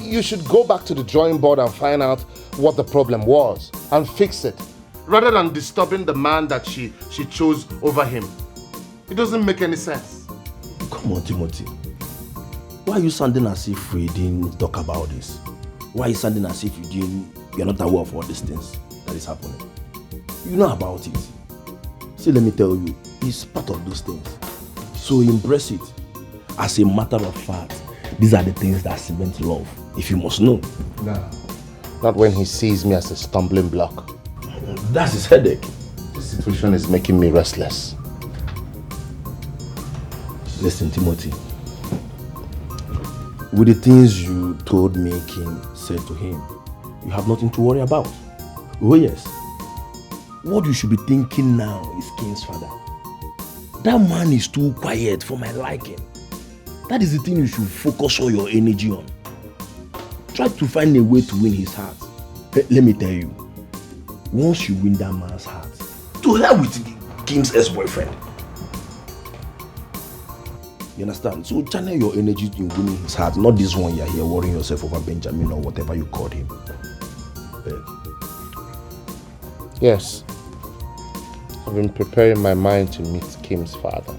you should go back to the drawing board and find out what the problem was and fix it, rather than disturbing the man that she chose over him. It doesn't make any sense. Come on, Timothy. Why are you sounding as if we didn't talk about this? Why are you sounding as if you're not aware of all these things that is happening? You know about it. See, let me tell you, it's part of those things. So embrace it. As a matter of fact, these are the things that cement love, if you must know. No. Not when he sees me as a stumbling block. That's his headache. This situation is making me restless. Listen, Timothy. With the things you told me Kim said to him, you have nothing to worry about. Oh yes. What you should be thinking now is Kim's father. That man is too quiet for my liking. That is the thing you should focus all your energy on. Try to find a way to win his heart. Let me tell you, once you win that man's heart, to hell with King's ex-boyfriend. You understand? So channel your energy in winning his heart, not this one you're here worrying yourself over Benjamin or whatever you called him. Yes. I've been preparing my mind to meet Kim's father.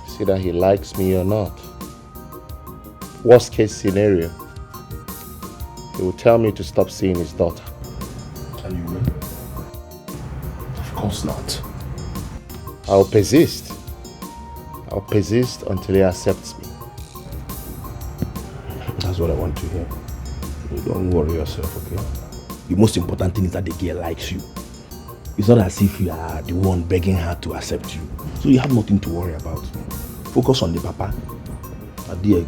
See that he likes me or not. Worst case scenario, he will tell me to stop seeing his daughter. And you will? Of course not. I'll persist. I'll persist until he accepts me. That's what I want to hear. You don't worry yourself, okay? The most important thing is that the girl likes you. It's not as if you are the one begging her to accept you. So you have nothing to worry about. Focus on the papa. And the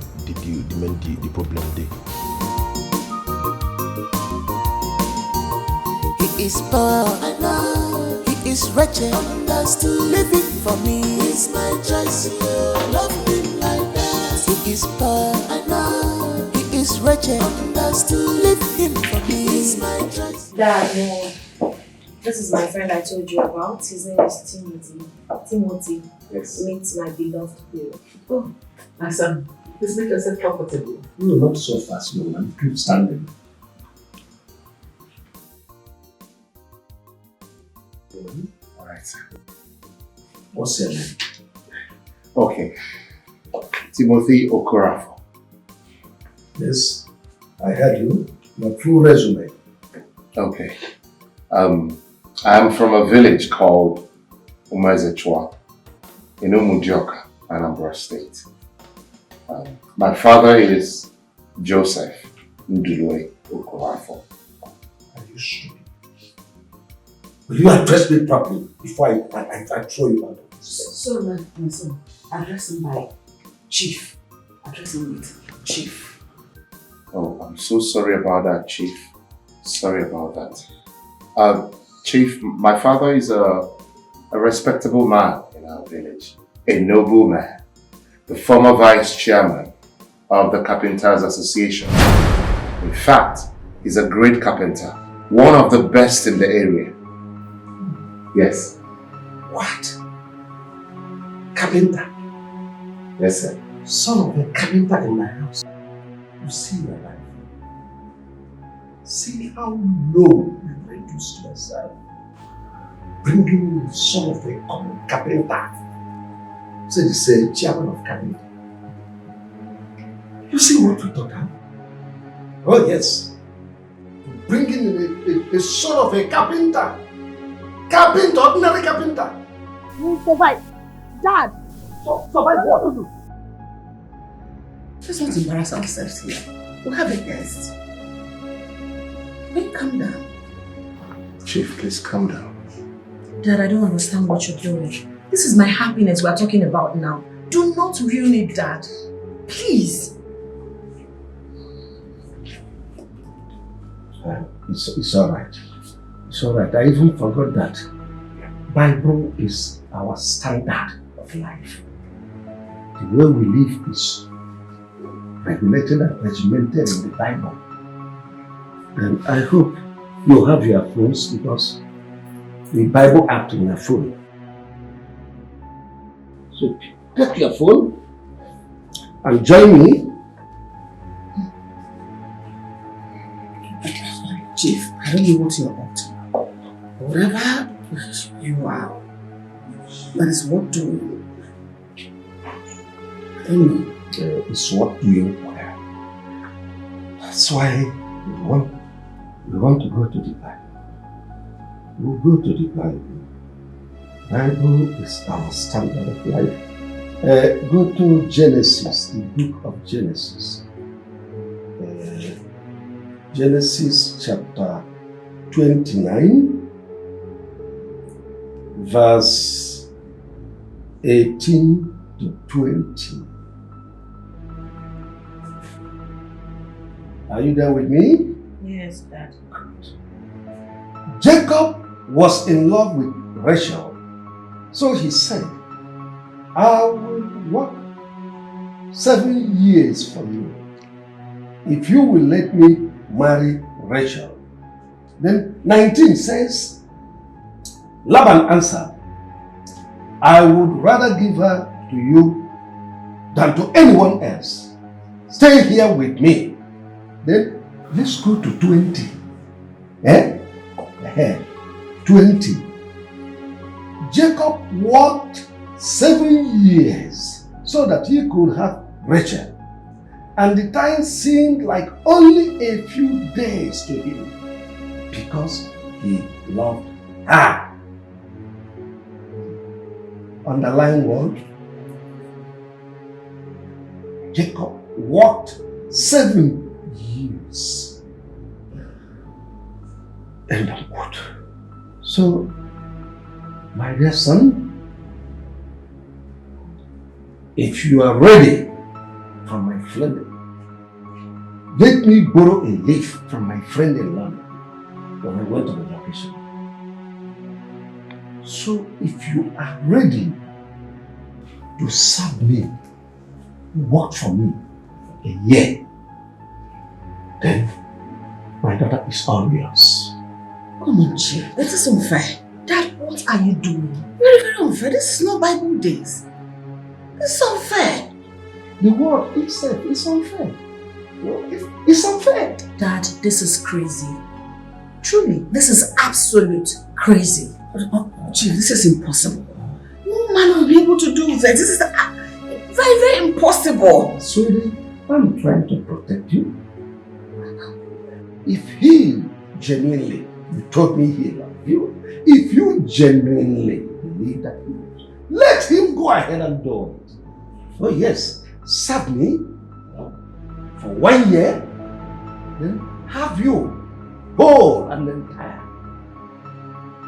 problem there. He is poor, I know. He is wretched, understood. Living for me is my choice. Love him like that. He is poor, I know. He is wretched, understood. Leave him for me is my choice. Dad, this is my friend I told you about. His name is Timothy. Timothy. Yes. Meet my beloved hero. Oh, my son, please make yourself comfortable. No, not so fast, no man. Keep standing. All right, sir. What's your name? Okay. Timothy Okonkwo. Yes, I heard you. Your full resume. Okay. I am from a village called Umezechwa in Umudioka, Anambra State. My father is Joseph Ndulwe Okonkwo. Are you sure? Will you address me properly before I throw you out of this? So, my son, address him by Chief. Address him with Chief. Oh, I'm so sorry about that, Chief. Sorry about that. Chief, my father is a respectable man in our village. A noble man. The former vice chairman of the Carpenters Association. In fact, he's a great carpenter. One of the best in the area. Yes. What? Carpenter? Yes, sir. Son of a carpenter in my house. You see your life. See how low you reduced yourself. Bringing the son of a common carpenter. Say the same chairman of carpenter. You see what you thought, huh? Oh yes. Bringing in a son of a carpenter. Carpenter, ordinary carpenter. We'll survive. Dad! Survive what? Let's not embarrass ourselves here. We'll have a guest. Wait, calm down. Chief, please calm down. Dad, I don't understand what you're doing. This is my happiness we're talking about now. Do not ruin it, Dad. Please. It's alright. It's alright. I even forgot that Bible is our standard of life. The way we live is regulated and regimented in the Bible. And I hope you have your phones because the Bible app in your phone. So take your phone and join me. Chief, I don't know what you're up to. Whatever you are, that is what doing. I don't know. It's what doing well. That's why we want to go to the Bible. We'll go to the Bible. Bible is our standard of life. Go to Genesis, the book of Genesis. Genesis chapter 29, verse 18 to 20. Are you there with me? Yes, Dad. Jacob was in love with Racheal. So he said, I will work 7 years for you if you will let me marry Racheal. Then 19 says, Laban answered, I would rather give her to you than to anyone else. Stay here with me. Then let's go to 20. 20. Jacob worked 7 years so that he could have Racheal. And the time seemed like only a few days to him because he loved her. Underline word. Jacob worked 7 years. End of quote. So, my dear son, if you are ready for my friend, let me borrow a leaf from my friend in London when I went on a vacation. So if you are ready to serve me, work for me a year, then my daughter is all yours. Come on, Chief. This is unfair. Dad, what are you doing? Very, very unfair. This is not Bible days. This is unfair. The word itself is unfair. It's unfair. Dad, this is crazy. Truly, this is absolute crazy. Gee, this is impossible. No man will be able to do that. This is very, very impossible. Sweetie, I'm trying to protect you. If he genuinely, you told me he loved you, if you genuinely believe that he loves you, let him go ahead and do it. Oh yes, serve me for 1 year, then have you whole and entire.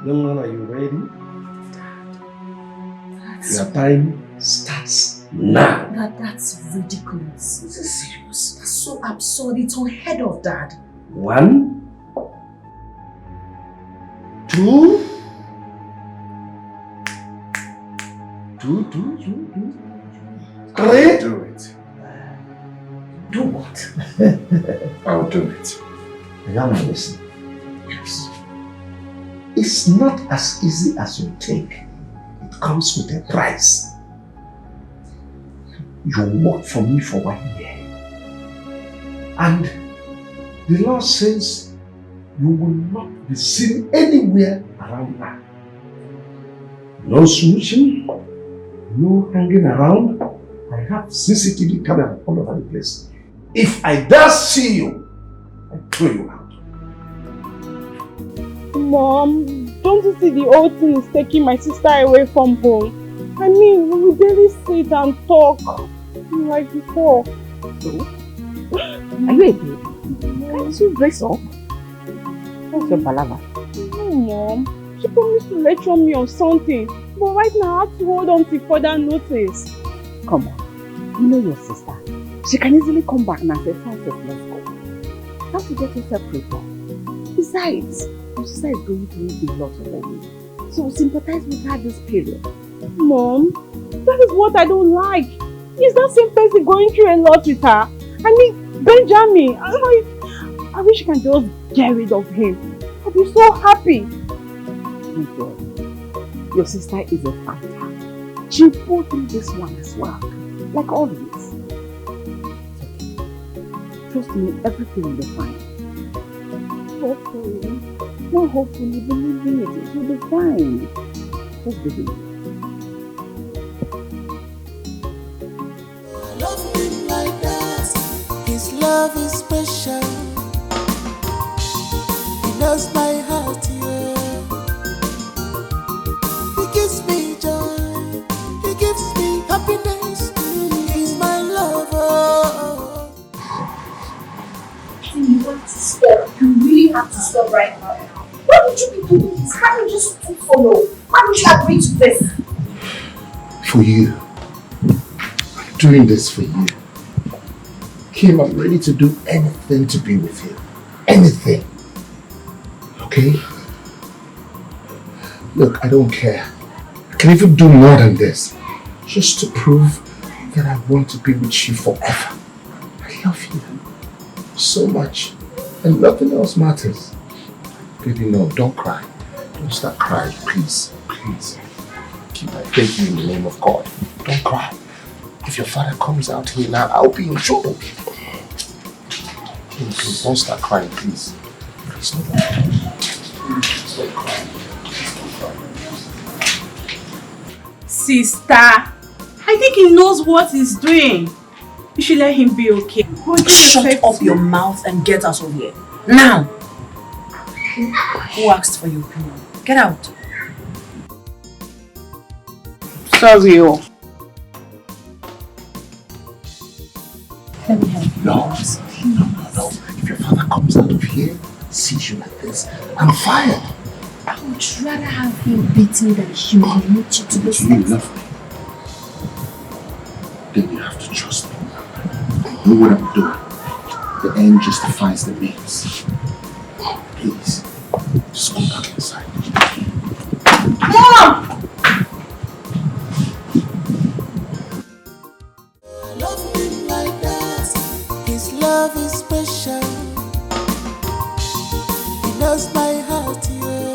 Young man, are you ready? Your time starts now. That's ridiculous. This is serious. That's so absurd. It's unheard of, Dad. 1, 2, 2, 3. I'll do it. Do what? I'll do it. Now listen. Yes. It's not as easy as you think. It comes with a price. You work for me for 1 year. And the law says you will not be seen anywhere around her. No smooching, no hanging around. I have CCTV camera all over the place. If I dare see you, I throw you out. Mom, don't you see the whole thing is taking my sister away from home? I mean, we barely sit and talk like before. So, are you a baby? Can't you brace up? What's your palaver? No, Mom. She promised to lecture me on something, but right now I have to hold on till further notice. Come on, you know your sister. She can easily come back and say, Francis, let's go. You have to get yourself prepared. Besides, your sister is going through a lot already. So sympathize with her this period. Mom, that is what I don't like. Is that same person going through a lot with her? I mean, Benjamin, I wish I can just get rid of him. I'll be so happy. My God, your sister is a fighter. She'll pull through this one as well, like always. Trust me, everything will be fine. Hopefully. Not hopefully, believe me, it will be fine. Just believe. Love him like that. His love is special. He knows my heart, yeah. He gives me joy. He gives me happiness. He's my lover. You want to stop. You really have to stop right now. Why would you be doing this? Can't you just follow? Why would you agree to this? For you. I'm doing this for you. Kim, I'm ready to do anything to be with you. Anything. Okay? Look, I don't care. I can even do more than this. Just to prove that I want to be with you forever. I love you so much. And nothing else matters. Baby, no, don't cry. Don't start crying, please. Please. I beg you in the name of God. Don't cry. If your father comes out here now, I'll be in trouble. Please, don't start crying, please. Please, don't cry. Please, don't cry. Sister, I think he knows what he's doing. You should let him be okay. Shut up your mouth and get out of here. Now! Who asked for your opinion? Get out. Sorry. Let me help you. No. If your father comes out of here, sees you like this, I'm fired. I would rather have him beat me than humiliate you to this You love me. Then you have to trust me. I know what I'm doing. The end justifies the means. Please, just go back inside. Mom! Love him like that. His love is special. He knows my heart, yeah.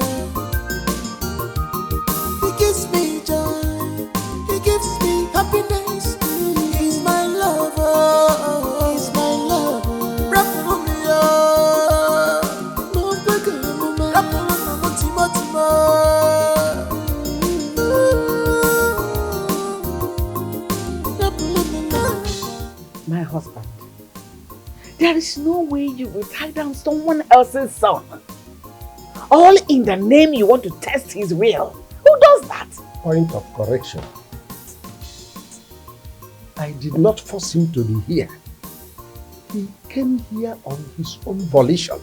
He gives me joy. He gives me happiness. He's my lover. He's my lover. Rap for me, no bigger, no man. Rap for My husband, there is no way you will tie down someone else's son. All in the name you want to test his will. Who does that? Point of correction. I did not force him to be here. He came here on his own volition.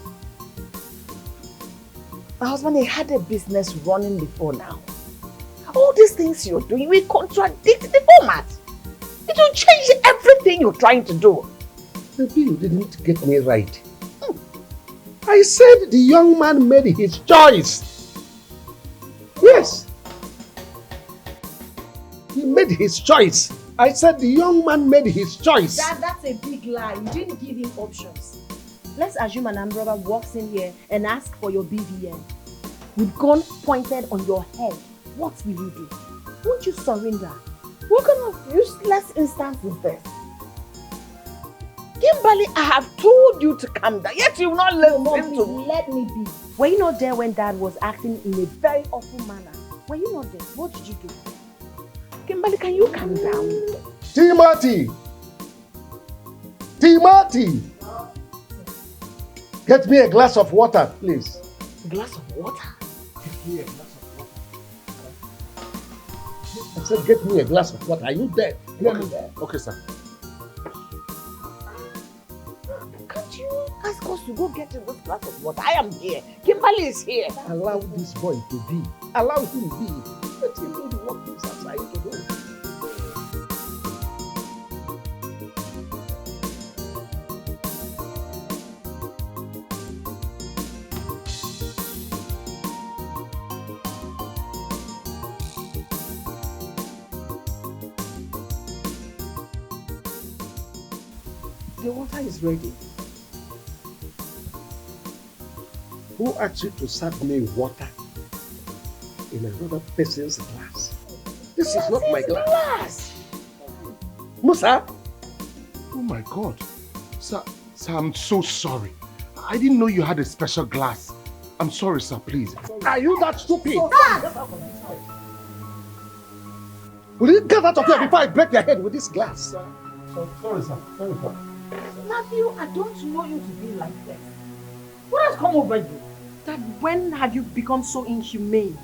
My husband, he had a business running before now. All these things you're doing will contradict the format. It will change everything you're trying to do. Maybe you didn't get me right. I said the young man made his choice. Yes. He made his choice. I said the young man made his choice. That's a big lie. You didn't give him options. Let's assume an brother walks in here and asks for your BVN. With gun pointed on your head, what will you do? Won't you surrender? What kind of useless instance is this? Kimberly, I have told you to calm down, yet you will not listen to me. Let me be. Were you not there when Dad was acting in a very awful manner? Were you not there? What did you do? Kimberly, can you calm down? Timothy! Timothy! Get me a glass of water, please. A glass of water? Get me a glass of water. I said, get me a glass of water. Are you there? Okay, sir. Can't you ask us to go get this glass of water? I am here. Kimberly is here. Allow this boy to be. Allow him be. Let him do the work he's assigned to do. The water is ready. Who asked you to serve me water in another person's glass? This is not my glass. Musa? Oh my God. Sir, I'm so sorry. I didn't know you had a special glass. I'm sorry, sir, please. Are you that stupid? Will you get out of here before I break your head with this glass? Sorry, sir. Sorry, sir. Matthew, I don't know you to be like this. What has come over you? Dad, when have you become so inhumane?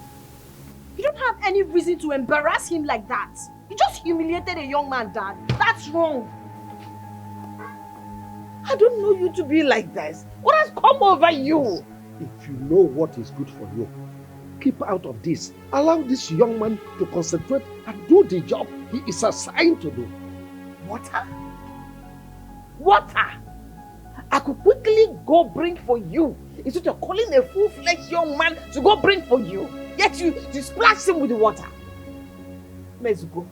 You don't have any reason to embarrass him like that. You just humiliated a young man, Dad. That's wrong. I don't know you to be like this. What has come over you? If you know what is good for you, keep out of this. Allow this young man to concentrate and do the job he is assigned to do. Water? Water! I could quickly go bring for you. Instead of calling a full-fledged young man to go bring for you. Yet you splash him with the water. Mezuko.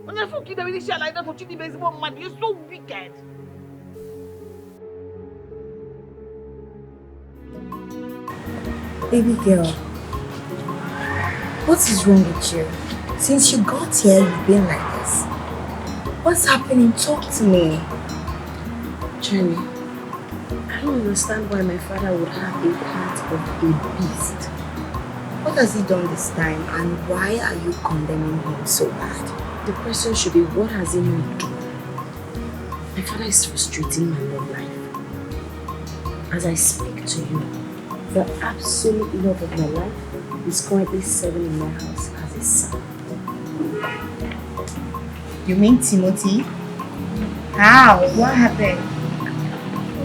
When I forget that really like that for cheating baseball man, you're so wicked. Baby girl, what is wrong with you? Since you got here, you've been like this. What's happening? Talk to me. Jenny, I don't understand why my father would have a heart of a beast. What has he done this time and why are you condemning him so bad? The question should be, what has he not done? My father is frustrating my love life. As I speak to you, the absolute love of my life is currently serving in my house as a son. You mean Timothy? How? What happened?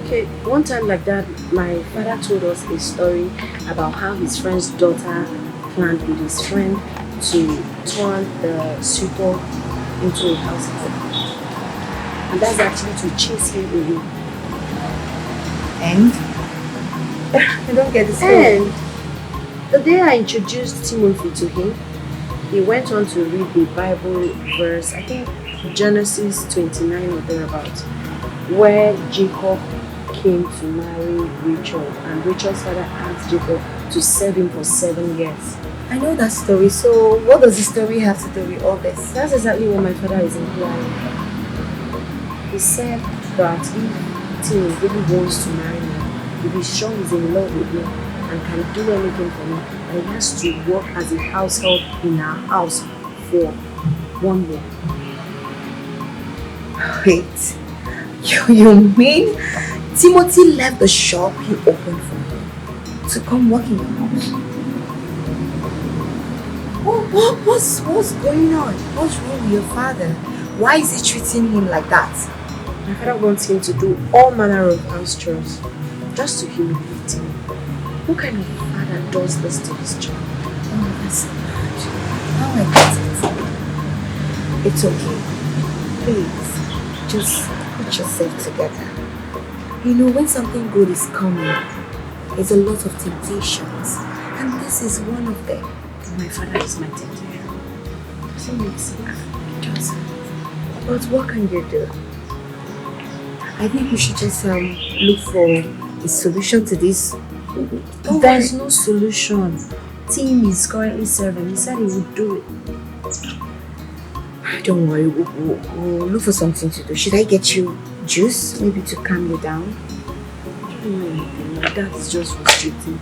Okay, one time like that, my father told us a story about how his friend's daughter planned with his friend to turn the suitor into a house help. And that's actually to chase him away. And? I don't get this. And the day I introduced Timothy to him, he went on to read the Bible verse, I think Genesis 29 or thereabouts, where Jacob came to marry Racheal, and Rachel's father asked Jacob to serve him for 7 years. I know that story, so what does the story have to do with all this? That's exactly what my father is implying. He said that if Tim really wants to marry me, if he's sure he's in love with me and can do anything for me, and he has to work as a house help in our house for 1 year. Wait, you mean Timothy left the shop he opened for him to come work in your house? What's going on? What's wrong with your father? Why is he treating him like that? My father wants him to do all manner of house chores just to humiliate him. What kind of father does this to his child? Oh, that's bad. Now I get it. It's okay. Please, just put yourself together. You know, when something good is coming, there's a lot of temptations. And this is one of them. My father is my temptation. Does it make sense? It doesn't. But what can you do? I think we should just look for a solution to this. There's no solution. Tim is currently serving. He said he would do it. Don't worry, we'll look for something to do. Should I get you juice, maybe to calm you down? I don't know anything. My dad is just frustrating.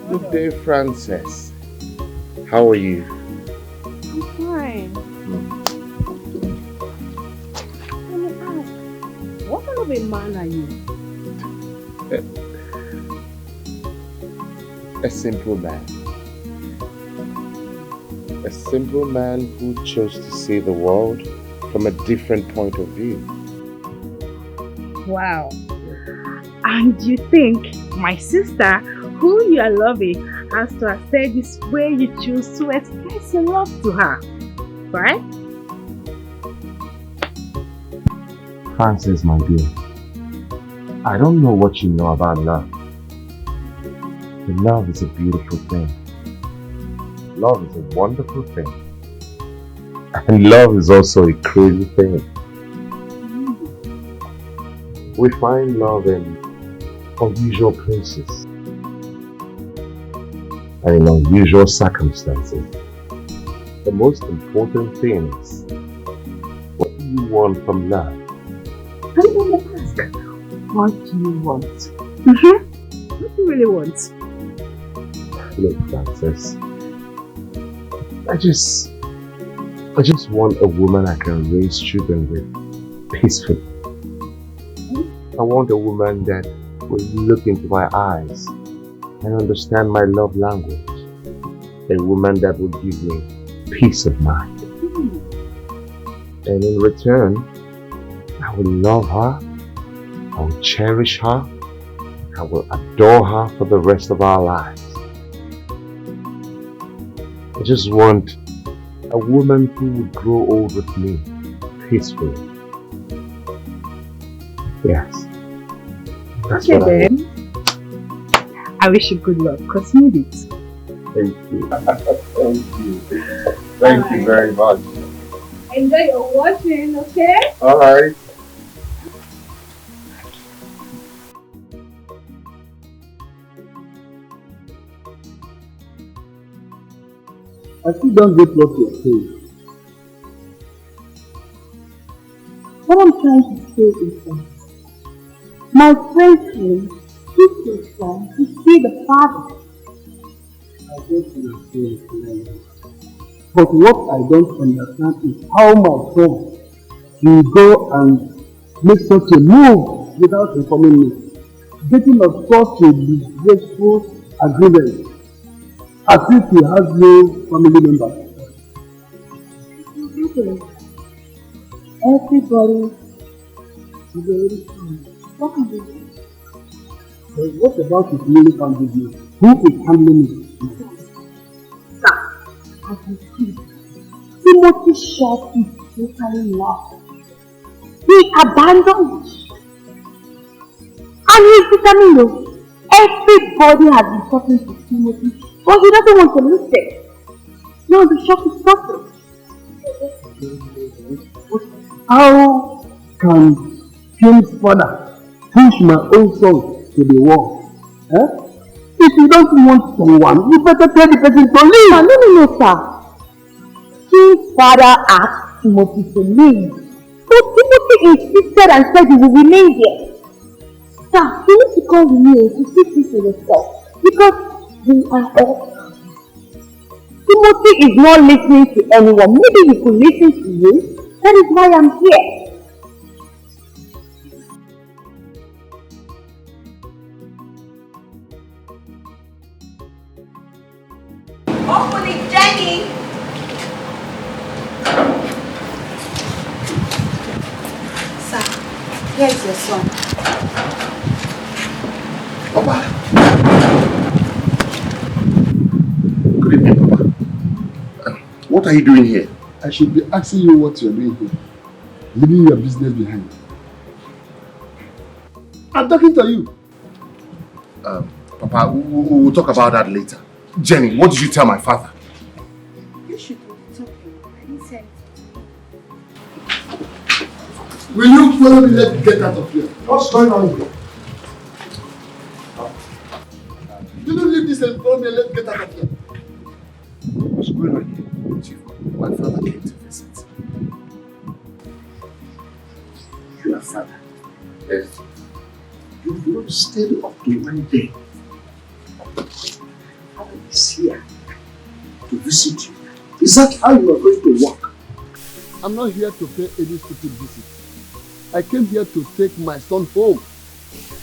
Good day, Frances. How are you? I'm fine. Let me ask, what kind of a man are you? A simple man. A simple man who chose to see the world from a different point of view. Wow. And you think my sister, who you are loving, has to accept this way you choose to express your love to her, right? Frances, my dear, I don't know what you know about love. But love is a beautiful thing. Love is a wonderful thing. And love is also a crazy thing. We find love in unusual places and in unusual circumstances. The most important thing is, what do you want from love? I'm going to ask, what do you want? What do you really want? Look, Frances, I just want a woman I can raise children with peacefully. I want a woman that will look into my eyes and understand my love language. A woman that will give me peace of mind. And in return, I will love her, I will cherish her, I will adore her for the rest of our lives. I just want a woman who will grow old with me peacefully. Yes. That's okay what then. I wish you good luck, because you need it. Thank you. Thank you. Thank you very much. Enjoy your watching, okay? Alright. I still don't get what you're saying. What I'm trying to say is that my friend came took his son to see the father. I get what you're saying, clearly. But what I don't understand is how my son will go and make such a move without informing me, getting of such a disgraceful agreement, as if he has no family members. Everybody is already fine. What can we do? But what about his newly found business? Who is handling it? Sir, as we speak, Timothy's shop is totally lost. He abandoned it. And he's becoming low. Everybody has been talking to Timothy, but he doesn't want to listen. Now the shop is suffering. How can Kim's father push my own son to the wall? If you don't want someone, you better tell the person to leave. No, sir. Kim's father asked Timothy to leave. But Timothy insisted and said he will remain here. Sir, you need to call me to see this for yourself. Because we are all. Timothy is not listening to anyone. Maybe he could listen to you. That is why I'm here. Open it, Jenny! Sir, here is your son. Papa. Good evening, Papa. What are you doing here? I should be asking you what you're doing here, leaving your business behind. I'm talking to you. Papa, we'll talk about that later. Jenny, what did you tell my father? You should be talking. I didn't say anything. Will you follow me? Let's get out of here. What's going on here? You don't leave this and follow me. Let's get out of here. What's going on here? Chief, my father came to visit. Your father? Yes. You've not stayed up to one day. Is here to visit you. Is that how you are going to work? I'm not here to pay any stupid visit. I came here to take my son home.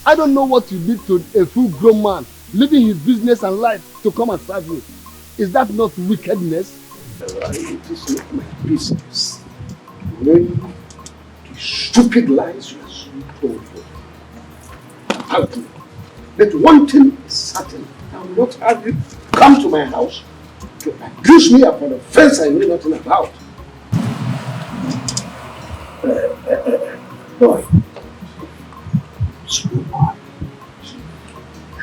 I don't know what you did to a full-grown man, leaving his business and life to come and serve you. Is that not wickedness? It is not my business. When the stupid lies you are so told out me. But one thing is certain. I will not have you come to my house to accuse me of an offense I know nothing about. Boy, slow boy.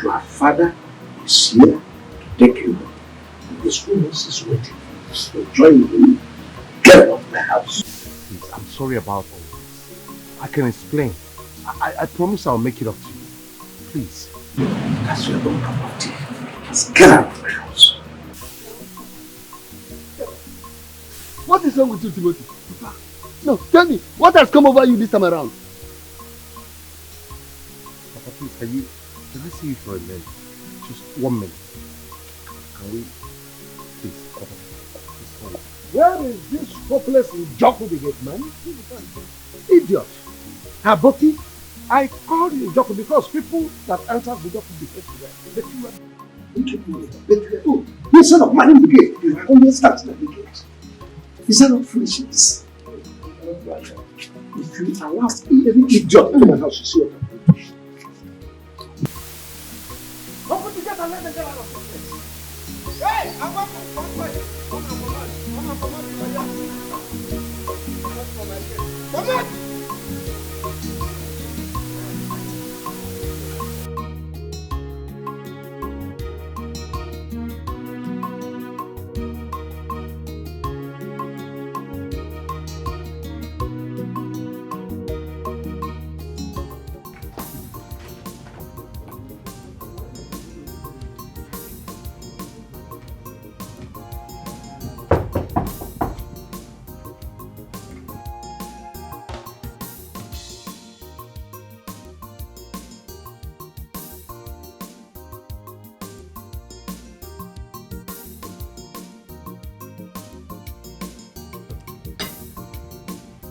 Your father is here to take you home. And this woman is waiting. So join me. Get out of my house. Please, I'm sorry about all this. I can explain. I promise I'll make it up to you. Please. That's your own property. Just get out of my house. What is wrong with you, Timothy? No, tell me, what has come over you this time around? Papa, please, can I see you for a minute? Just 1 minute. Can we? Please, Papa, please, Where is this hopeless Njoku the gate man? Idiot. Haboki, I called you Njoku because people that answer the Njoku behave well. But you are Oh, instead of minding the gate, you are always starting at the gate. Is that not foolishness? If you allow any idiot to my house, you see what I'm doing. Open the gate and let them get out of this place. Hey, I want to come back. Come on.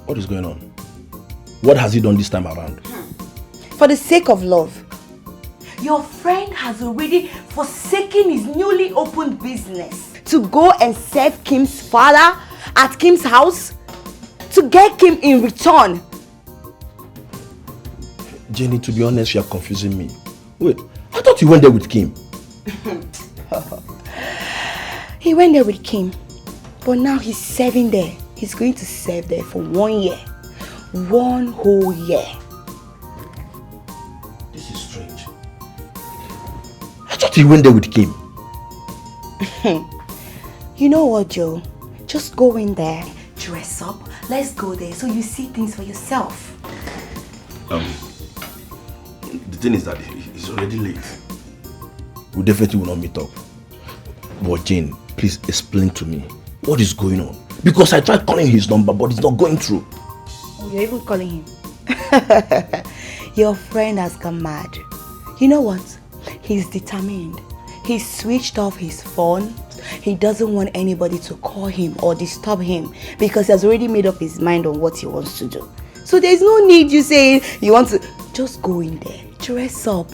What is going on? What has he done this time around? For the sake of love, your friend has already forsaken his newly opened business to go and serve Kim's father at Kim's house to get Kim in return. Jenny, to be honest, you are confusing me. Wait, I thought you went there with Kim. He went there with Kim, but now he's serving there. He's going to serve there for 1 year. 1 whole year. This is strange. I thought he went there with Kim. You know what, Joe? Just go in there, dress up, let's go there so you see things for yourself. The thing is that it's already late. We definitely will not meet up. But Jane, please explain to me what is going on. Because I tried calling his number, but it's not going through. Oh, you're even calling him? Your friend has gone mad. You know what? He's determined. He switched off his phone. He doesn't want anybody to call him or disturb him because he has already made up his mind on what he wants to do. So there's no need you saying you want to... Just go in there, dress up.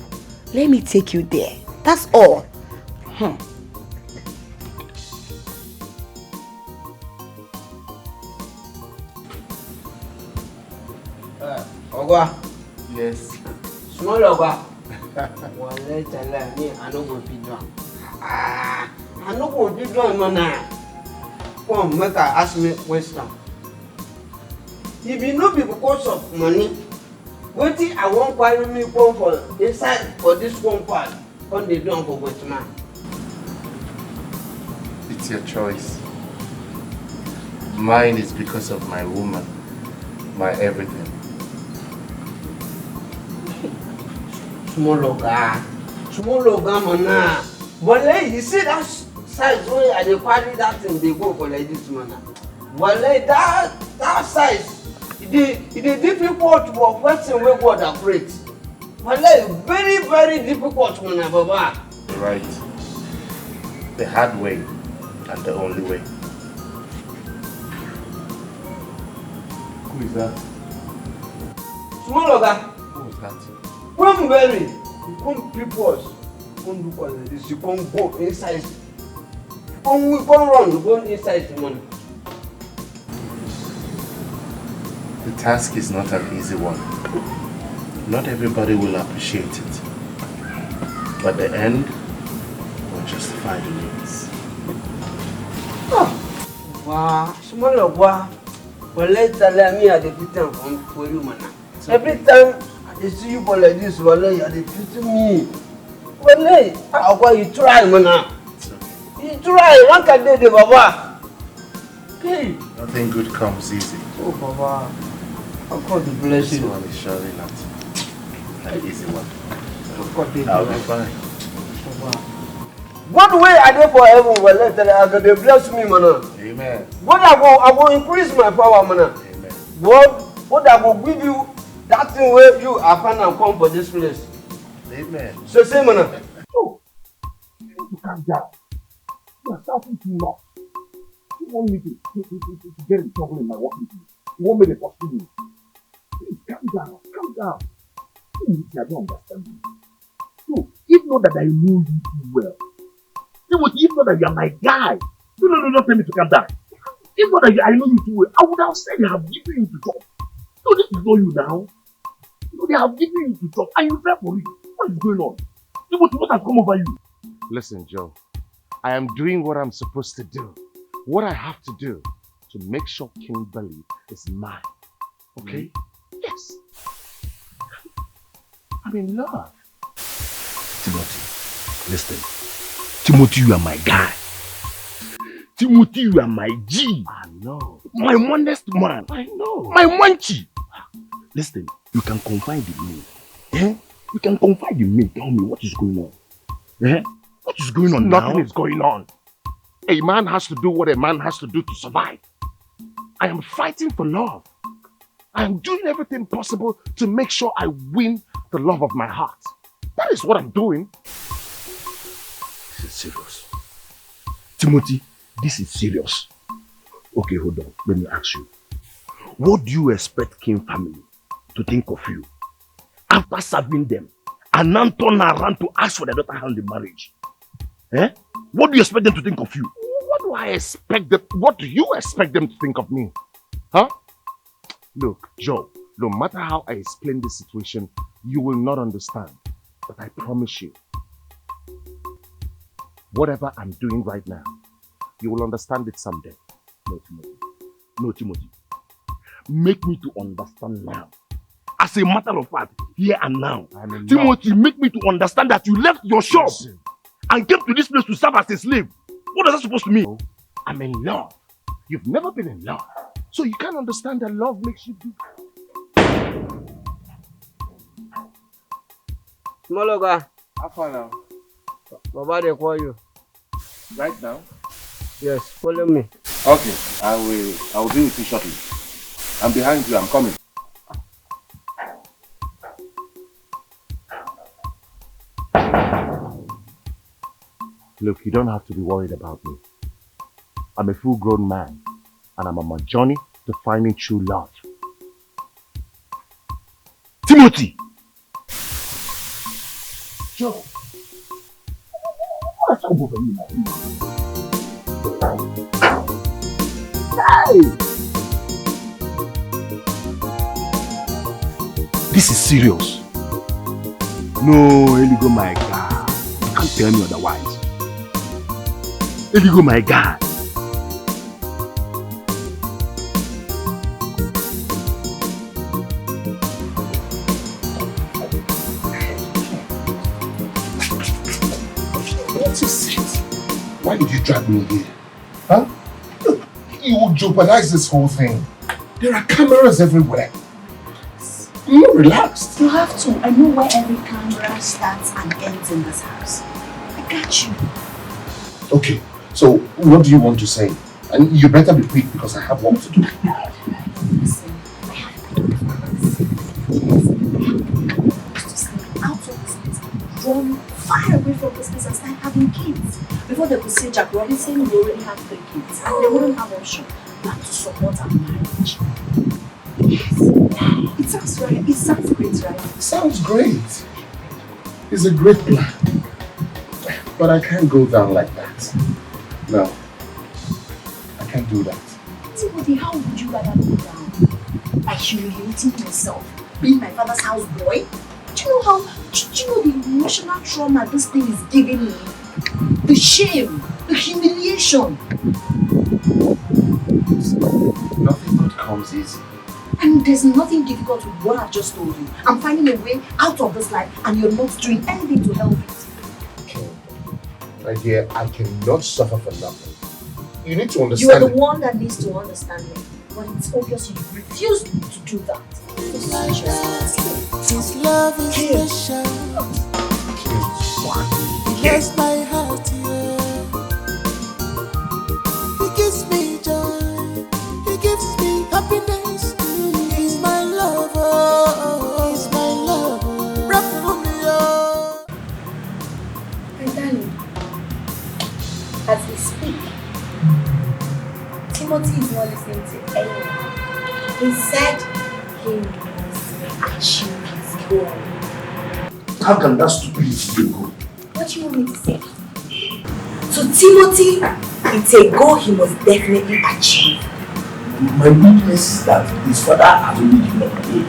Let me take you there. That's all. Ogwa. Yes. Small Ogwa. Well, let's tell me, I don't go to do. I don't go to do, man. Come, make her ask me question. If you know because of money, what I won't carry me come for inside for this one part, on the drum for what man. It's your choice. Mine is because of my woman, my everything. Small loga, man. But you see that size where I carry that thing, they go for like this, man. But that size, it is difficult to work person where God operate. But very, very difficult, man, Baba. You're right. The hard way and the only way. Who is that? Small loga. Who is that? Come very, come people, come do like this. You come go inside. Come run, go inside the money. The task is not an easy one. Not everybody will appreciate it. But the end will justify the means. Wow, small loga. Well, let's tell me at the time for you, man. Every time I see you for like this, well, you are defeating me. Well, you try, man. You try, one can do the Baba. Okay. Nothing good comes easy. Oh, Baba. God bless you. This one is surely not an easy one. I'll be fine. What way are they for heaven? Well, they bless me, man. Amen. What I will increase my power, man. Amen. What I will give you that thing where you are fine and come for this place. Amen. So say, man. Oh, you need to calm down. You are shouting too much. You want me to get in trouble in my working place. You want me to pursue you. Please calm down. Calm down. I don't understand you. So, if not that I know you too well, Timothy, if not that you are my guy, no, don't tell me to calm down. If not that I know you too well, I would have said they have given you to talk. No, this is not you now. No, they have given you to talk and you fell for it. What is going on? Timothy, what has come over you? Listen, Joe. I am doing what I'm supposed to do. What I have to do to make sure Kimberly is mine. Okay? Yes. I'm in love. Timothy, listen. Timothy, you are my guy. Timothy, you are my G. I know. My honest man. I know. My manchi. Listen, you can confide in me. Eh? You can confide in me. Tell me what is going on. Eh? What is going on now? Nothing is going on. A man has to do what a man has to do to survive. I am fighting for love. I am doing everything possible to make sure I win the love of my heart. That is what I'm doing. This is serious. Timothy, this is serious. Okay, hold on. Let me ask you. What do you expect Kim family to think of you after serving them and now turn around to ask for their daughter hand in marriage? Eh? What do you expect them to think of you? What do I expect them? What do you expect them to think of me? Huh? Look, Joe, no matter how I explain this situation, you will not understand. But I promise you, whatever I'm doing right now, you will understand it someday. No, Timothy. No, Timothy. Make me to understand now. As a matter of fact, here and now. Timothy, make me to understand that you left your shop and came to this place to serve as a slave. What is that supposed to mean? I'm in love. You've never been in love. So you can't understand that love makes you do. Smologa. How far now? Baba, they call you. Right now? Yes, follow me. Okay, I will be with you shortly. I'm behind you, I'm coming. Look, you don't have to be worried about me. I'm a full-grown man, and I'm on my journey to finding true love. Timothy! Joe! What's up over you now? Hey! This is serious. No, Eligo, my God. You can't tell me otherwise. Eligo, my God. What is it? Why did you drag me here? Huh? Look, you will jeopardize this whole thing. There are cameras everywhere. I'm not relaxed. You have to. I know where every camera starts and ends in this house. I got you. Okay, so what do you want to say? And you better be quick because I have work to do. Listen, I have to out of this place, run far away from this place and start having kids. Before they could say Jack Robinson, we already have 3 kids. And they wouldn't have option but to support our marriage. Yes. It sounds right. It sounds great, right? Sounds great. It's a great plan. But I can't go down like that. No. I can't do that. Timothy, how would you rather go down? By humiliating myself, being my father's house boy? Do you know the emotional trauma this thing is giving me? The shame, the humiliation. Nothing good comes easy. And there's nothing difficult with what I've just told you. I'm finding a way out of this life and you're not doing anything to help it. Okay. My dear, I cannot suffer for nothing. You need to understand. You are the one that needs to understand me. But it's obvious you refuse to do that. His love is special. He bless my heart, yeah. He gives me joy. He gives me happiness. He's my lover. He's my lover. Rap for me, oh. My darling, as we speak, Timothy is not listening to anyone. He said he must achieve his goal. How can that stupidity be good? What do you want me to say? So Timothy, it's a goal he must definitely achieve. My weakness is that his father has only given up on him.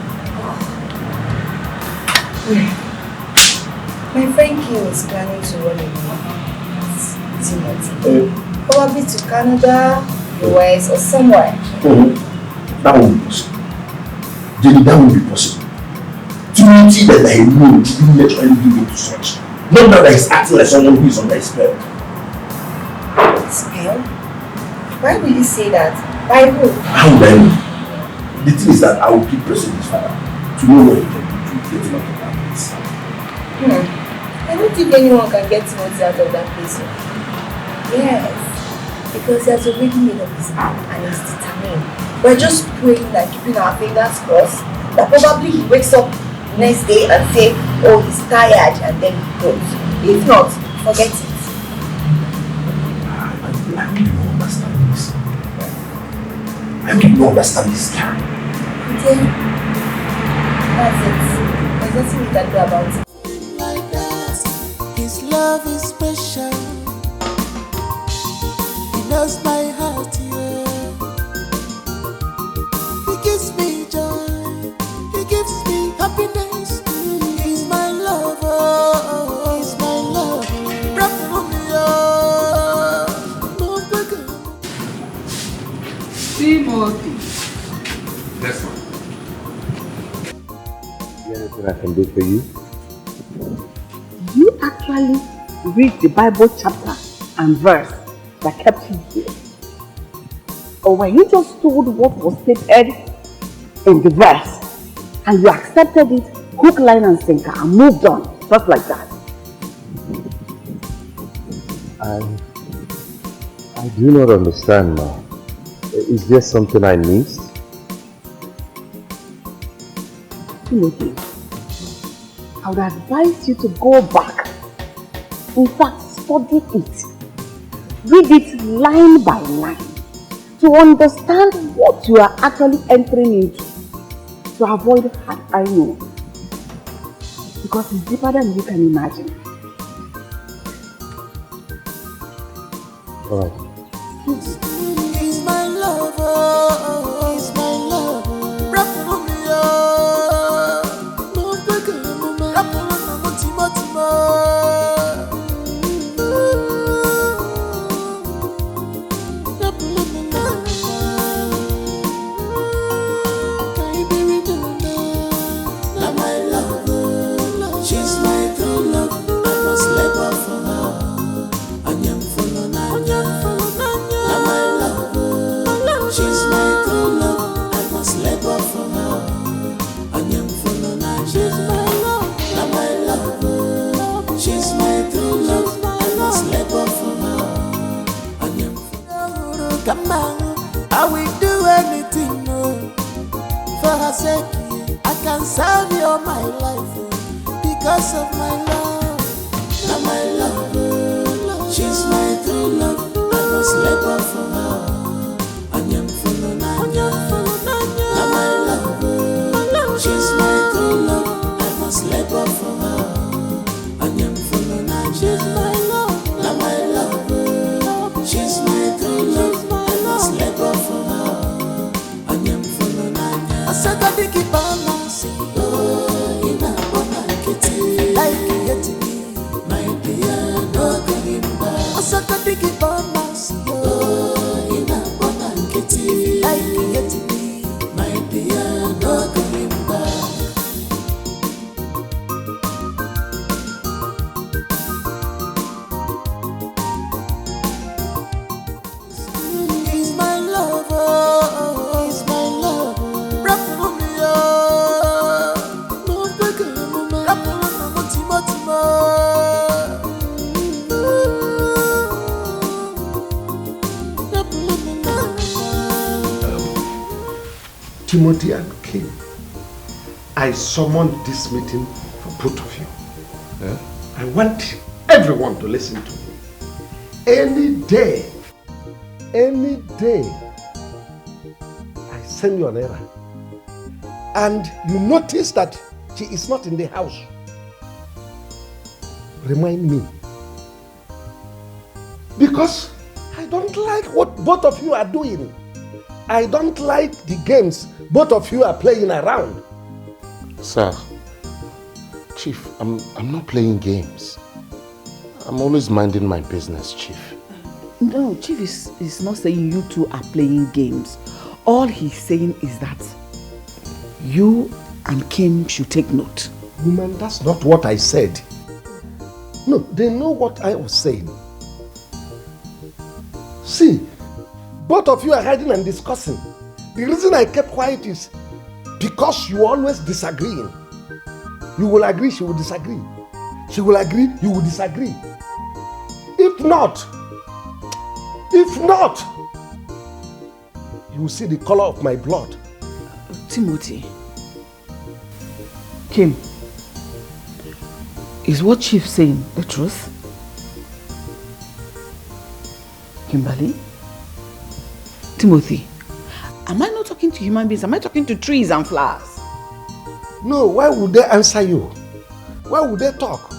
My friend Kim is planning to run away with Timothy. Probably to Canada, US, or somewhere. That won't be possible. Jenny, that won't be possible. Timothy that I know didn't naturally give in to such. Not that he's acting like someone who is under a spell. Spell? Why will you say that? By who? How would I know? The thing is that I will keep pressing his father to know what he can do to get him out of that place. I don't think anyone can get Timothy out of that place. Yes, because he has already made up his mind and he's determined. We're just praying and keeping our fingers crossed that probably he wakes up next day and say, oh, he's tired, and then he goes. If not, forget it. I really don't understand this. I really don't understand this guy. Okay. That's it. There's nothing we can do about it. His love is special. He knows my heart, yeah. He gives me joy. He gives me happiness. He's my lover. He's my lover. Timothy. Yes, ma'am. Is there anything I can do for you? You actually read the Bible chapter and verse that kept you here? Or were you just told what was stated in the verse and you accepted it, hook, line and sinker, and moved on, just like that? I do not understand now. Is there something I missed? Timothy, I would advise you to go back. In fact, study it. Read it line by line to understand what you are actually entering into, to avoid hard I know. Because it's deeper than you can imagine. Alright. He's my lover. He's my lover. Rap for me, come on, I will do anything for her sake. I can serve you all my life because of my love. Now my love, she's my true love. I must labor for her. Anyam follow Naija. Now my love, she's my true love. I must labor for her. Anyam follow Naija. She's my love. Now my love, she's my true love. Labor for her, and I'm full of Naija. I said that they keep on dancing. Oh, in a bona kitty, like it to me, my dear, no going back. I said that they keep on dancing. Oh, in a bona kitty, like it to me, my dear, no going back. Timothy and Kim, I summoned this meeting for both of you. I want everyone to listen to me. Any day, I send you an errand, and you notice that she is not in the house, remind me. Because I don't like what both of you are doing. I don't like the games both of you are playing around. Sir, Chief, I'm not playing games. I'm always minding my business, Chief. No, Chief is not saying you two are playing games. All he's saying is that you and Kim should take note. Woman, that's not what I said. No, they know what I was saying. See, both of you are hiding and discussing. The reason I kept quiet is because you always disagreeing. You will agree, she will disagree. She will agree, you will disagree. If not, you will see the color of my blood. Timothy, Kim, is what Chief saying the truth? Kimberly? Timothy, am I not talking to human beings? Am I talking to trees and flowers? No, why would they answer you? Why would they talk?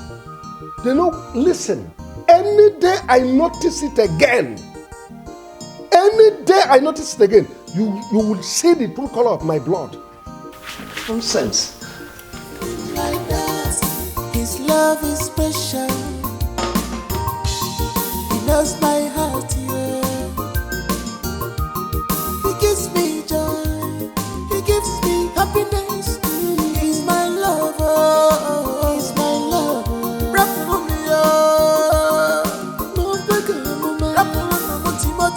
They know, listen, any day I notice it again, you will see the true color of my blood. Nonsense. Like that, his love is special. He knows my heart, yeah. He gives me joy. He gives me happiness. He's my lover. He's my lover. Rap for me, oh. No bigger, mama. Rap for me, Timo.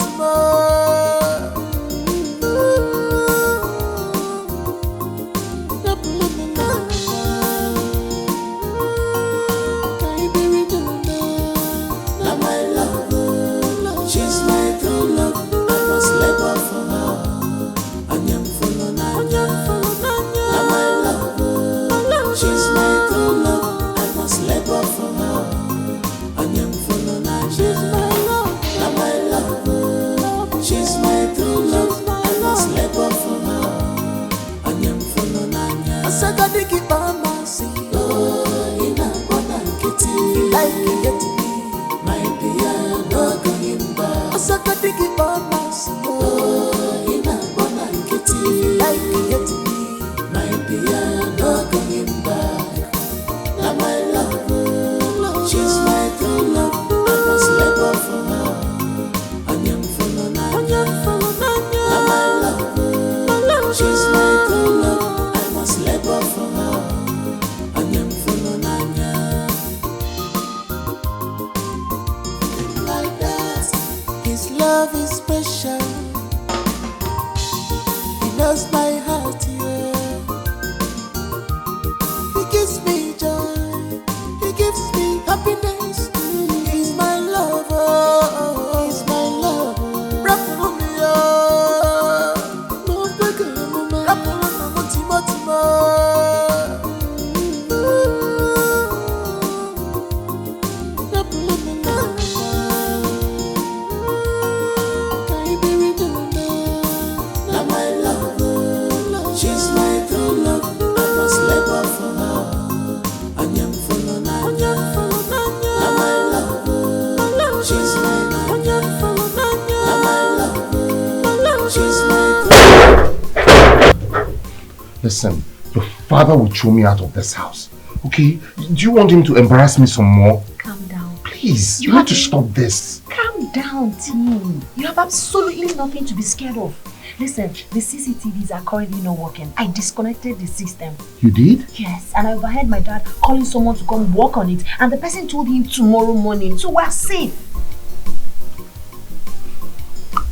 Listen, your father will throw me out of this house. Okay? Do you want him to embarrass me some more? Calm down. Please, you need to stop this. Calm down, Tim. You have absolutely nothing to be scared of. Listen, the CCTVs are currently not working. I disconnected the system. You did? Yes, and I overheard my dad calling someone to come work on it, and the person told him tomorrow morning, so we're safe.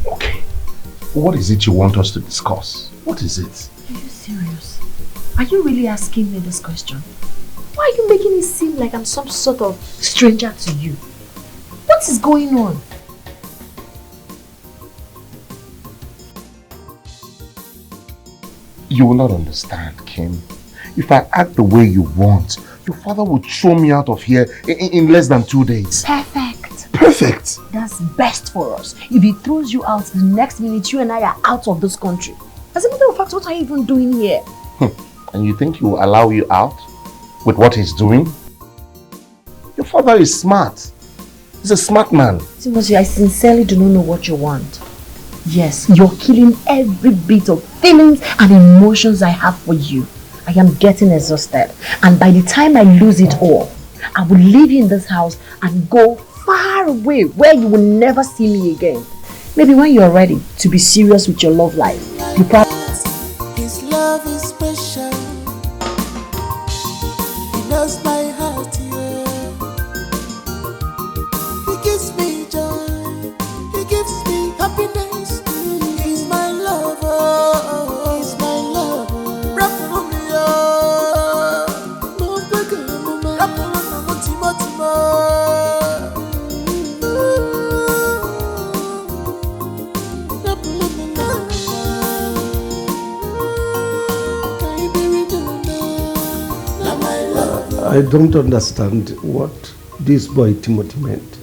Okay. What is it you want us to discuss? What is it? Are you serious? Are you really asking me this question? Why are you making it seem like I'm some sort of stranger to you? What is going on? You will not understand, Kim. If I act the way you want, your father will throw me out of here in less than 2 days. Perfect. Perfect. That's best for us. If he throws you out, the next minute you and I are out of this country. As a matter of fact, what are you even doing here? And you think he will allow you out with what he's doing? Your father is smart. He's a smart man. Timothy, I sincerely do not know what you want. Yes, you're killing every bit of feelings and emotions I have for you. I am getting exhausted. And by the time I lose it all, I will leave you in this house and go far away where you will never see me again. Maybe when you're ready to be serious with your love life, you probably... His love is special. He knows my heart, yeah. He gives me joy. He gives me happiness. He's my lover. He's my lover. Rap for me, oh. Move back, mama. Rap for me, Timo. I don't understand what this boy Timothy meant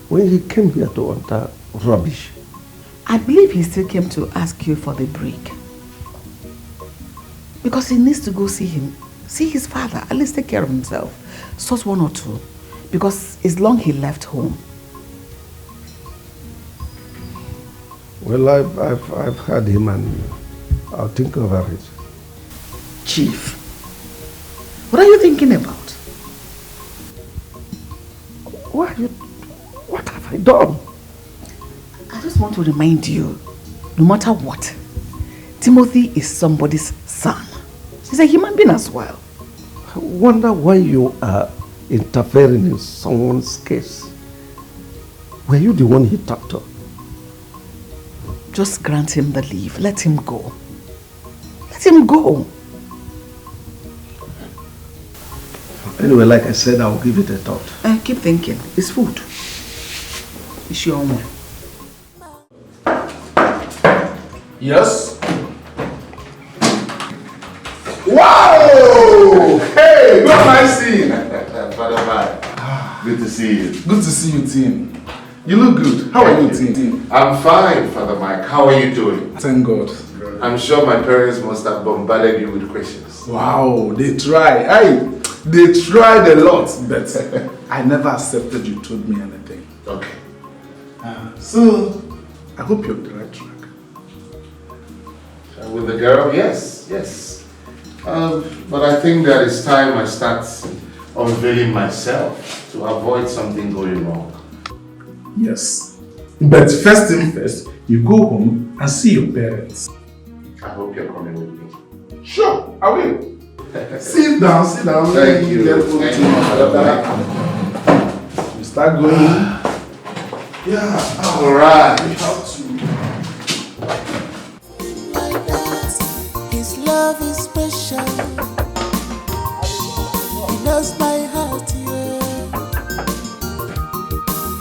when he came here to utter rubbish. I believe he still came to ask you for the break. Because he needs to go see his father, at least take care of himself. Sort one or two. Because it's long he left home. Well, I've heard him and I'll think over it. Chief, what are you thinking about? What have I done? I just want to remind you, no matter what, Timothy is somebody's son. He's a human being as well. I wonder why you are interfering in someone's case. Were you the one he talked to? Just grant him the leave. Let him go. Let him go. Anyway, like I said, I'll give it a thought. Keep thinking. It's food. It's your own. Yes? Wow! Hey, what am I seeing? Father man, good to see you. Good to see you, Tim. You look good. How are you, Tim? I'm fine, Father Mike. How are you doing? Thank God. I'm sure my parents must have bombarded you with questions. Wow, they try. They tried a lot, but I never accepted you told me anything. Okay. So, I hope you're on the right track. With the girl, yes. But I think that it's time I start unveiling myself to avoid something going wrong. Yes. But first thing first, you go home and see your parents. I hope you're coming with me. Sure, I will. Sit down. Thank you. You start going. Yeah. Alright. His love is special. He knows my heart, yeah.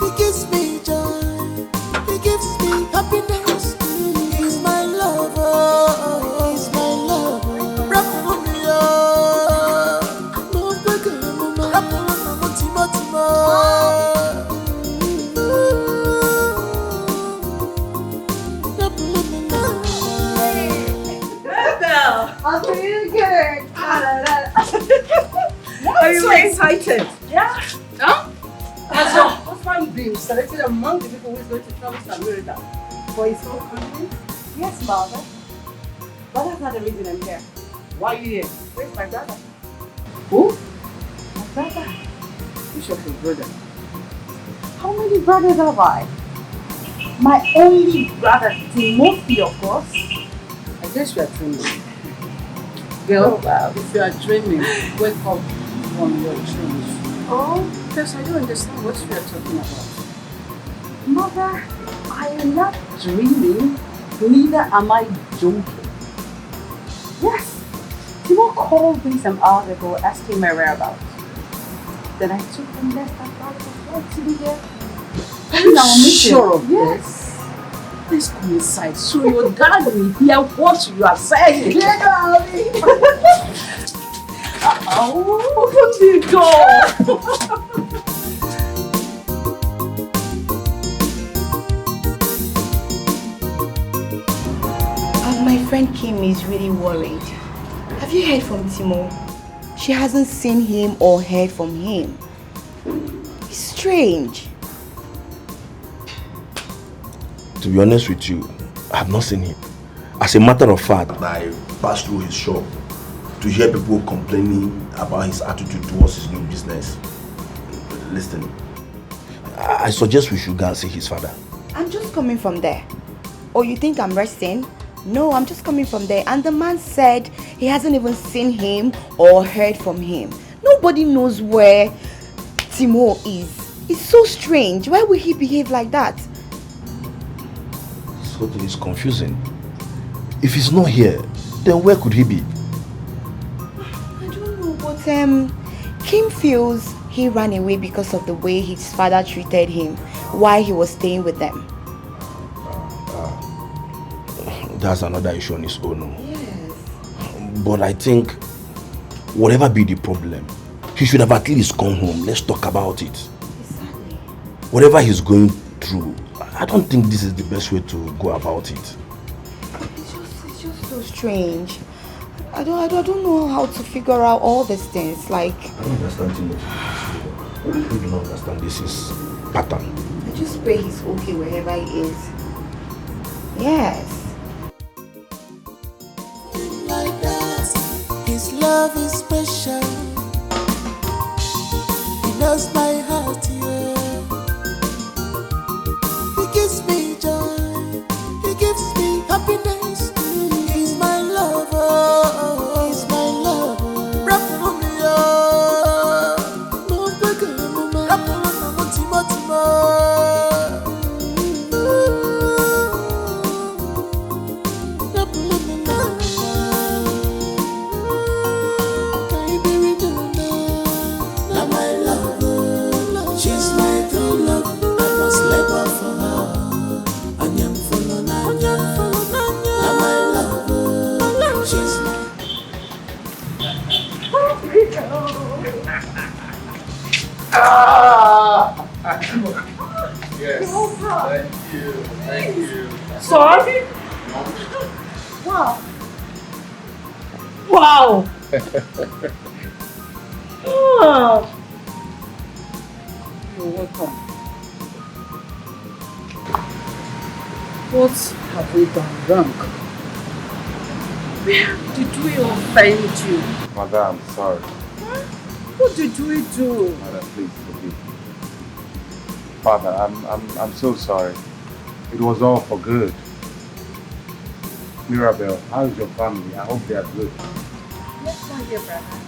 He gives me joy. He gives me happiness. He's my lover. He's my lover. Rap for me, oh. Move back, mama. Rap for me, Timo. I'm feeling good. Are you so excited? Yeah. Huh? What's why you being selected among the people who is going to travel to America for his whole country? Yes, Mother. But that's not the reason I'm here. Why are you here? Where's my brother? Who? My brother. Who's your brother? How many brothers have I? My only brother, Timothy, of course. I guess you are dreaming. Girl, if you are dreaming, wake up from your dreams. Oh, because I don't understand what you are talking about. Mother, I am not dreaming, neither am I joking. Yes, Timo called me some hours ago asking my whereabouts. Then I took him left and right to be here. Are you sure of Yes. Please come inside so your dad will hear what you are saying. Yeah, darling. Open the door. My friend Kim is really worried. Have you heard from Timo? She hasn't seen him or heard from him. It's strange. To be honest with you, I have not seen him. As a matter of fact, I passed through his shop to hear people complaining about his attitude towards his new business. Listen, I suggest we should go and see his father. I'm just coming from there. Oh, you think I'm resting? No, I'm just coming from there. And the man said he hasn't even seen him or heard from him. Nobody knows where Timo is. It's so strange. Why would he behave like that? So it's confusing. If he's not here, then where could he be? I don't know, but Kim feels he ran away because of the way his father treated him while he was staying with them. That's another issue on his own. Yes. But I think, whatever be the problem, he should have at least come home. Let's talk about it. Exactly. Whatever he's going through, I don't think this is the best way to go about it. It's just so strange. I don't know how to figure out all these things. Like, I don't understand Timothy. I really do not understand this is pattern. I just pray he's okay wherever he is. Yes. Like that, his love is special. He knows my heart, yeah. He gives me joy. He gives me happiness. He's my lover. He's my lover. Rap for me, oh. No bigger, no man. Rap for me, Timo, Timo. Yes. Thank you. Thank you. Sorry? Wow. Wow. Oh. You're welcome. What have we done wrong? Where did we offend you? Mother, I'm sorry. What did we do? Mother, please forgive me. Father, I'm so sorry. It was all for good. Mirabel, how's your family? I hope they are good. Yes, my dear brother.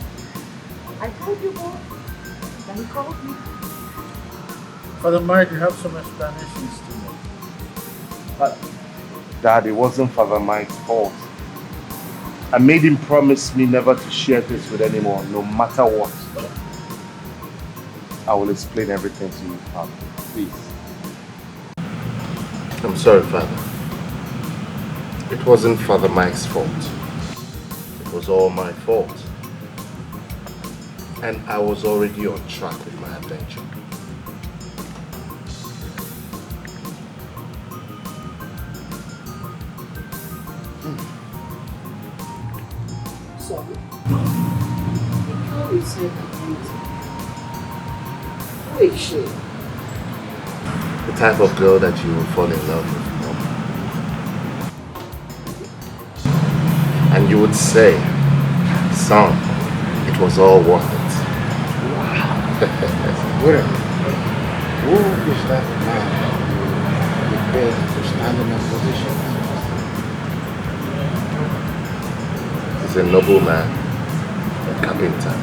I told you both. Then he called me. Father Mike, you have some explanations to make. But, Dad, it wasn't Father Mike's fault. I made him promise me never to share this with anyone, no matter what. I will explain everything to you, Father. Please. I'm sorry, Father. It wasn't Father Mike's fault. It was all my fault. And I was already on track with my adventure. Sorry. How is it amazing? Who is she? The type of girl that you will fall in love with, Mom. And you would say, son, it was all worth it. Wait a minute. Who is that man prepared to stand in that position? He's a noble man, a carpenter.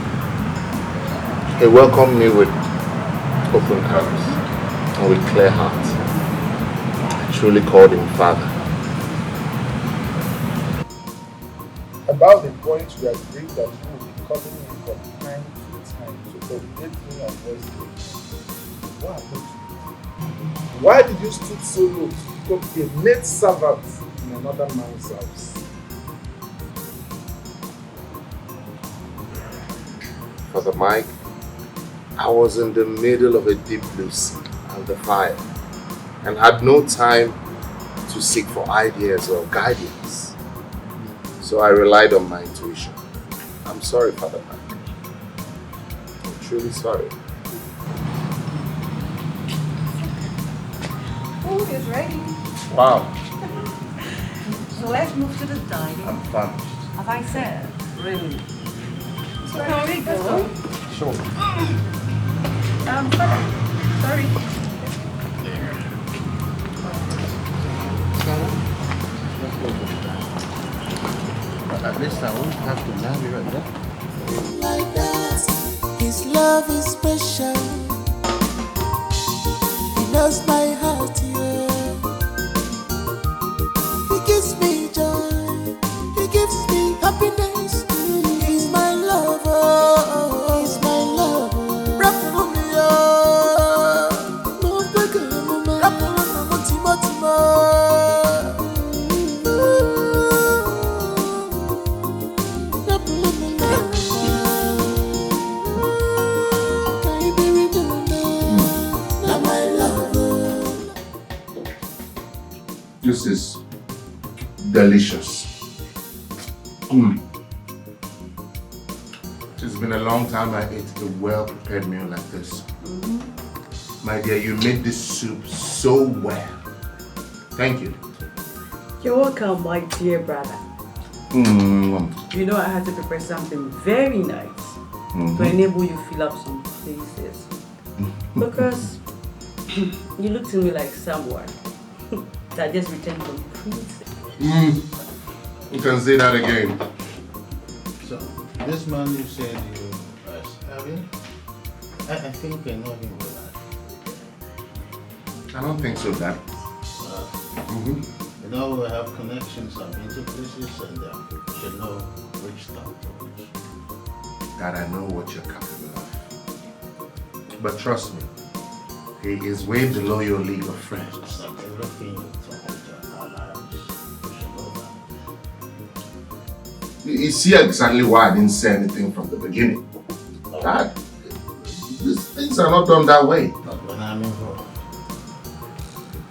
He welcomed me with open arms and with clear heart. I truly called him father. About the point we agreed that you will be calling me from time to time to update me on what's going on. What happened to you? Why did you stoop so low to become a maid servant in another man's house? Father Mike, I was in the middle of a deep blue sea and the fire and had no time to seek for ideas or guidance. So I relied on my intuition. I'm sorry, Father Mike. I'm truly sorry. Food is ready. Wow. So let's move to the dining. I'm famished. As I said, really. So can we go? Sure. Sorry. But at least I won't have to marry right there. Like that, his love is special. He knows my heart, yeah. He gives me joy, he gives me happiness. He's my lover, he's my lover. Rap for me, oh, no bigger, no rap for me, Timo. This is delicious. It's been a long time I ate a well-prepared meal like this. My dear, you made this soup so well. Thank you. You're welcome, my dear brother. You know I had to prepare something very nice to enable you fill up some places. Because you look to me like someone that just returned from prison. You can say that again. So, this man you said you are having, I think I know him well. I don't think so, Dad. You know, we have connections, I've been to places, and you know which stuff to which. Dad, I know what you're capable of. But trust me, he is way below your league of friends. Not everything you talk about our lives, you should know that. You see exactly why I didn't say anything from the beginning. Dad, these things are not done that way. Not when I'm involved.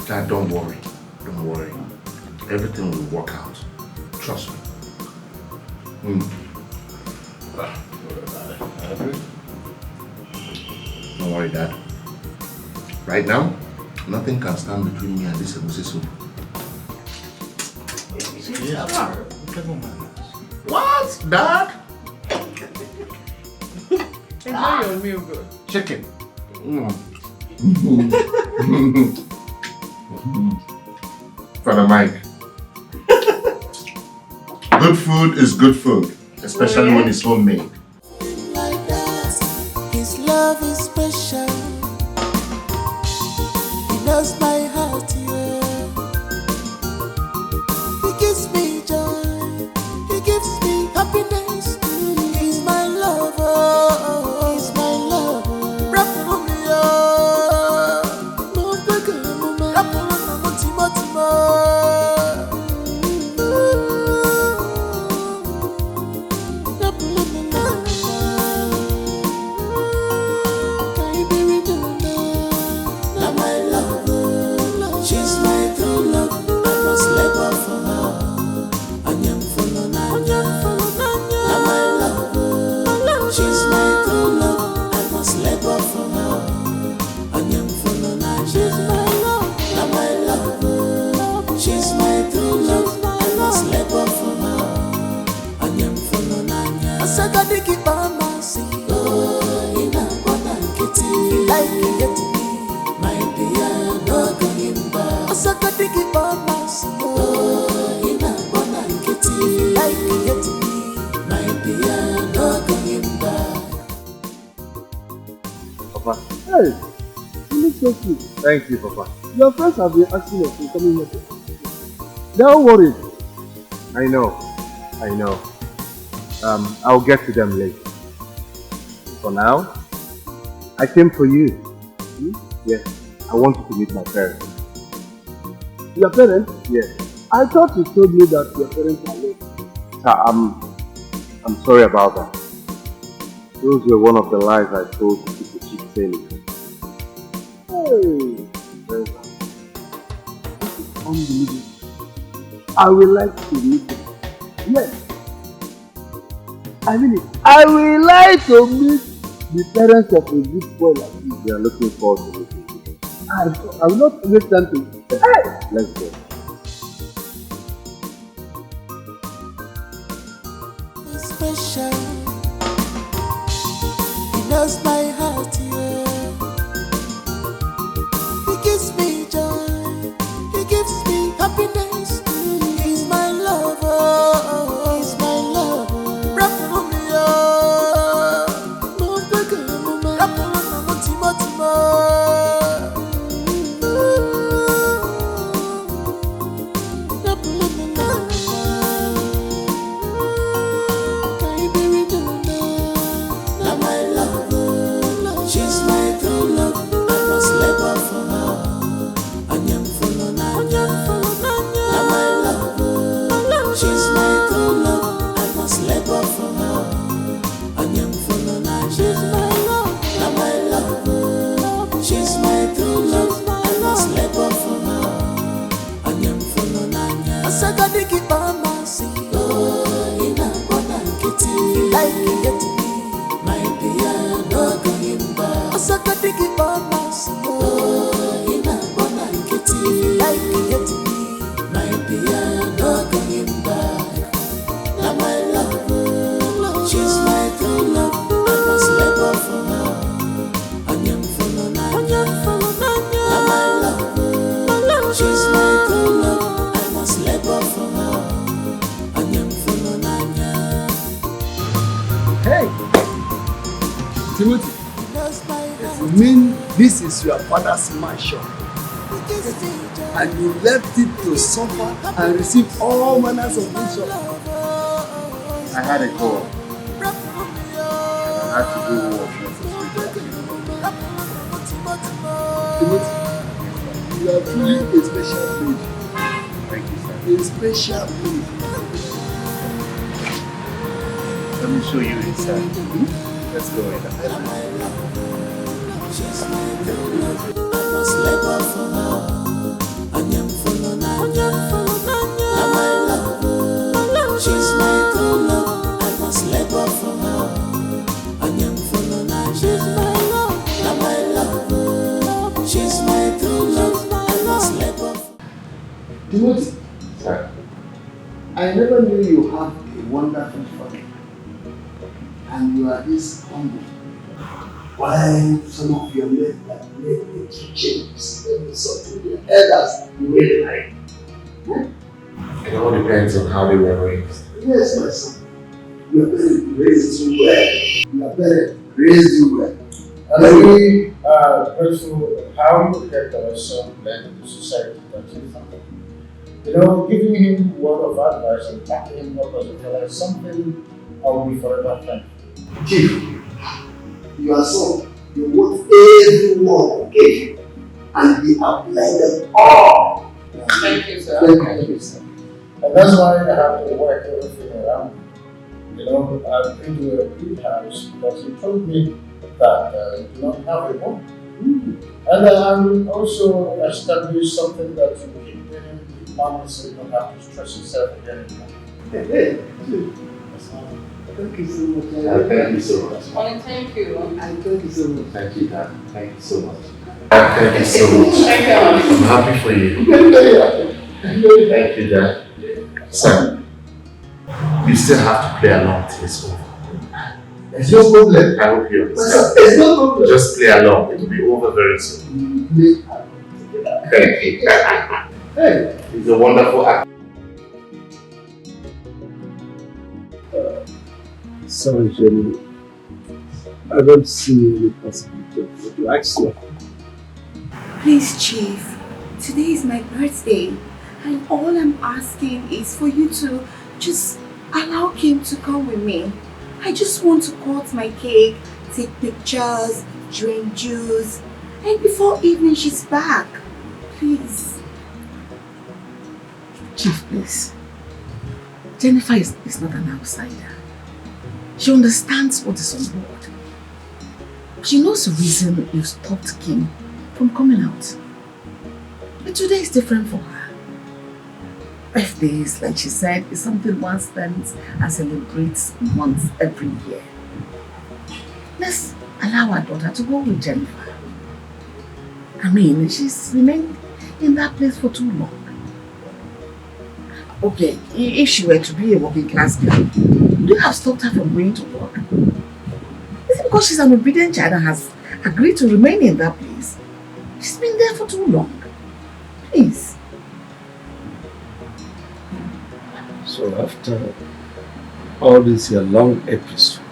Dad, don't worry. Don't worry. Everything will work out. Trust me. Don't worry, Dad. Right now, nothing can stand between me and this egusi soup. What, Dad? Enjoy your meal, good. Chicken. Father Mike. Good food is good food, especially when it's homemade. Like that, his love is special. He knows my heart, yeah. He gives me joy, he gives me happiness. He's my lover, he's my lover. Rap for me, oh, no bigger, no rap for me, Timo. Papa. Hey, you look so cute. Thank you, Papa. Your friends have been asking us to come in here. Don't worry. I know. I'll get to them later. For now, I came for you. Yes, I want you to meet my parents. Your parents? Yes. I thought you told me that your parents are late. I'm sorry about that. Those were one of the lies I told to keep the ship sailing. Hey, this is unbelievable. I would like to meet them. Yes. I mean it. I would like to meet the parents of a good boy like you. They are looking forward to meeting you. I will not waste time to. Hey, let's go. Special. He knows my heart, yeah. He gives me joy. He gives me happiness. He's my lover. He's my lover. Rap for me, Timothy, you mean this is your father's mansion and you left it to suffer and receive all manners of insult? I had a call. I had to do work. Timothy, you are truly a special breed. Thank you, sir. A special breed. Let me show you inside. Let's go in. She's my true love. I must let go for her. I am full of she's my love. My love. She's my true love. I must let go. Timothy, sir, I never knew you have a wonderful father. And you are this humble. Why some of your men that make little changes every something their elders you really like? It all depends on how they were raised. Yes, my son. Your parents raised you well. Your parents raised you well. I'm very grateful how you kept our son blend into society that you found. You know, giving him word of advice and backing him up as a fellow is something I will be forever thankful. Chief, you are son. You want everyone to get you. And he applied them all. Thank you, sir. Thank you, sir. And that's why I have to work everything around. You know, I've been to a big house because he told me that you do not have a home. And I'm also established something that you keep doing mama so you don't have to stress yourself again. Hey, thank you so much. Thank you so much. Thank you. And thank you so much. Thank you, Dad. Thank you so much. Thank you so much. Thank you. I'm happy for you. Thank you, Dad. Son, you still have to play along till it's over. There's no problem. I hope you understand. There's no problem. Just play along. It will be over very soon. Thank you. Hey. He's a wonderful actor. Sorry, Jenny. I don't see any possibility of what you asked for. Please, Chief. Today is my birthday. And all I'm asking is for you to just allow Kim to come with me. I just want to cut my cake, take pictures, drink juice, and before evening she's back. Please. Chief, please. Jennifer is not an outsider. She understands what is on board. She knows the reason you stopped Kim from coming out. But today is different for her. Birthdays, like she said, is something one spends and celebrates once every year. Let's allow our daughter to go with Jennifer. I mean, she's remained in that place for too long. Okay, if she were to be a working class girl, would you have stopped her from going to work? Is it because she's an obedient child and has agreed to remain in that place? She's been there for too long. Please. So after all this your long episode,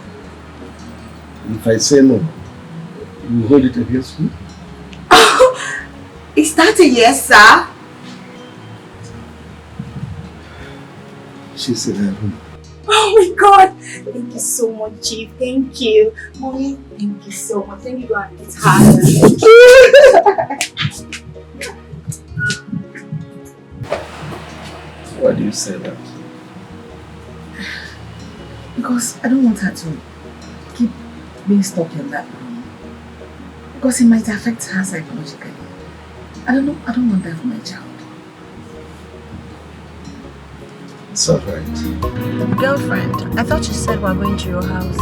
if I say no, you hold it against me? Is that a yes, sir? She's in her room. Oh my God! Thank you so much, Chief. Thank you. Mommy, thank you so much. Thank you, God. It's hard. Thank you. Why do you say that? Because I don't want her to keep being stuck in that room. Because it might affect her psychologically. I don't want that for my child. It's alright. Girlfriend, I thought you said we're going to your house.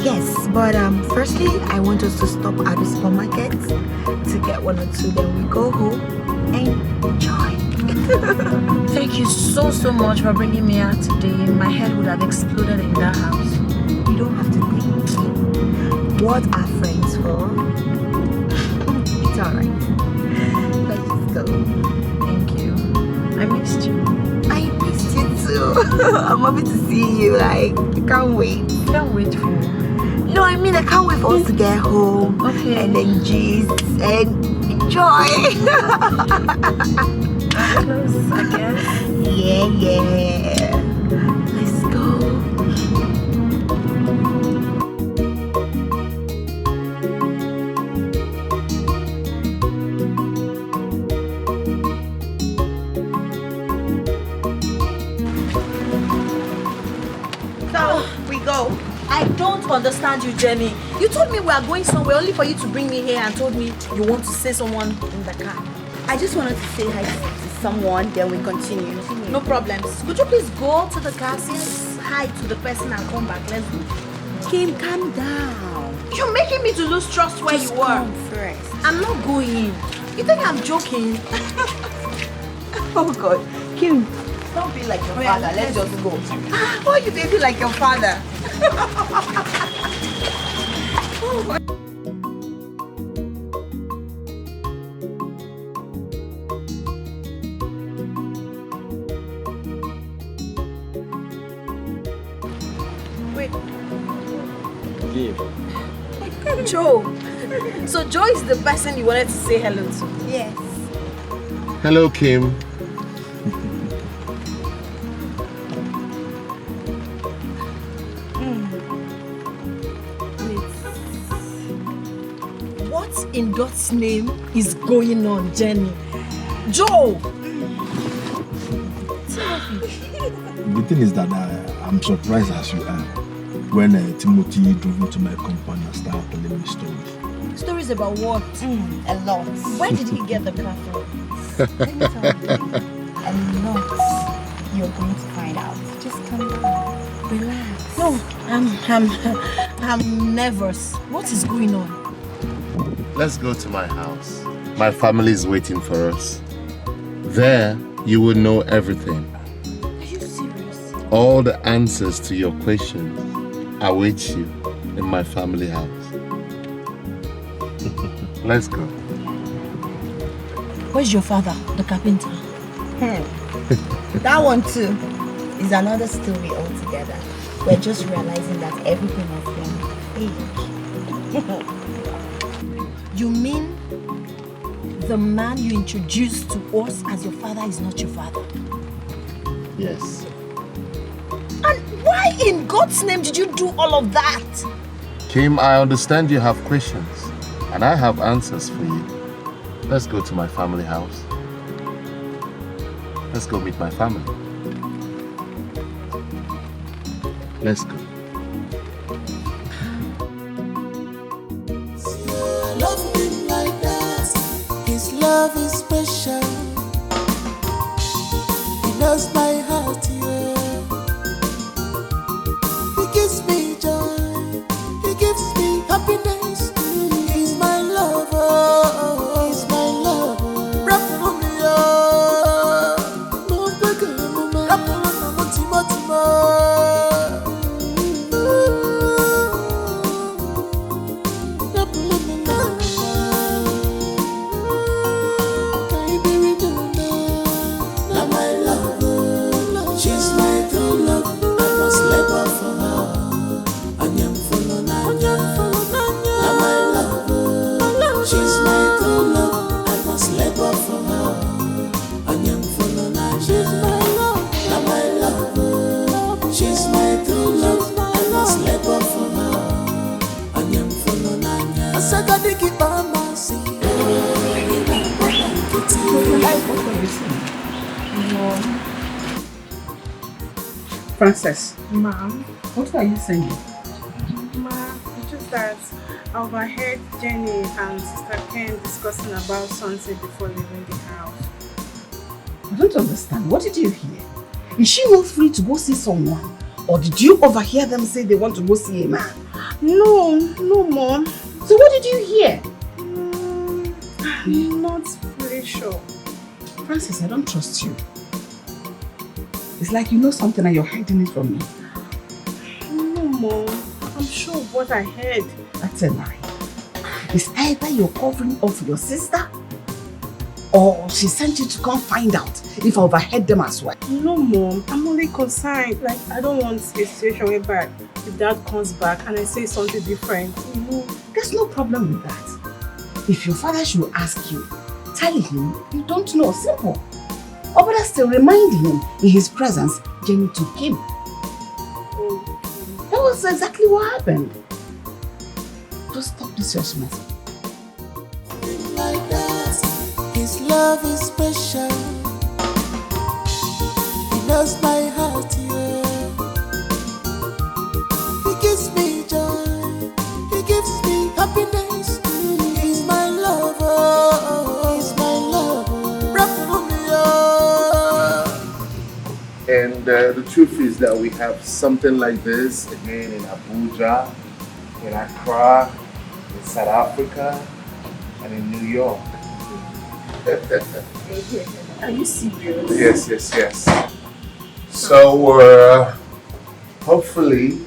Yes, but firstly, I want us to stop at the supermarket to get 1 or 2, then we go home and enjoy. Thank you so much for bringing me out today. My head would have exploded in that house. You don't have to think. What are friends for? It's alright. Let's just go. Thank you. I missed you. I missed you too. I'm happy to see you. Like, I can't wait. Can't wait for you. No, I mean I can't wait for us to get home. Okay. And then gist and enjoy. Close, I guess. Yeah. Let's go. We go. I don't understand you, Jenny. You told me we are going somewhere only for you to bring me here and told me you want to see someone in the car. I just wanted to say hi to someone, then we continue. No problems. Could you please go to the car, say hi to the person and come back? Let's go. Kim, calm down. You're making me to lose trust where Just you are. come first. I'm not going. You think I'm joking? Oh God. Kim, don't be like your father. Let's just go. Why you baby like your father? Oh God. Wait. Joe. So Joe is the person you wanted to say hello to? Yes. Hello, Kim. What in God's name is going on, Jenny? Joe! The thing is that I'm surprised as you are when Timothy drove into my compound and started telling me stories. Stories about what? A lot. Where did he get the car from? Let me tell you. A lot. You're going to find out. Just calm down. Relax. No, I'm nervous. What is going on? Let's go to my house. My family is waiting for us. There, you will know everything. Are you serious? All the answers to your questions await you in my family house. Let's go. Where's your father, the carpenter? That one too is another story altogether. We're just realizing that everything has been fake. You mean the man you introduced to us as your father is not your father? Yes. And why in God's name did you do all of that? Kim, I understand you have questions, and I have answers for you. Let's go to my family house. Let's go meet my family. Let's go. Love him like that. His love is special. He knows my heart, yeah. He gives me joy. He gives me happiness. He's my lover. He's my lover. Rap for me, oh. Move back, mama. She's my true love. I must labor for her. I am full of nanya. I said I dig it by my seat. Frances, Ma'am, what are you saying? Ma, it's just that I overheard Jenny and Sister Ken discussing about something before leaving the house. I don't understand. What did you hear? Is she not free to go see someone? Or did you overhear them say they want to go see a man? No, Mom. So what did you hear? I'm not really sure. Frances, I don't trust you. It's like you know something and you're hiding it from me. No, Mom. I'm sure of what I heard. That's a lie. It's either you're covering up for your sister or she sent you to come find out if I overheard them as well. No, Mom. I'm only concerned. Like, I don't want a situation whereby if Dad comes back and I say something different. There's no problem with that. If your father should ask you, tell him you don't know. Simple. Or better still, remind him in his presence, Jenny took him. That was exactly what happened. Just stop this your mess. Like that, his love is special. He knows my heart, yeah. He gives me joy. He gives me happiness. He's my lover. He's my lover. And the truth is that we have something like this again in Abuja, in Accra, in South Africa, and in New York. Are you serious? Yes. So, hopefully,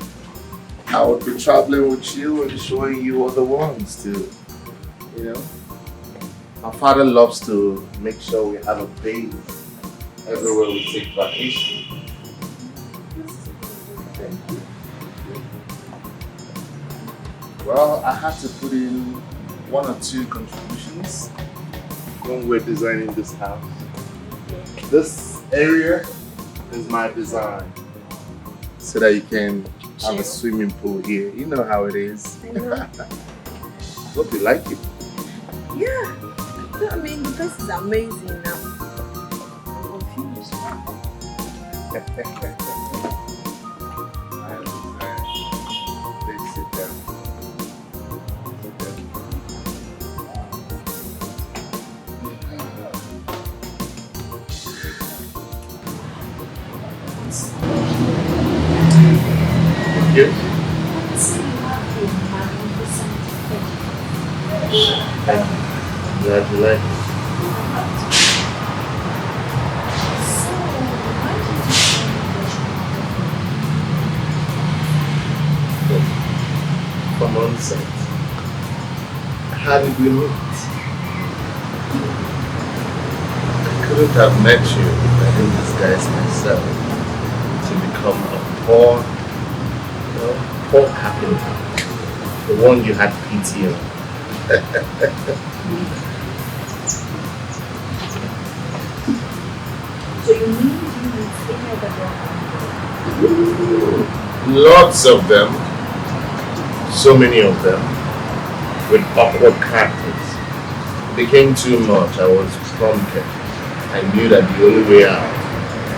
I will be traveling with you and showing you other ones too. You know? My father loves to make sure we have a base everywhere we take vacation. Thank you. Well, I had to put in 1 or 2 contributions when we're designing this house. This area is my design, so that you can have a swimming pool here. You know how it is. I know. Hope you like it. Yeah. I mean, the place is amazing now. I'm confused. I understand. Please sit down. Yes. I'm glad you like it. From onset, how did we meet? I couldn't have met you if I didn't disguise myself to become a poor carpenter, the one you had pity on. So you mean you with any other girl? Lots of them, so many of them, with awkward characters. It became too much. I was prompted. I knew that the only way out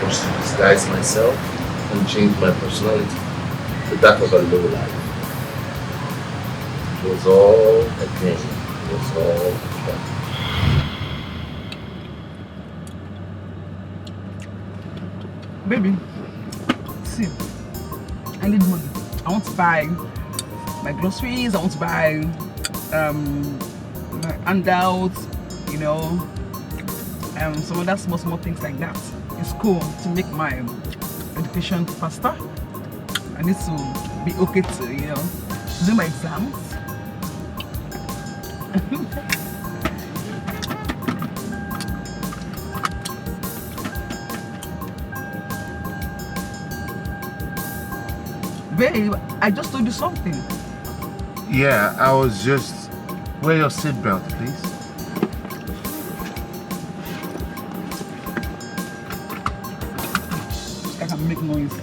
was to disguise myself and change my personality to that of a low life. It was all a game. It was all a game. Baby, see, I need money. I want to buy my groceries, I want to buy my handouts, you know, some other small things like that. It's cool to make my education faster. I need to be okay to, you know, do my exams. Babe, I just told you something. Yeah, I was just... Wear your seatbelt, please. I can make noise.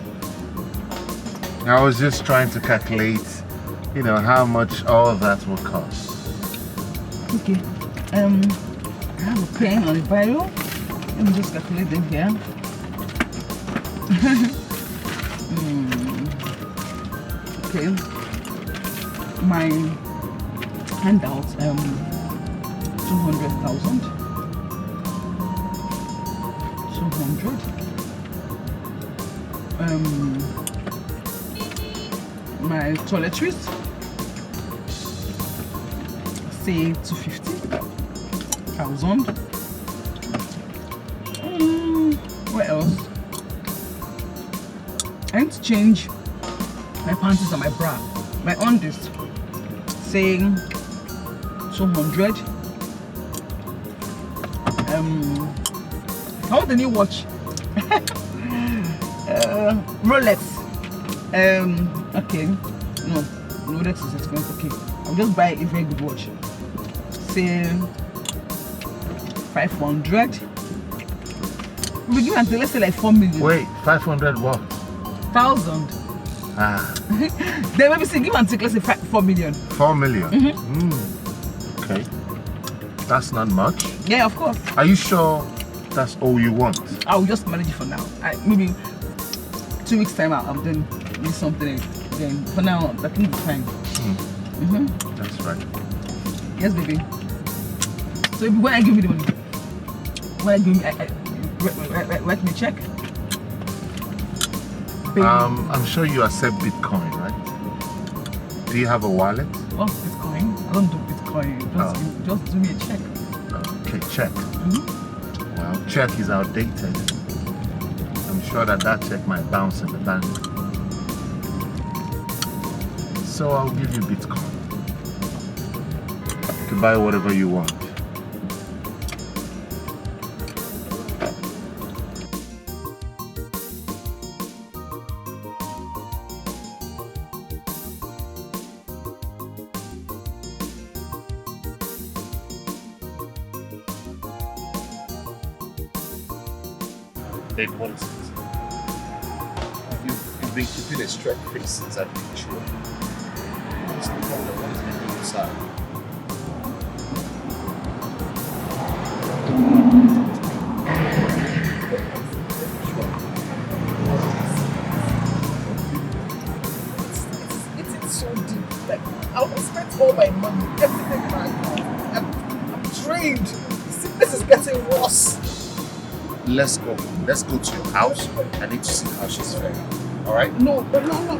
I was just trying to calculate, you know, how much all of that will cost. Okay. I have a pen and a biro. Let me just calculate them here. Okay. My handout, 200,000. 200. My toiletries, say 250,000. What else? I need to change my panties and my bra. My undies, say 200. I want a new watch. Rolex. Okay. No, Rolex is expensive. Okay, I'll just buy a very good watch. Say 500. We give until let's say like 4 million. Wait, 500 what? 1,000. Ah. Then maybe say give and take let's say 4 million. 4 million? Okay. That's not much. Yeah, of course. Are you sure that's all you want? I'll just manage it for now. Maybe 2 weeks time out, I'm then need something. Then for now, I think it's fine. That's right. Yes, baby. So when I give you the money, when I give me, write me a check. I'm sure you accept Bitcoin, right? Do you have a wallet? Oh, Bitcoin? I don't do Bitcoin. Just do me a check. Okay, check. Well, check is outdated. I'm sure that check might bounce in the bank. So I'll give you Bitcoin to buy whatever you want. Then what is it? You've been keeping a straight face since I've been sure. What's the problem? What is making you sad? It's so deep. Like I almost spent all my money, everything back. I'm drained. This is getting worse. Let's go. Let's go to your house. I need to see how she's faring. Alright? No, baby, no.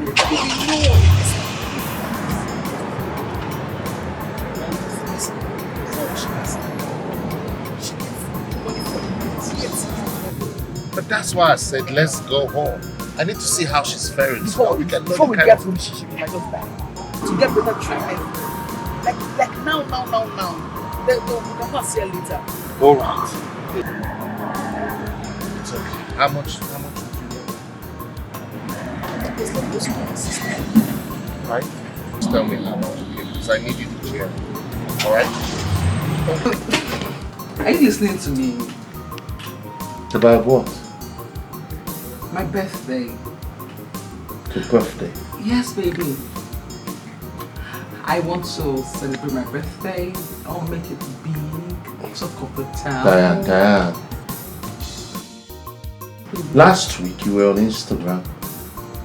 But that's why I said let's go home. I need to see how she's faring so we can know before we the get kind home, she might just die. To get better treatment. Like now. Then we can pass here later. Alright. It's okay. How much would you need? Right? Just tell me how much, because I need you to share. Alright? Are you listening to me? About what? My birthday. Your birthday? Yes, baby. I want to celebrate my birthday. I'll make it big. Talk of the town. Diane. Last week you were on Instagram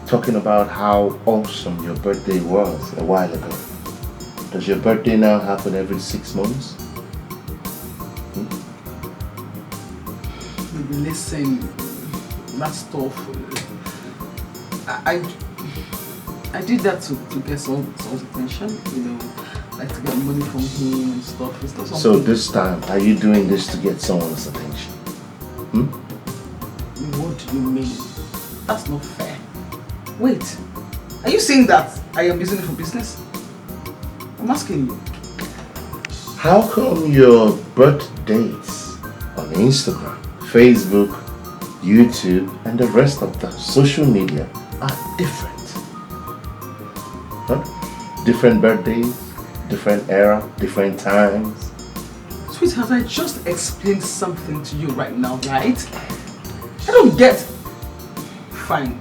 talking about how awesome your birthday was a while ago. Does your birthday now happen every 6 months? Baby, listen. That stuff. I did that to get someone's attention, you know, like to get money from him and stuff. It's not something. So this time, are you doing this to get someone's attention? What do you mean? That's not fair. Wait, are you saying that I am using it for business? I'm asking you. How come your birthdays on Instagram, Facebook, YouTube, and the rest of the social media are different? Huh? Different birthdays, different era, different times. Sweetheart, I just explained something to you right now, right? I don't get. Fine.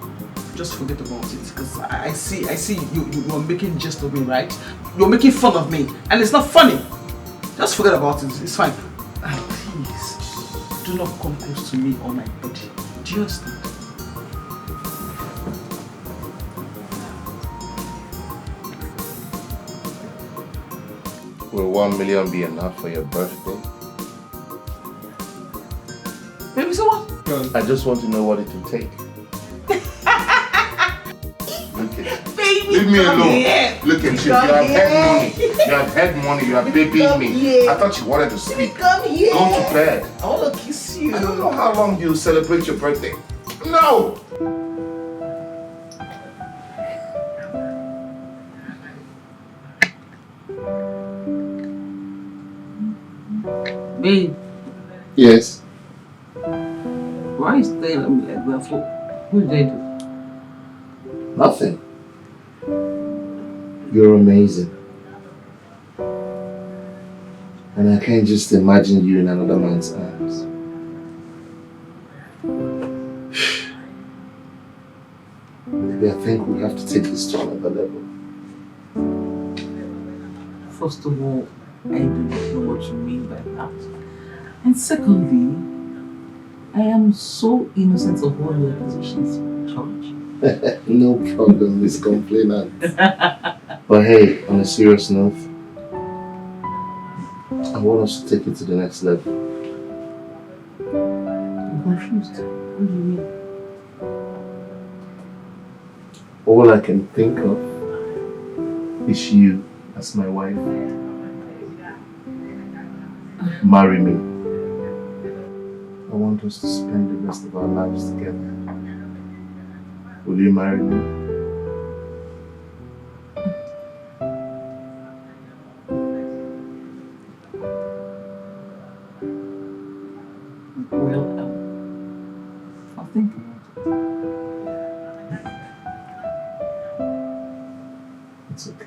just forget about it. Because I see you are making jest of me, right? You're making fun of me, and it's not funny. Just forget about it. It's fine. And please, do not come close to me or my body. Do you understand? Will 1 million be enough for your birthday? Baby, so what? I just want to know what it will take. Look at Baby, leave me alone. Here. Look at you. You have had money. You have had money. You are babying me. Here. I thought you wanted to sleep. Come here. Go to bed. I want to kiss you. I don't know how long you celebrate your birthday. No! Babe. Yes. Why are you staring at me like that for? What did I do? Nothing. You're amazing. And I can't just imagine you in another man's arms. Maybe I think we have to take this to another level. First of all, I do not know what you mean by that. And secondly, I am so innocent of all your accusations, George. No problem, Miss Complainant. But hey, on a serious note, I want us to take it to the next level. I'm confused. What do you mean? All I can think of is you as my wife. Marry me. I want us to spend the rest of our lives together. Will you marry me? Well, I'll think about it. It's okay.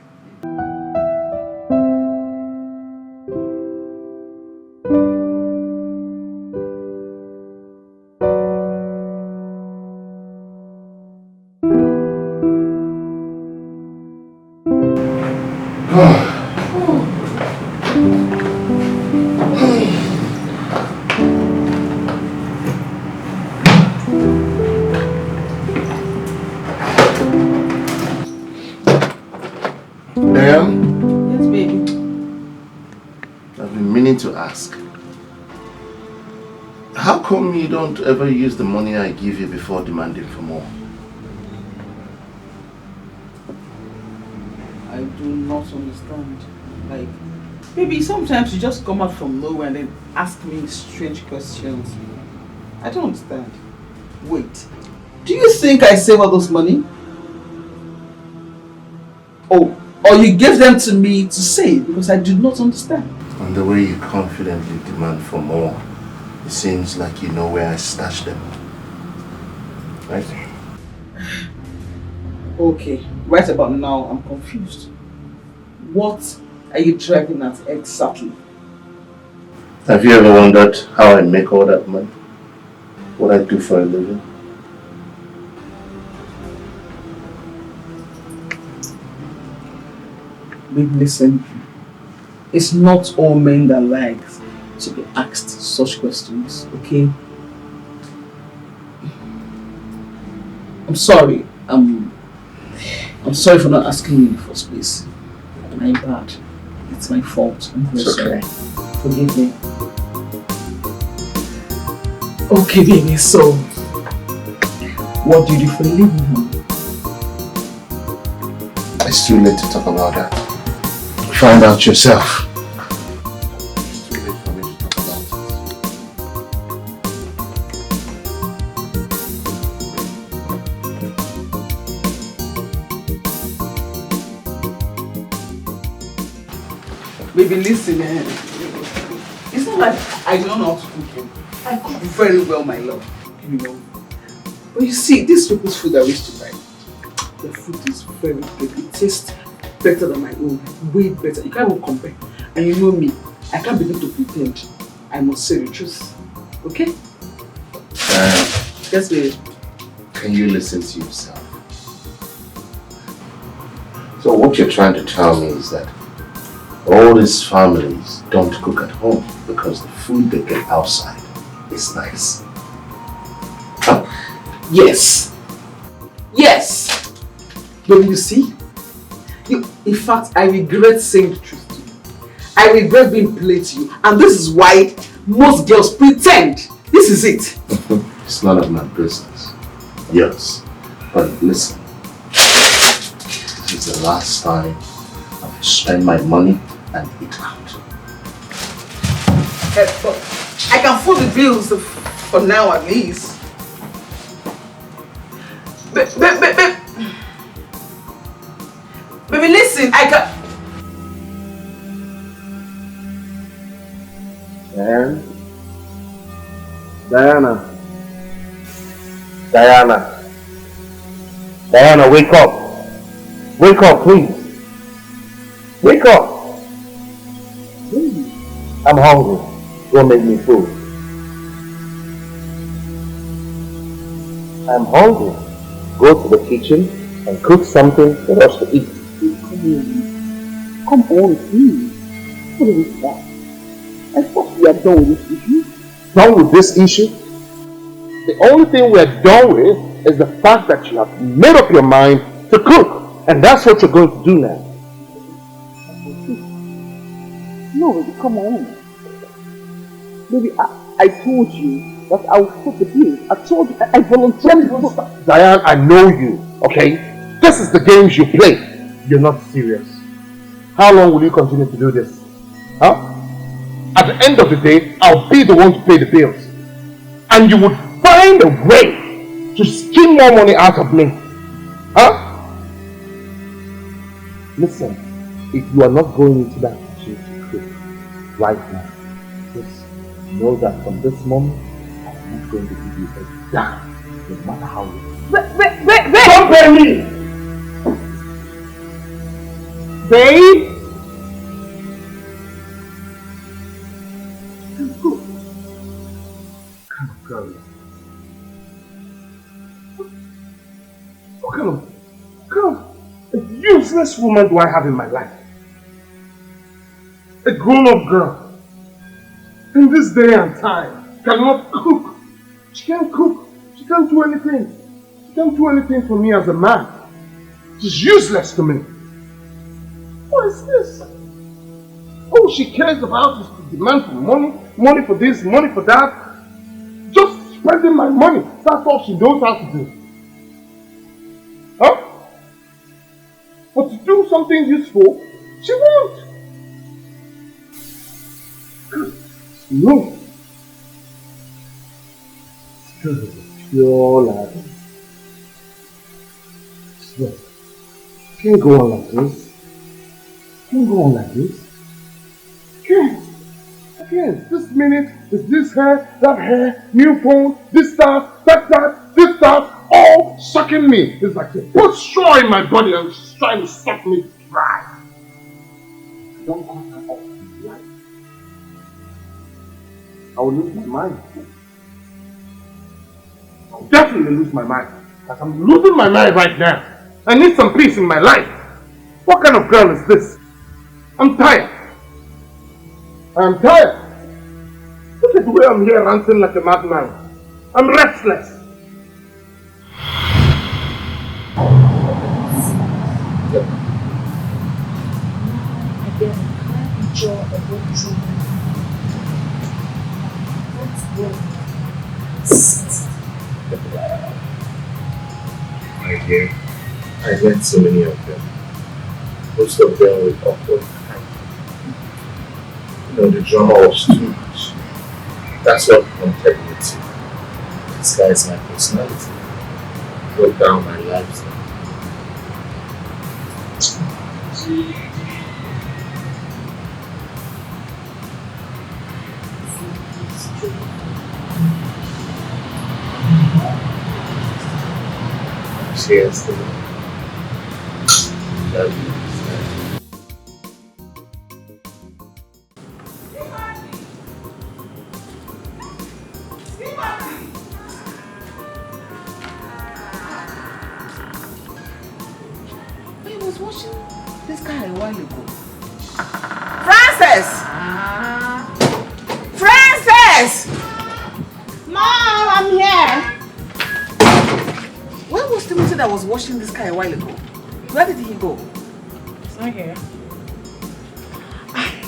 Yes, baby. I've been meaning to ask. How come you don't ever use the money I give you before demanding for more? I do not understand. Like, maybe sometimes you just come out from nowhere and then ask me strange questions. I don't understand. Wait, do you think I save all those money? Oh, or you gave them to me to save? Because I do not understand. And the way you confidently demand for more, it seems like you know where I stashed them. Right? Okay, right about now I'm confused. What are you driving at exactly? Have you ever wondered how I make all that money? What I do for a living? Babe, listen. It's not all men that like to be asked such questions, okay? I'm sorry. I'm sorry for not asking you in the first place. My bad. It's my fault. I'm very sorry. Forgive me. Okay, baby, so what do you do for a living now? It's too late to talk about that. Find out yourself. It's too late for me to talk about it. Baby, listen, it's not like I don't know how to cook. I cook very well, my love. You know. But you see, this people's food I wish to buy, the food is very good. It tastes better than my own, way better. You can't even compare. And you know me, I can't begin to pretend. I must say the truth. Okay? Yes, baby. Can you listen to yourself? So what you're trying to tell me is that all these families don't cook at home because the food they get outside is nice. Huh? Yes. Yes. But you see, in fact, I regret saying the truth to you. I regret being played to you. And this is why most girls pretend. This is it. It's none of my business. Yes. But listen. This is the last time I will spend my money and eat out. But I can foot the bills for now at least. Baby, listen, I can... Diana, wake up. Wake up, please. Wake up. I'm hungry. Don't make me food. I'm hungry. Go to the kitchen and cook something for us to eat. Come on, please. What is that? I thought we are done with this issue. Done with this issue? The only thing we're done with is the fact that you have made up your mind to cook. And that's what you're going to do now. No, baby, come on. Baby, I told you that I will foot the bills. I told you, I volunteered. Diane, I know you, okay? This is the games you play. You're not serious. How long will you continue to do this? Huh? At the end of the day, I'll be the one to pay the bills. And you would find a way to skim more money out of me. Huh? Listen, if you are not going into that kitchen to cook right now, just know that from this moment, I'm not going to give you a dime, no matter how you... Wait! Don't pay me! Babe? What kind of a useless woman do I have in my life? A grown-up girl in this day and time cannot cook. She can't cook. She can't do anything. She can't do anything for me as a man. She's useless to me. What is this? All she cares about is to demand for money, money for this, money for that. Just spending my money. That's all she knows how to do. Huh? But to do something useful, she won't. No. Because of a pure lie. Swear. Can't go on like this. Can't go on like this. Can't. I can't. This minute is this hair, that hair, new phone, this stuff, that, this stuff, all sucking me. It's like they put straw in my body and she's trying to suck me dry. I don't cut her off in life. I will lose my mind. I'll definitely lose my mind. Because I'm losing my mind right now. I need some peace in my life. What kind of girl is this? I'm tired. I'm tired. Look at the way I'm here ranting like a madman. I'm restless. Again, I enjoy a good dream. That's good. My dear, I met so many of them. Most of them with awkward kind. You know, the drama was too much. That's what prompted me to disguise my personality, broke down my lifestyle. Cheers to them. Love you. was watching this guy a while ago. Frances! Frances! Mom, I'm here. Where was Timothy that was watching this guy a while ago? Where did he go? It's not here.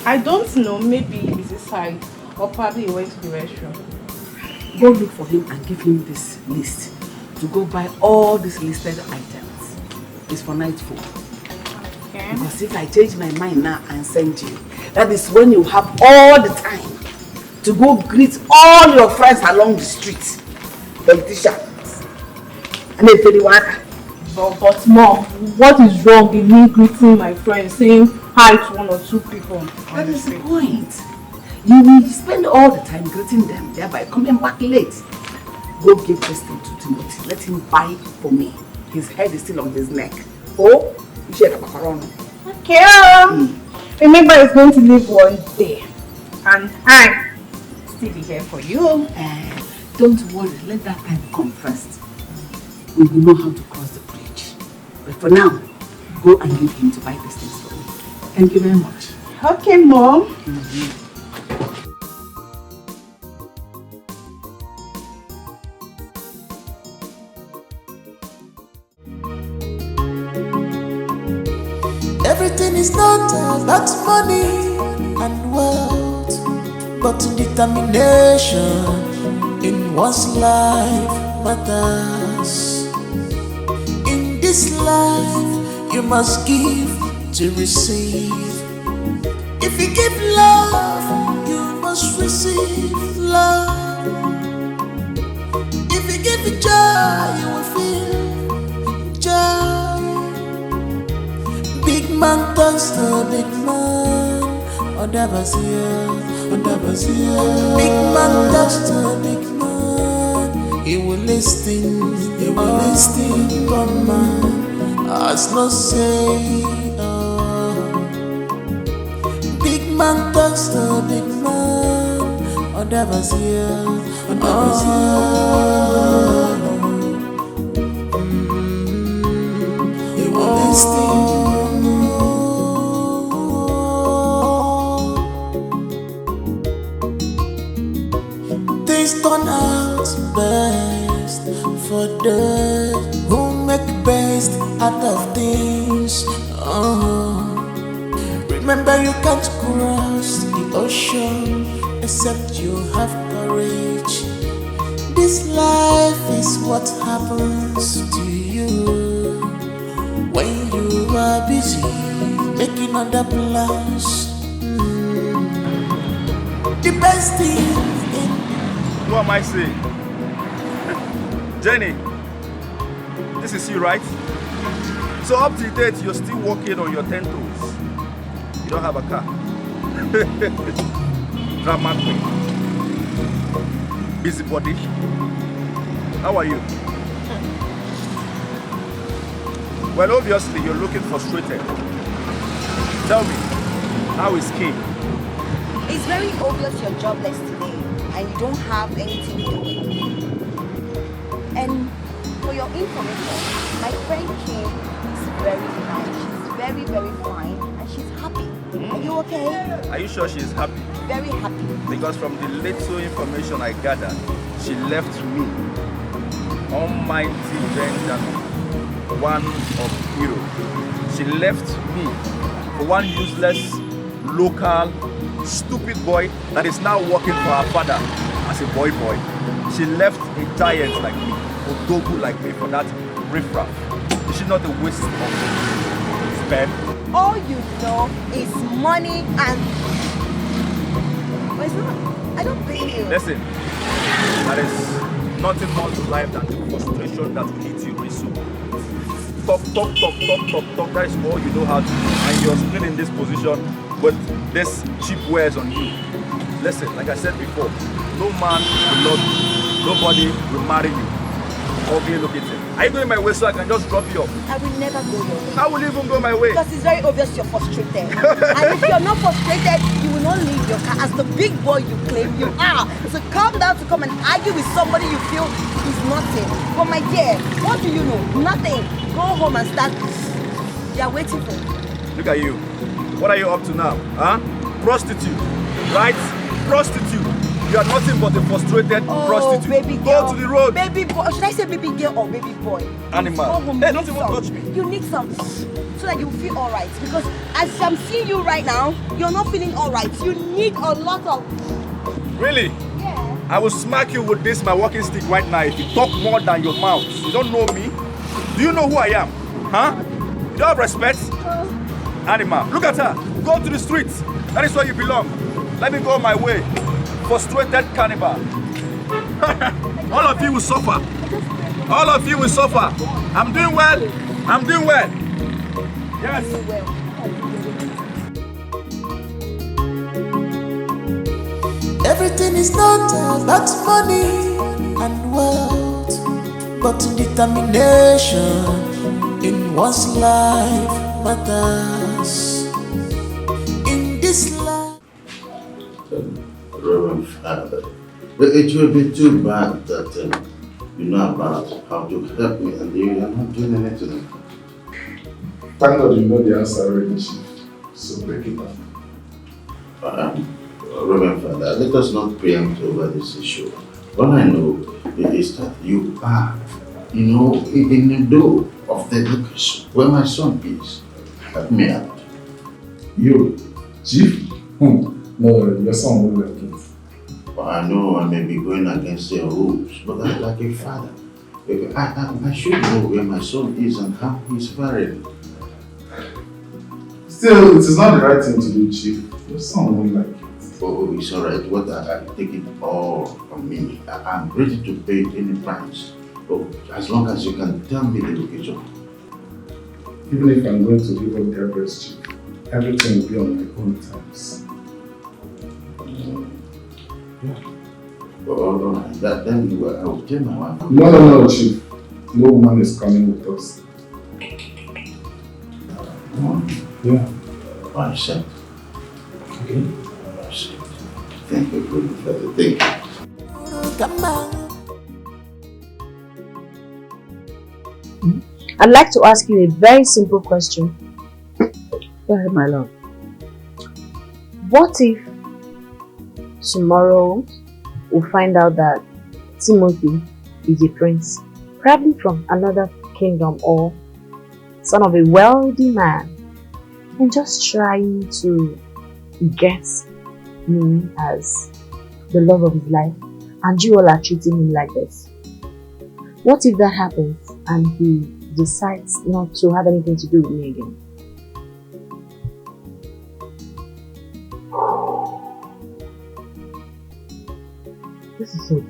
I don't know. Maybe he's inside. Or probably he went to the restroom. Go look for him and give him this list to go buy all these listed items. It's for night food. Okay. Because if I change my mind now and send you, that is when you have all the time to go greet all your friends along the street. Politicians. And then tell you what. But Mom, what is wrong in me greeting my friends, saying hi to one or two people? That is the point. You will spend all the time greeting them, thereby coming back late. Go give this thing to Timothy. Let him buy for me. His head is still on his neck. Oh, you share the macaroni. Okay. Remember, it's going to leave one day. And I still be here for you. Don't worry, let that time come first. We will know how to cross the bridge. But for now, go and give him to buy these things for me. Thank you very much. Okay, Mom. Everything is not about money and wealth, but determination in one's life matters. In this life, you must give to receive. If you give love, you must receive love. If you give joy, you will feel joy. Big man turns to big man. Big man turns to big man. He will listen, but man has no say. Big man turns to big man. He will listen. Things turn out best for those who make best out of things. Remember, you can't cross the ocean except you have courage. This life is what happens to you when you are busy making other plans. The best thing. What am I saying? Jenny, this is you, right? So up to date, you're still walking on your 10 toes. You don't have a car. Drama queen. Busybody. How are you? Well, obviously, you're looking frustrated. Tell me, how is King? It's very obvious you're jobless today and you don't have anything doing. And for your information, my friend Kim is very fine. She's very, very fine and she's happy. Are you okay? Are you sure she's happy? Very happy. Because from the little information I gathered, she left me, Almighty Benjamin, one of hero. She left me for one useless, local, stupid boy that is now working for her father as a boy. She left a giant like me, a dogu like me for that riffraff. Is she not a waste of spend? All you know is money and... But it's not. I don't blame you. Listen, there is nothing more to life than the frustration that will hit you very soon. Talk. That is all you know how to do. And you're still in this position with this cheap wares on you. Listen, like I said before, no man will love you. Nobody will marry you. Okay, look at it. Are you going my way so I can just drop you off? I will never go your way. I will even go my way. Because it's very obvious you're frustrated. And if you're not frustrated, you will not leave your car as the big boy you claim you are. So calm down to come and argue with somebody you feel is nothing. But my dear, what do you know? Nothing. Go home and start They are waiting for you. Look at you. What are you up to now? Huh? Prostitute. Right? Prostitute. You are nothing but a frustrated prostitute. Baby girl. Go to the road. Baby boy. Should I say baby girl or baby boy? Animal. Hey, don't even touch me. You need some so that you feel alright. Because as I'm seeing you right now, you're not feeling alright. You need a lot of... Really? Yeah. I will smack you with this, my walking stick right now, if you talk more than your mouth. You don't know me? Do you know who I am? Huh? You don't have respect? Animal. Look at her. Go to the streets. That is where you belong. Let me go my way. Frustrated cannibal. All of you will suffer. All of you will suffer. I'm doing well. I'm doing well. Yes. Everything is not about money and wealth, but determination in one's life matters. In this life. Reverend Father, it will be too bad that you know about how to help me and you are not doing anything. Thank God you know the answer already, Chief. So break it down. Reverend Father, let us not preempt over this issue. All I know is that you are, in the door of the education where my son is. Help me out. You, Chief? No, your son won't like it. Well, I know I may be going against your rules, but I like a father. I should know where my son is and how he's faring. Still, it is not the right thing to do, Chief. Your son won't like it. Oh, it's alright. What I take it all on me. I'm ready to pay any price. Oh, as long as you can tell me the location. Even if I'm going to give up the address, Chief, everything will be on my own terms. Oh, then I will tell my wife. No, Chief. No woman is coming with us. Yeah. I accept. Okay. Thank you for the thing. I'd like to ask you a very simple question. Go ahead, my love. What if tomorrow we find out that Timothy is a prince, probably from another kingdom or son of a wealthy man, and just trying to get me as the love of his life, and you all are treating him like this? What if that happens and he decides not to have anything to do with me again? This is so...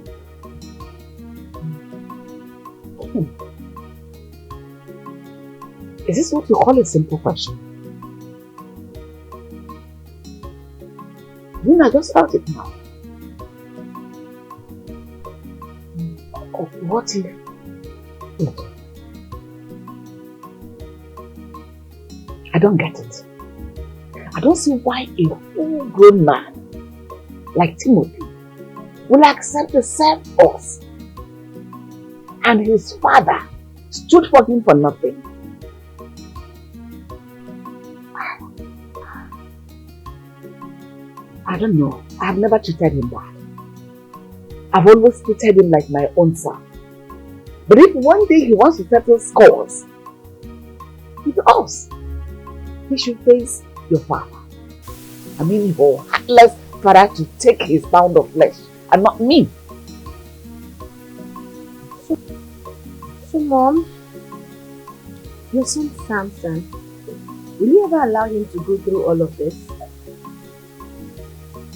Is this what you call a simple question? I just felt it now. What if... I don't get it. I don't see why a full-grown man like Timothy will accept to serve us, and his father stood for him for nothing. I don't know. I've never treated him bad. I've always treated him like my own son. But if one day he wants to settle scores with us, he should face your father. I mean, your heartless father to take his pound of flesh and not me. So Mom, your son Samson, will you ever allow him to go through all of this?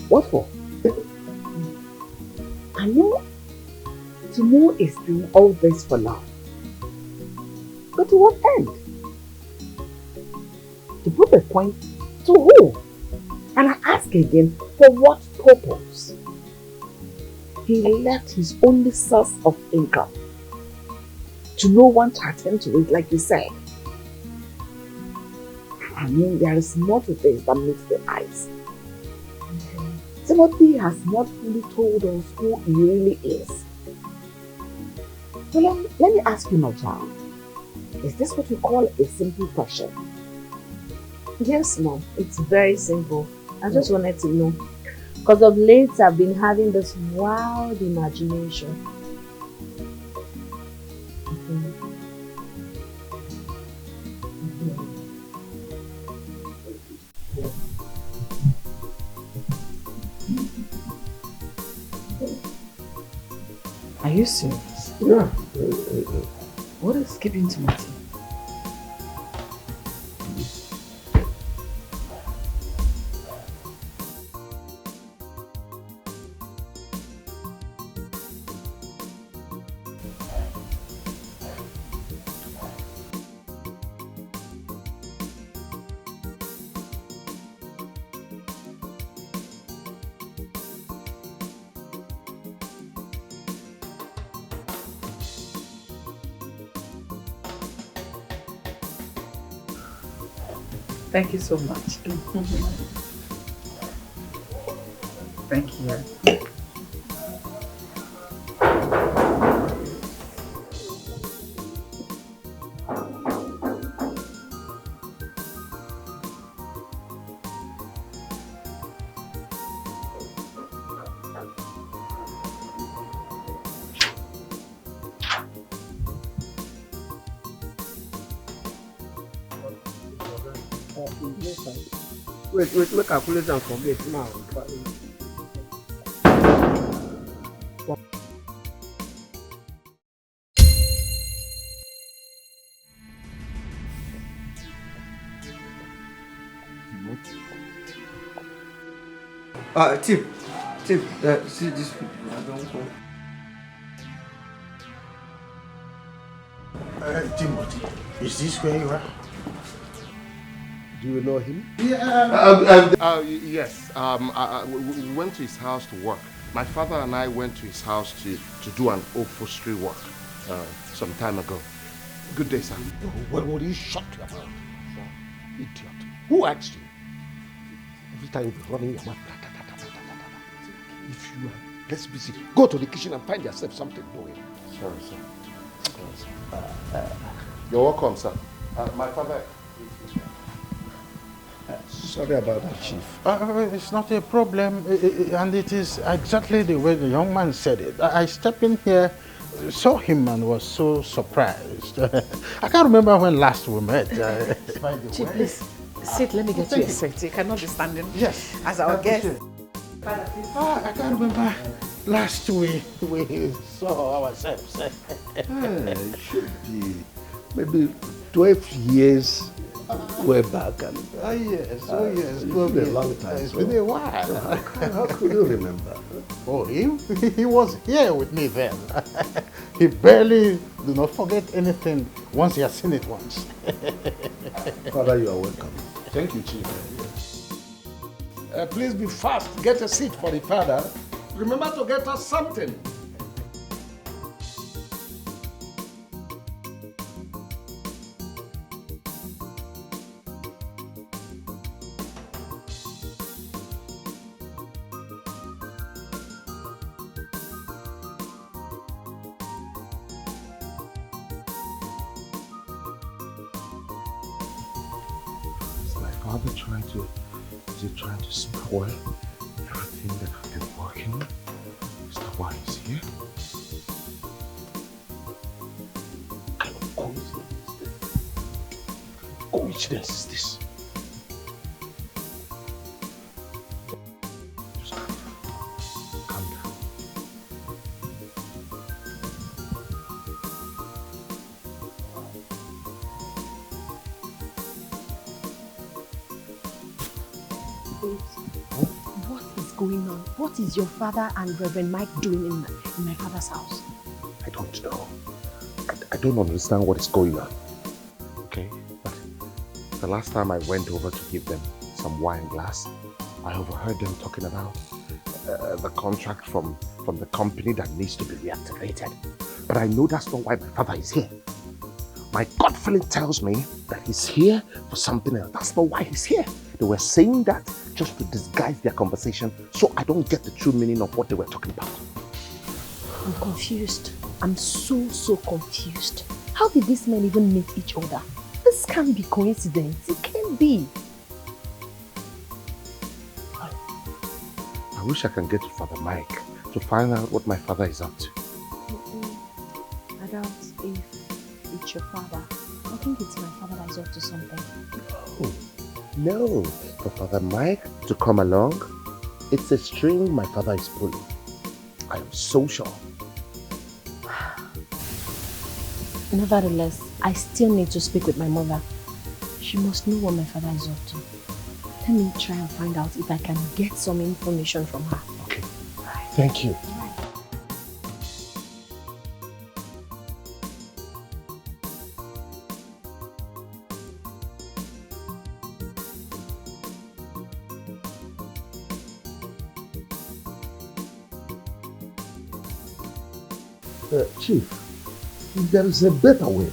What for? I know Timo is doing all this for love. But to what end? To prove a point to who? And I ask again, for what purpose? He left his only source of income to no one to attend to it, like you said. I mean, there is more to this than meets the eyes. Timothy has not fully told us who he really is. So let me ask you, my child, is this what you call a simple question? Yes, Mom. It's very simple. I just wanted to know. Because of late, I've been having this wild imagination. Are you serious? Yeah. What is keeping Timothy? Thank you so much. Thank you. Wait, make calculate and forget now. Tim, see this people. I don't go. Timothy, is this where you are? Do you know him? Yeah. Yes. We went to his house to work. My father and I went to his house to do an upholstery work some time ago. Good day, sir. What were you shocked about? Idiot. Who asked you? Every time you're running your mouth. If you are less busy, go to the kitchen and find yourself something doing. Sorry, sir. You're welcome, sir. My father... Sorry about that, Chief. It's not a problem, and it is exactly the way the young man said it. I stepped in here, saw him, and was so surprised. I can't remember when last we met. Chief, please sit. Let me get you a seat. You cannot be standing. Yes. As our guest. I can't remember last we saw ourselves. It should be maybe 12 years way back. And, yes. It's been a long time. It's been a while. How could you remember? Oh, he was here with me then. He barely do not forget anything once he has seen it once. Father, you are welcome. Thank you, Chief. Please be fast. Get a seat for the father. Remember to get us something. Trying to spoil everything that I've been working on? Is that why he's here? What kind of coincidence is this? Just calm down. What is going on? What is your father and Reverend Mike doing in my father's house? I don't know. I don't understand what is going on. Okay? But the last time I went over to give them some wine glass, I overheard them talking about the contract from the company that needs to be reactivated. But I know that's not why my father is here. My gut feeling tells me that he's here for something else. That's not why he's here. They were saying that just to disguise their conversation so I don't get the true meaning of what they were talking about. I'm confused. I'm so confused. How did these men even meet each other? This can't be coincidence. It can't be. wish I can get to Father Mike to find out what my father is up to. I doubt if it's your father. I think it's my father that is up to something. Oh, no. For Father Mike to come along, it's a string my father is pulling. I am so sure. Nevertheless, I still need to speak with my mother. She must know what my father is up to. Let me try and find out if I can get some information from her. Okay. Thank you. Chief, if there is a better way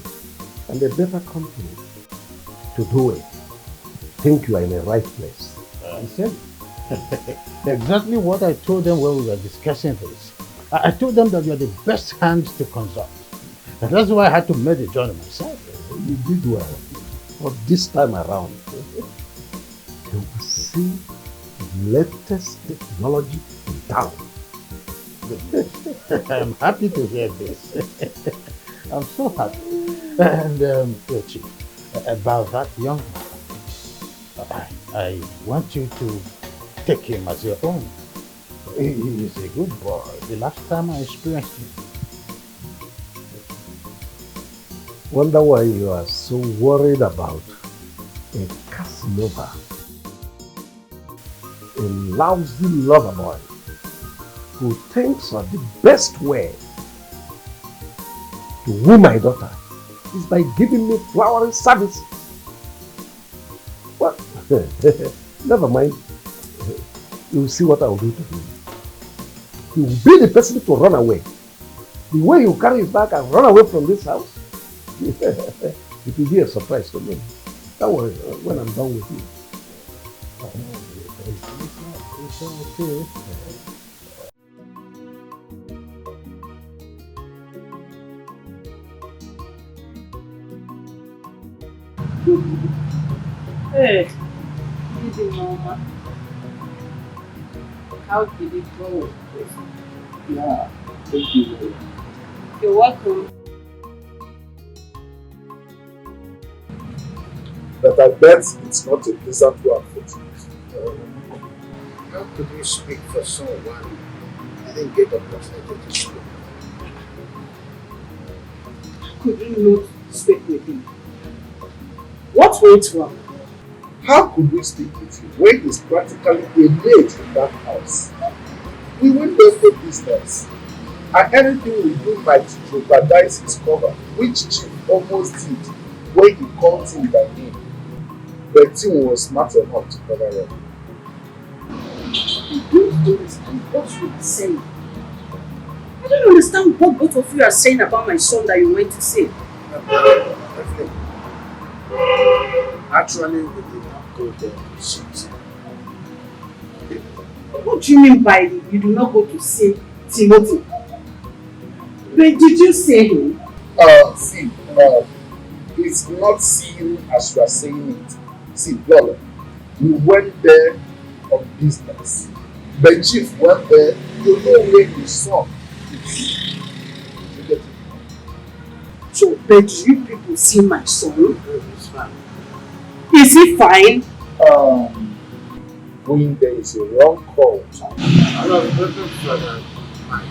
and a better company to do it, I think you are in the right place. I said exactly what I told them when we were discussing this. I told them that you are the best hand to consult. And that's why I had to make the journey myself. You did well. But this time around, you will see the latest technology in town. I'm happy to hear this. I'm so happy. And Chief, about that young man, I want you to take him as your own. He is a good boy. The last time I experienced him. Wonder why you are so worried about a Casanova, a lousy lover boy who thinks that the best way to woo my daughter is by giving me flowering services. Well, never mind. You will see what I will do to him. He will be the person to run away. The way you carry his bag and run away from this house, it will be a surprise to me. Don't worry, when I'm done with you. It's okay. Hey, good Mama. How did it go? Yeah, thank you. You're welcome. But I bet it's not a pleasant one for you. How could you speak for someone you didn't get opportunity to speak? Could you not speak with him? What went wrong? How could we speak with you when he's practically a maid in that house? We went there for business, and anything we do might jeopardize his cover, which Chief almost did when he called him by name. But Tim was smart enough to cover up. I don't understand what you are saying. I don't understand what both of you are saying about my son that you went to see. Actually, we did not go there to see him. What do you mean by you do not go to see Timothy? But did you see him? It's not seeing as you are saying it. See, brother, we went there on business. The Chief went there to know where his son is. So, but do you people see my son? He's fine. Is he fine? Going there is a wrong call. I love looking for that man.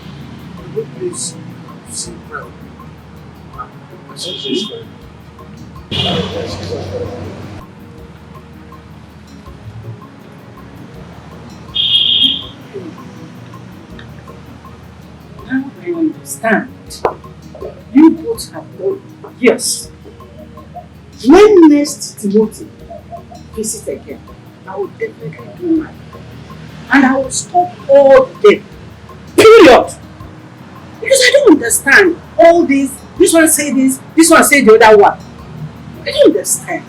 Would you please see proud? I said she's fine. Now I understand. You both have done yes. When next Timothy visit again, I will definitely do mine. And I will stop all the day. Period. Because I don't understand all this. This one say this one say the other one. I don't understand.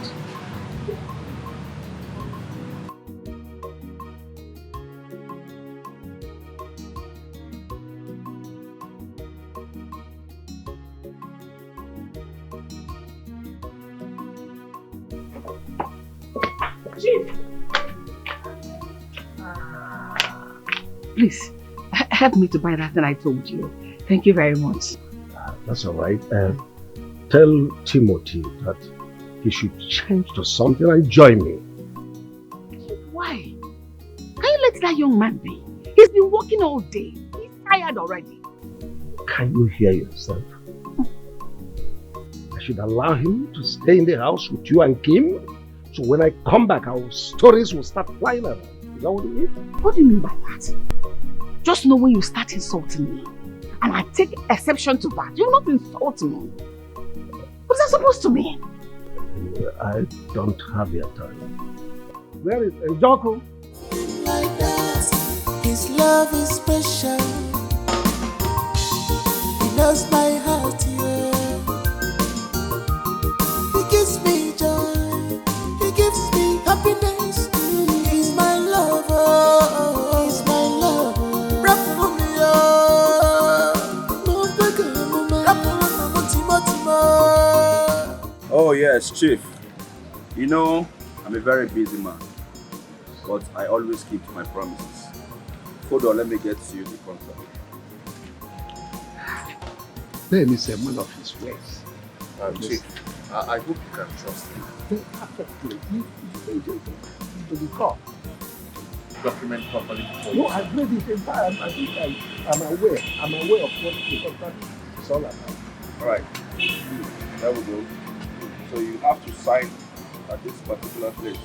Please, help me to buy that thing I told you. Thank you very much. That's all right. Tell Timothy that he should change to something and join me. Why? Can you let that young man be? He's been working all day. He's tired already. Can you hear yourself? I should allow him to stay in the house with you and Kim, so when I come back, our stories will start flying around. Is that what you mean? What do you mean by that? Just know when you start insulting me, and I take exception to that. You're not insulting me. What's that supposed to mean? I don't have your time. Where is Njoko? Like that, his love is special. He knows my heart, yeah. He gives me joy. He gives me happiness. He's my lover. He's my lover. Rap for me, Oh yes, Chief. You know, I'm a very busy man, but I always keep to my promises. Hold on, let me get to you the contract. Ben is a man of his ways. Chief, I hope you can trust him. Perfectly. To the call. Document properly before No, I've read it in time. I think I'm aware. I'm aware of what the contract is all about. Alright, there we go. So you have to sign at this particular place.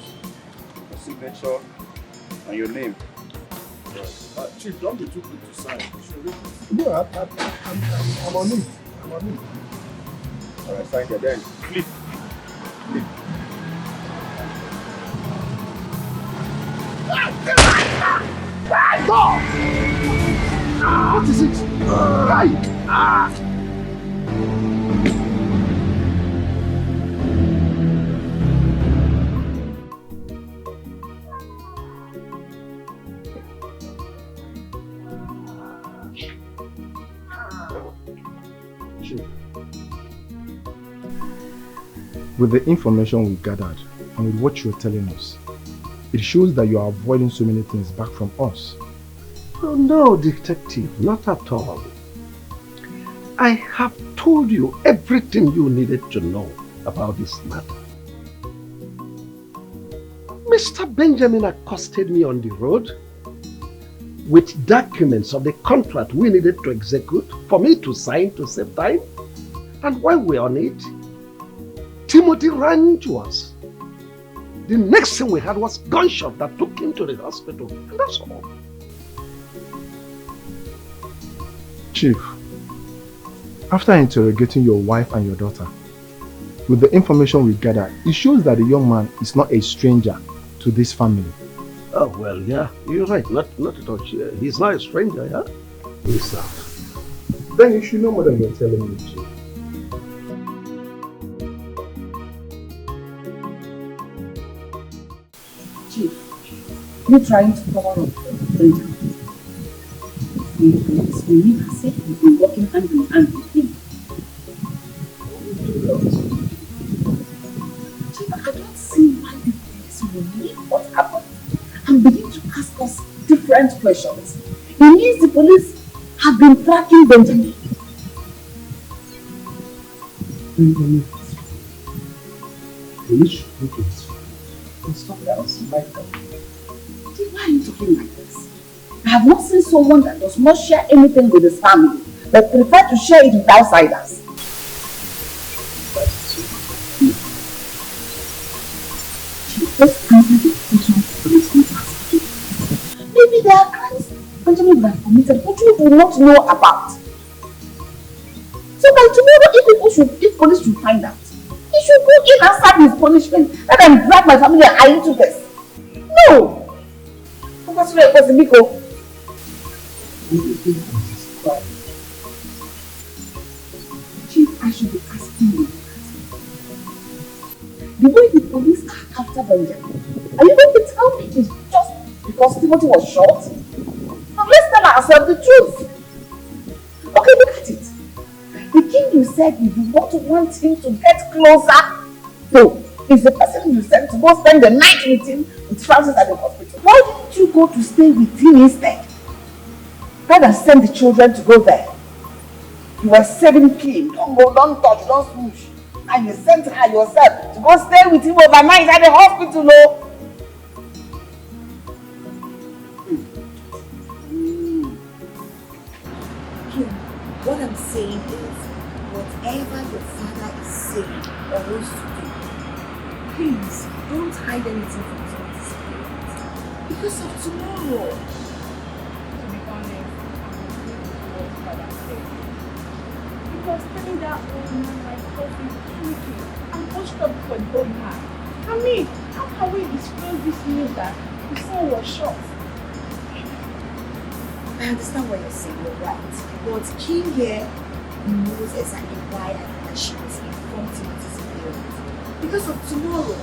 Your signature and your name. Right. Chief, don't be too quick to sign. You should read it. No, I'm on it. I'm on it. Alright, sign there then. Click. Click. What is it? With the information we gathered and with what you're telling us, it shows that you are avoiding so many things back from us. Oh, no, detective, not at all. I have told you everything you needed to know about this matter. Mr. Benjamin accosted me on the road with documents of the contract we needed to execute for me to sign to save time. And while we're on it, Timothy ran to us. The next thing we had was gunshot that took him to the hospital. And that's all. Chief, after interrogating your wife and your daughter, with the information we gathered, it shows that the young man is not a stranger to this family. Oh, well, yeah, you're right. Not at all. He's not a stranger, yeah? He's not. Then you should know more than you're telling me, Chief. You're trying to cover up Benjamin. We need to say you've been working hand in hand with him. I don't see why the police will leave what happened and begin to ask us different questions. It means the police have been tracking Benjamin. Police should look at Something else you might know. Why are you talking like this? I have not seen someone that does not share anything with his family, but prefer to share it with outsiders. Just answer the questions police will ask you. Maybe there are crimes Benjamin would have committed which you do not know about. So by tomorrow, if police should find out, he should go in and serve his punishment rather than drag my family and I into this. No! Because it was a big hope. Chief, I should be asking you. The way the police are after Benjamin, are you going to tell me it's just because Timothy was shot? Now let's tell ourselves the truth. Okay, look at it. The king you said you do not want him to get closer to is the person you sent to go spend the night with him with Francis at the hospital. Why didn't you go to stay with him instead? rather send the children to go there. You were saving Kim. Don't go, don't touch, don't smoosh. And you sent her yourself to go stay with him overnight at the hospital, no? Kim, what I'm saying is, whatever your father is saying or wants to do, please don't hide anything from this because of tomorrow. To be honest, what father said. Because telling that old man like coffee freaking and pushed up for the old man. I mean, how can we disclose this news that the son was shot? I understand what you're saying, you're right. But Kim here knows exactly why I think that she was informed to participate because of tomorrow.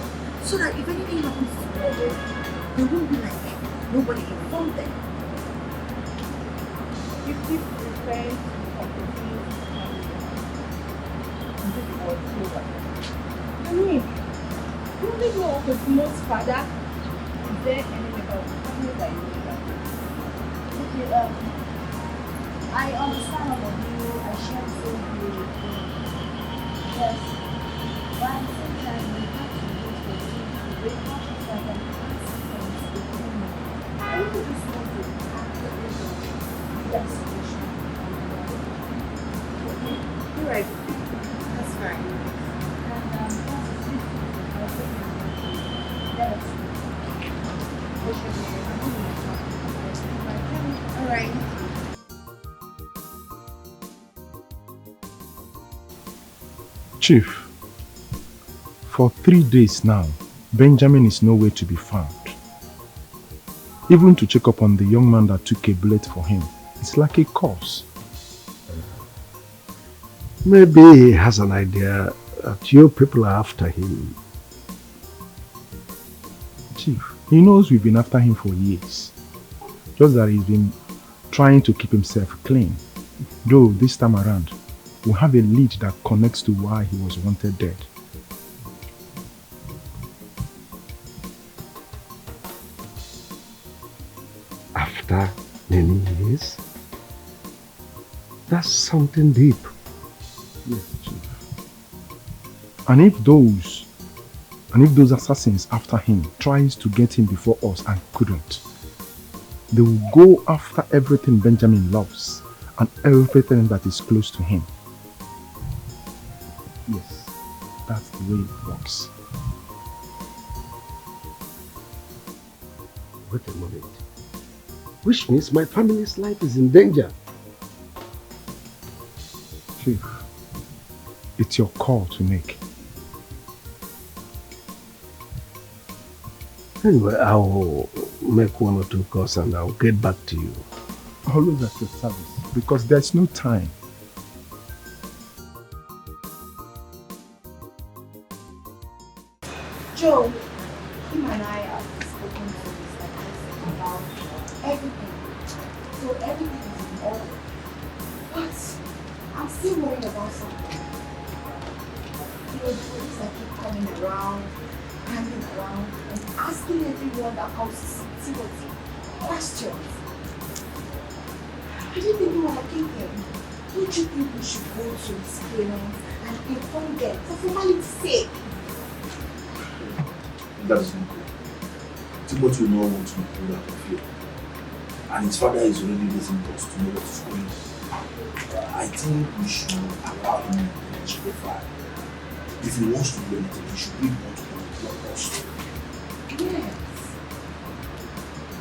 So that if anything happens tomorrow, they won't be like nobody informed them. You keep referring to opportunities to family. This was over. I mean, you only know Okonkwo's father. Is there any member of the family that you know about? Okay, I understand all of you. I share the same view with you. Yes. But at the same time, we have to wait for you to break up so I can ask things between you. I really just want to ask the reason that solution. Okay? You're right. That's fine. And that's the sweet thing. I'll take it. Yes. All right. Chief, for 3 days now, Benjamin is nowhere to be found. Even to check up on the young man that took a bullet for him, it's like a curse. Maybe he has an idea that your people are after him. Chief, he knows we've been after him for years. Just that he's been trying to keep himself clean. Though this time around, we have a lead that connects to why he was wanted dead. After many years? That's something deep. Yes, Chief. And if those assassins after him tries to get him before us and couldn't, they will go after everything Benjamin loves and everything that is close to him. Yes, that's the way it works. Wait a moment. Which means my family's life is in danger. Chief, it's your call to make. Anyway, I'll make 1 or 2 calls and I'll get back to you. Always at your service, because there's no time. Joe, him and I have spoken to Mr. about everything. So everything is in order. But I'm still worried about something. You know, the police that keep coming around, hanging around, and asking everyone that comes to see questions. I didn't think you were looking him. Don't you think we should go to his parents and inform them for formality's sake? That is not good. Timothy will not want to be pulled out of here. And his father is already raising us to know what is going on. I think we should allow him to his profile. If he wants to do anything, he should be able to do Blockbuster. Yes.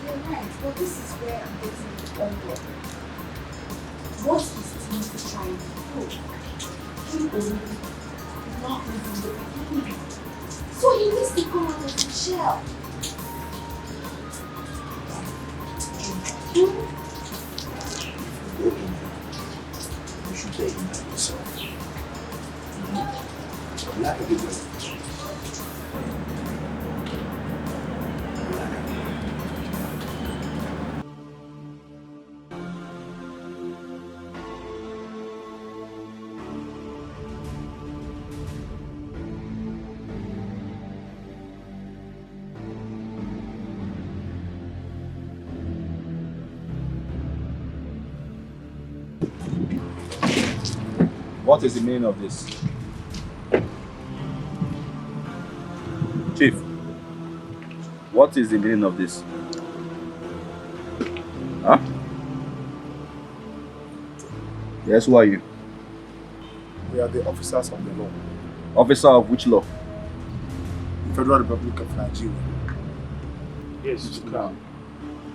You're right, but this is where I'm getting it all wrong. What is Timothy trying to do? He already locked me from the beginning. So he needs to come out of the shell. You should take him by yourself. Like a big What is the meaning of this? Chief, what is the meaning of this? Huh? Yes, who are you? We are the officers of the law. Officer of which law? Federal Republic of Nigeria. Yes,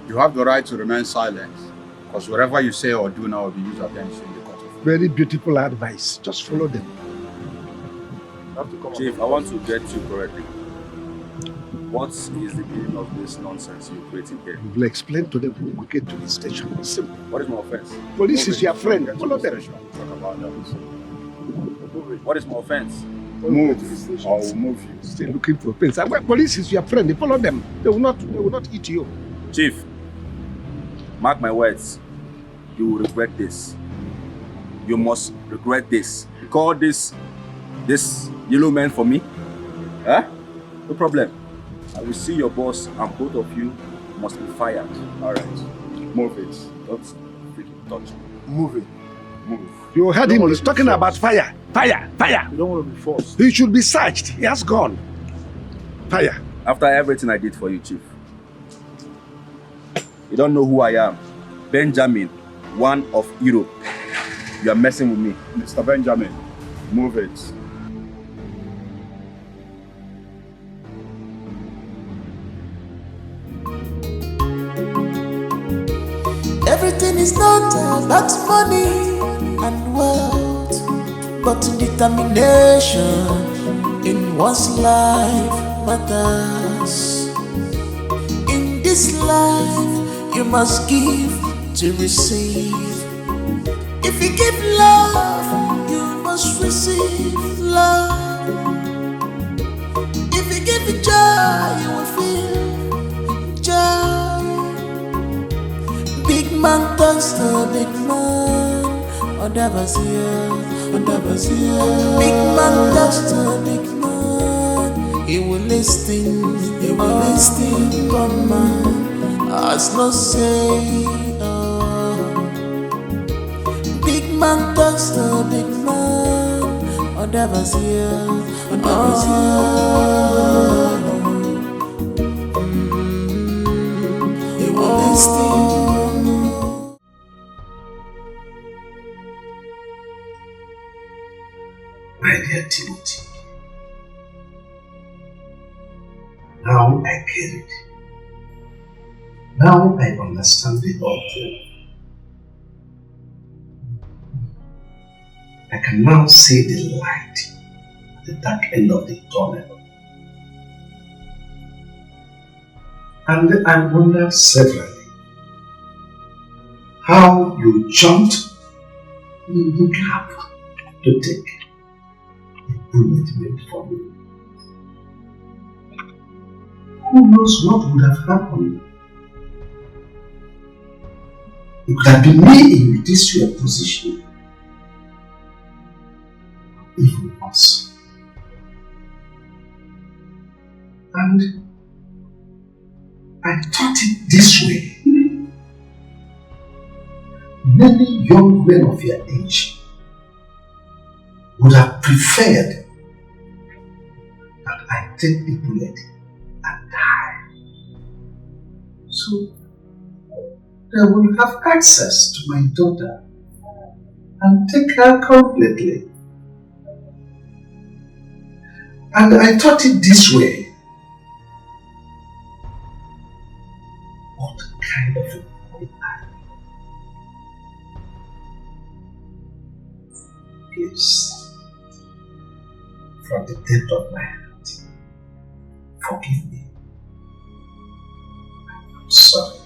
you have the right to remain silent, because whatever you say or do now will be used against you in the court of law. Very beautiful advice. Just follow them. Chief, I want to get you correctly. What is the meaning of this nonsense you're creating here? We will explain to them when we get to the station. It's simple. What is my offense? Police is your friend. Follow them. Talk about that. What is my offense? Move, or I will move you. Still looking for pins. Police is your friend. Follow them. They will not eat you. Chief, mark my words. You will regret this. You must regret this. Call this yellow man for me. Huh? No problem. I will see your boss and both of you must be fired. Alright. Move it. Don't freaking touch me. Move it. Move. You heard him. He's talking about fire. Fire. Fire. You don't want to be forced. He should be searched. He has gone. Fire. After everything I did for you, Chief. You don't know who I am. Benjamin, one of Europe. You are messing with me. Mr. Benjamin, move it. Everything is not about money and wealth, but determination in one's life matters. In this life, you must give to receive. If you give love, you must receive love. If you give joy, you will feel joy. Big man talks to big man. Odabazia. Big man talks to big man. He will listen. Come man. As no say. Big man talks to big man. Odabazia. He will listen. My dear Timothy, now I get it. Now I understand the whole thing. I can now see the light at the dark end of the tunnel. And I wondered severally how you jumped in the gap to take commitment for me. Who knows what would have happened? It could have been me in this your position. Even worse. And I thought it this way. Many young men of your age would have preferred that I take the bullet and die. So they will have access to my daughter and take her completely. And I thought it this way. What kind of a boy am I? Please, from the depth of my heart, forgive me. I'm sorry.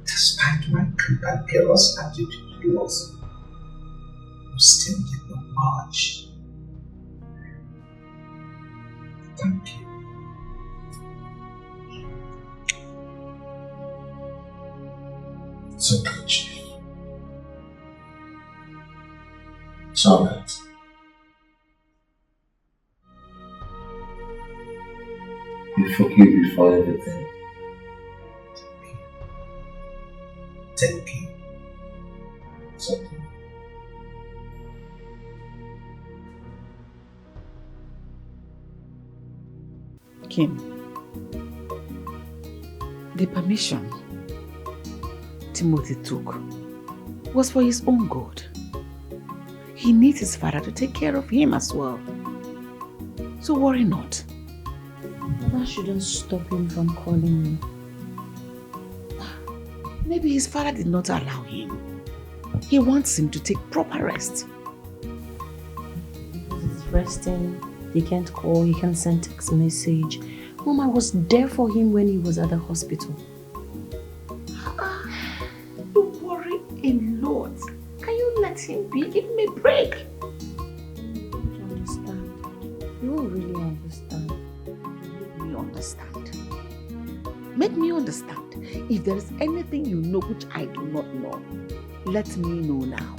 Despite my cantankerous attitude towards you, you still did not budge. Thank you. It's okay, Chief. It's alright. I forgive you for everything. Thank you. The permission Timothy took was for his own good. He needs his father to take care of him as well. So worry not. That shouldn't stop him from calling me. Maybe his father did not allow him. He wants him to take proper rest. Because he's resting, he can't call, he can't send text message. Mama was there for him when he was at the hospital. You worry a lot. Can you let him be? Give him a break. You don't understand. You won't really understand. Make me understand. Make me understand. If there is anything you know which I do not know, let me know now.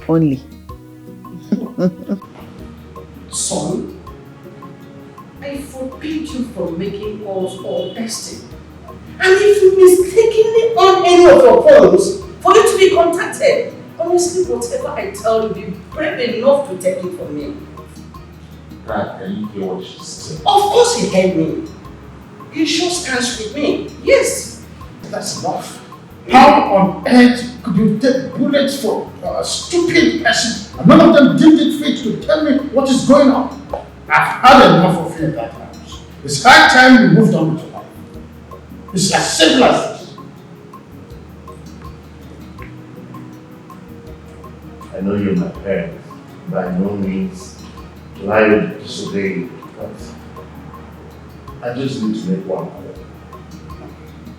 Only. Son, I forbid you from making calls or texting. And if you mistakenly on any of your phones for you to be contacted, honestly, whatever I tell you, be brave enough to take it from me. Dad, can you hear what she's saying? Of course he heard me. He sure stands with me. Yes. That's enough. How on earth could you take bullets for a stupid person and none of them deemed it fit to tell me what is going on? I've had enough of you in that house. It's high time you moved on with your life. It's as simple as this. I know you're my parent. By no means will I disobey you, but I just need to make one call.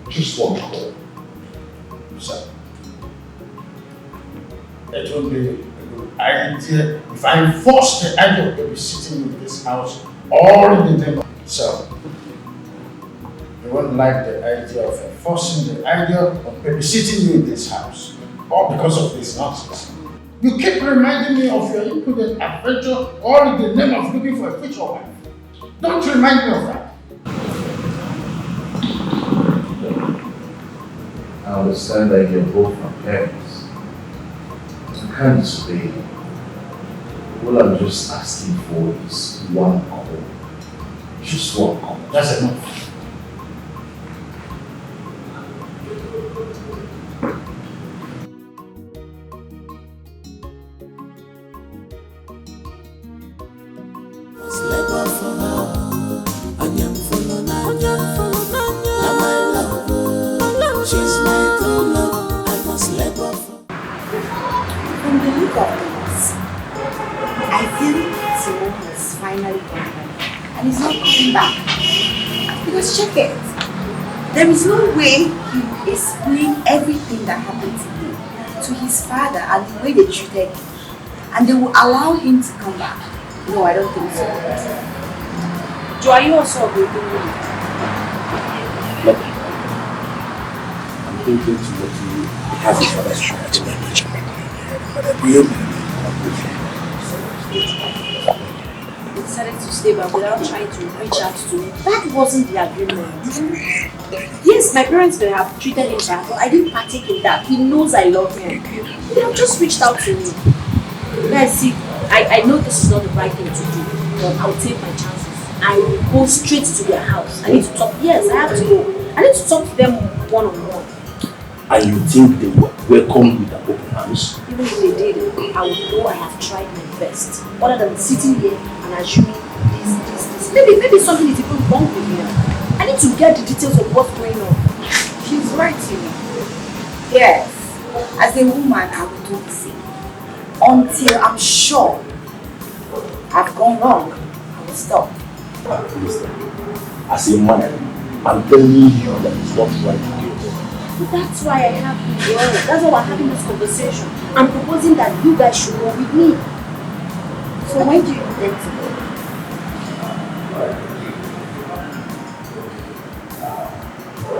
Just one call. So, it would be a good idea if I enforce the idea of babysitting in this house or in the name of itself. You won't like the idea of enforcing the idea of babysitting you in this house, all because of this nonsense. You keep reminding me of your imprudent adventure all in the name of looking for a future wife. Don't remind me of that. I understand that you're both my parents. I can't disobey you. All I'm just asking for is one call. Just one call. That's enough. And he's not coming back. Because check it. There is no way he will explain everything that happened to him to his father and the way they treated him. And they will allow him to come back. No, I don't think so. Joe, are you also agreeing with me? Look, I'm thinking to what you have his father's trying to manage. But I believe He decided to stay back without trying to reach out to me. That wasn't the agreement. Yes, my parents may have treated him bad, but I didn't partake in that. He knows I love him. They have just reached out to me. Guys, see, I know this is not the right thing to do, but I'll take my chances. I will go straight to their house. I need to talk. Yes, I have to go. I need to talk to them one-on-one. And you think they will welcome with an open arms? Even if they did, I would know I have tried my best. Other than sitting here and assuming this. Maybe something is even wrong with me. I need to get the details of what's going on. She's right, you know. Yes. As a woman, I will do the same. Until I'm sure I've gone wrong, I will stop. Listen, as a man, I'm telling you that it's not right to do. But that's why I have to work. That's why we're having this conversation. I'm proposing that you guys should go with me. So when do you intend to go?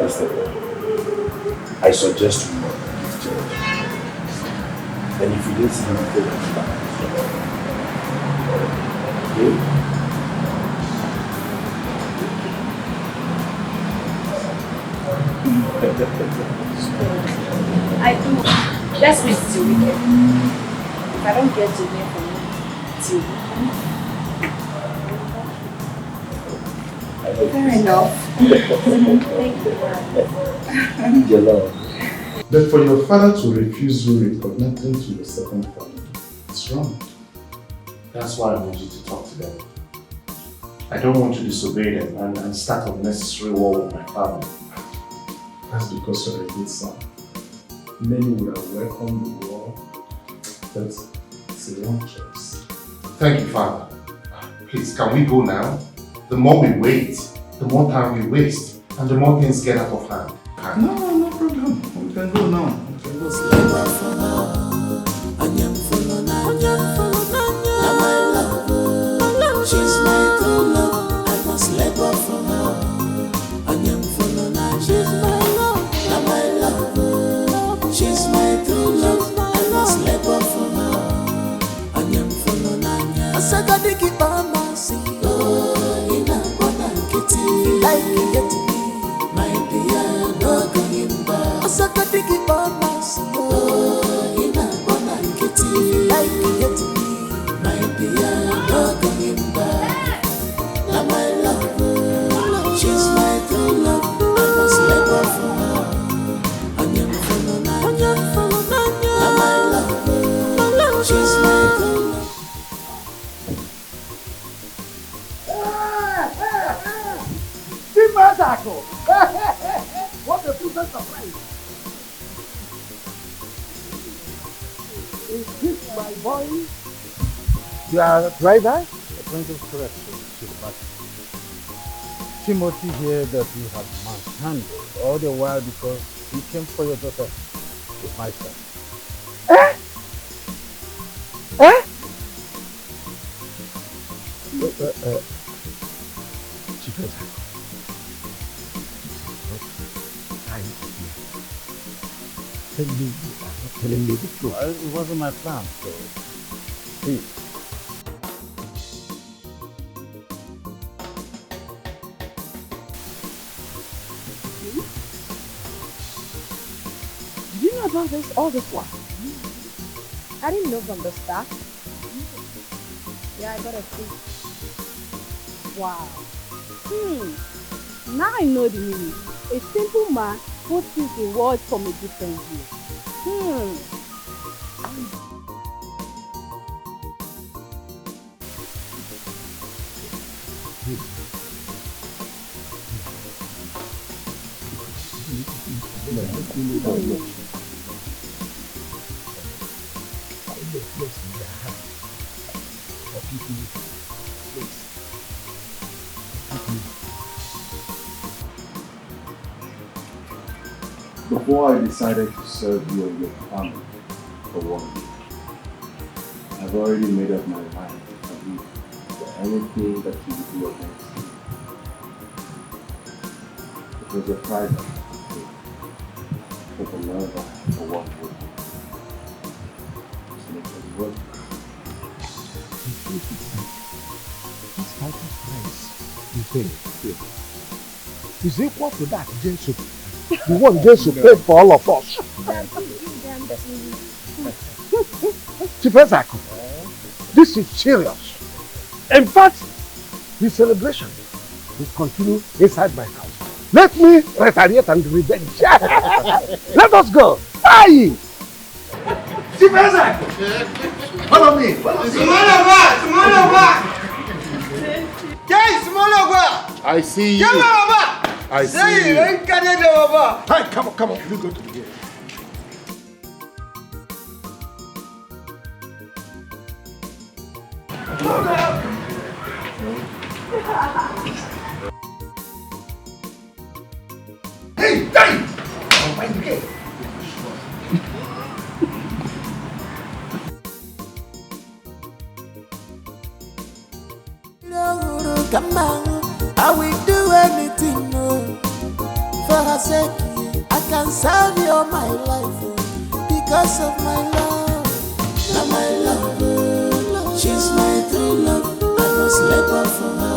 Listen, I suggest you go. And if you didn't see me, go back. Okay? I do. Let's wait till weekend. If I don't get to hear from you till weekend. Fair enough. Thank you. Your love. But for your father to refuse you reconnecting to your second family, it's wrong. That's why I want you to talk to them. I don't want to disobey them and start unnecessary war with my family. That's because you're a good son. Many would have welcomed the war, but it's a wrong choice. Thank you, Father. Please, can we go now? The more we wait, the more time we waste, and the more things get out of hand. No problem. We can go now. We can go. She's my true love. I must let go from her. She's my love. Now my love. She's my true love. I must let go from her. I said I dig it on my sea. Oh, in a one and kitty. Like you get me, my dear, no going back. I said I dig it on my sea. Oh, in a one and kitty. Like you get me, my dear, no going back. Now my love, she's my true love. I must let go from her. Now my love, she's my true love. What a pleasant surprise! Is this my boy? You are a driver? A point of correction, but Timothy here that you have manhandled all the while because he came for your daughter with my son. Eh? Eh? Tell me you are not telling me the truth. Well, it wasn't my plan, so please. Did you know about this all this while? I didn't know from the start. Yeah, I got a clue. Wow. Now I know the meaning. A simple man who sees the world from a different view. Before I decided to serve you and your family for 1 week, I've already made up my mind to do for anything that you do against me. It was a price I had to pay for the love I have for one woman. Just make it work. This type of price you pay is equal to that Jesus. The one Jesus paid for all of us. Chief Ezako, this is serious. In fact, the celebration will continue inside my house. Let me retaliate and revenge. Let us go. Aye! Chief Ezako! Follow me. I see you. I see you. Hey, come on. You go to the gate. Hey, time! Oh, my gate. Come on, I will do anything for her sake. I can serve you all my life because of my love. Now my love, she's my true love. I must let go for her.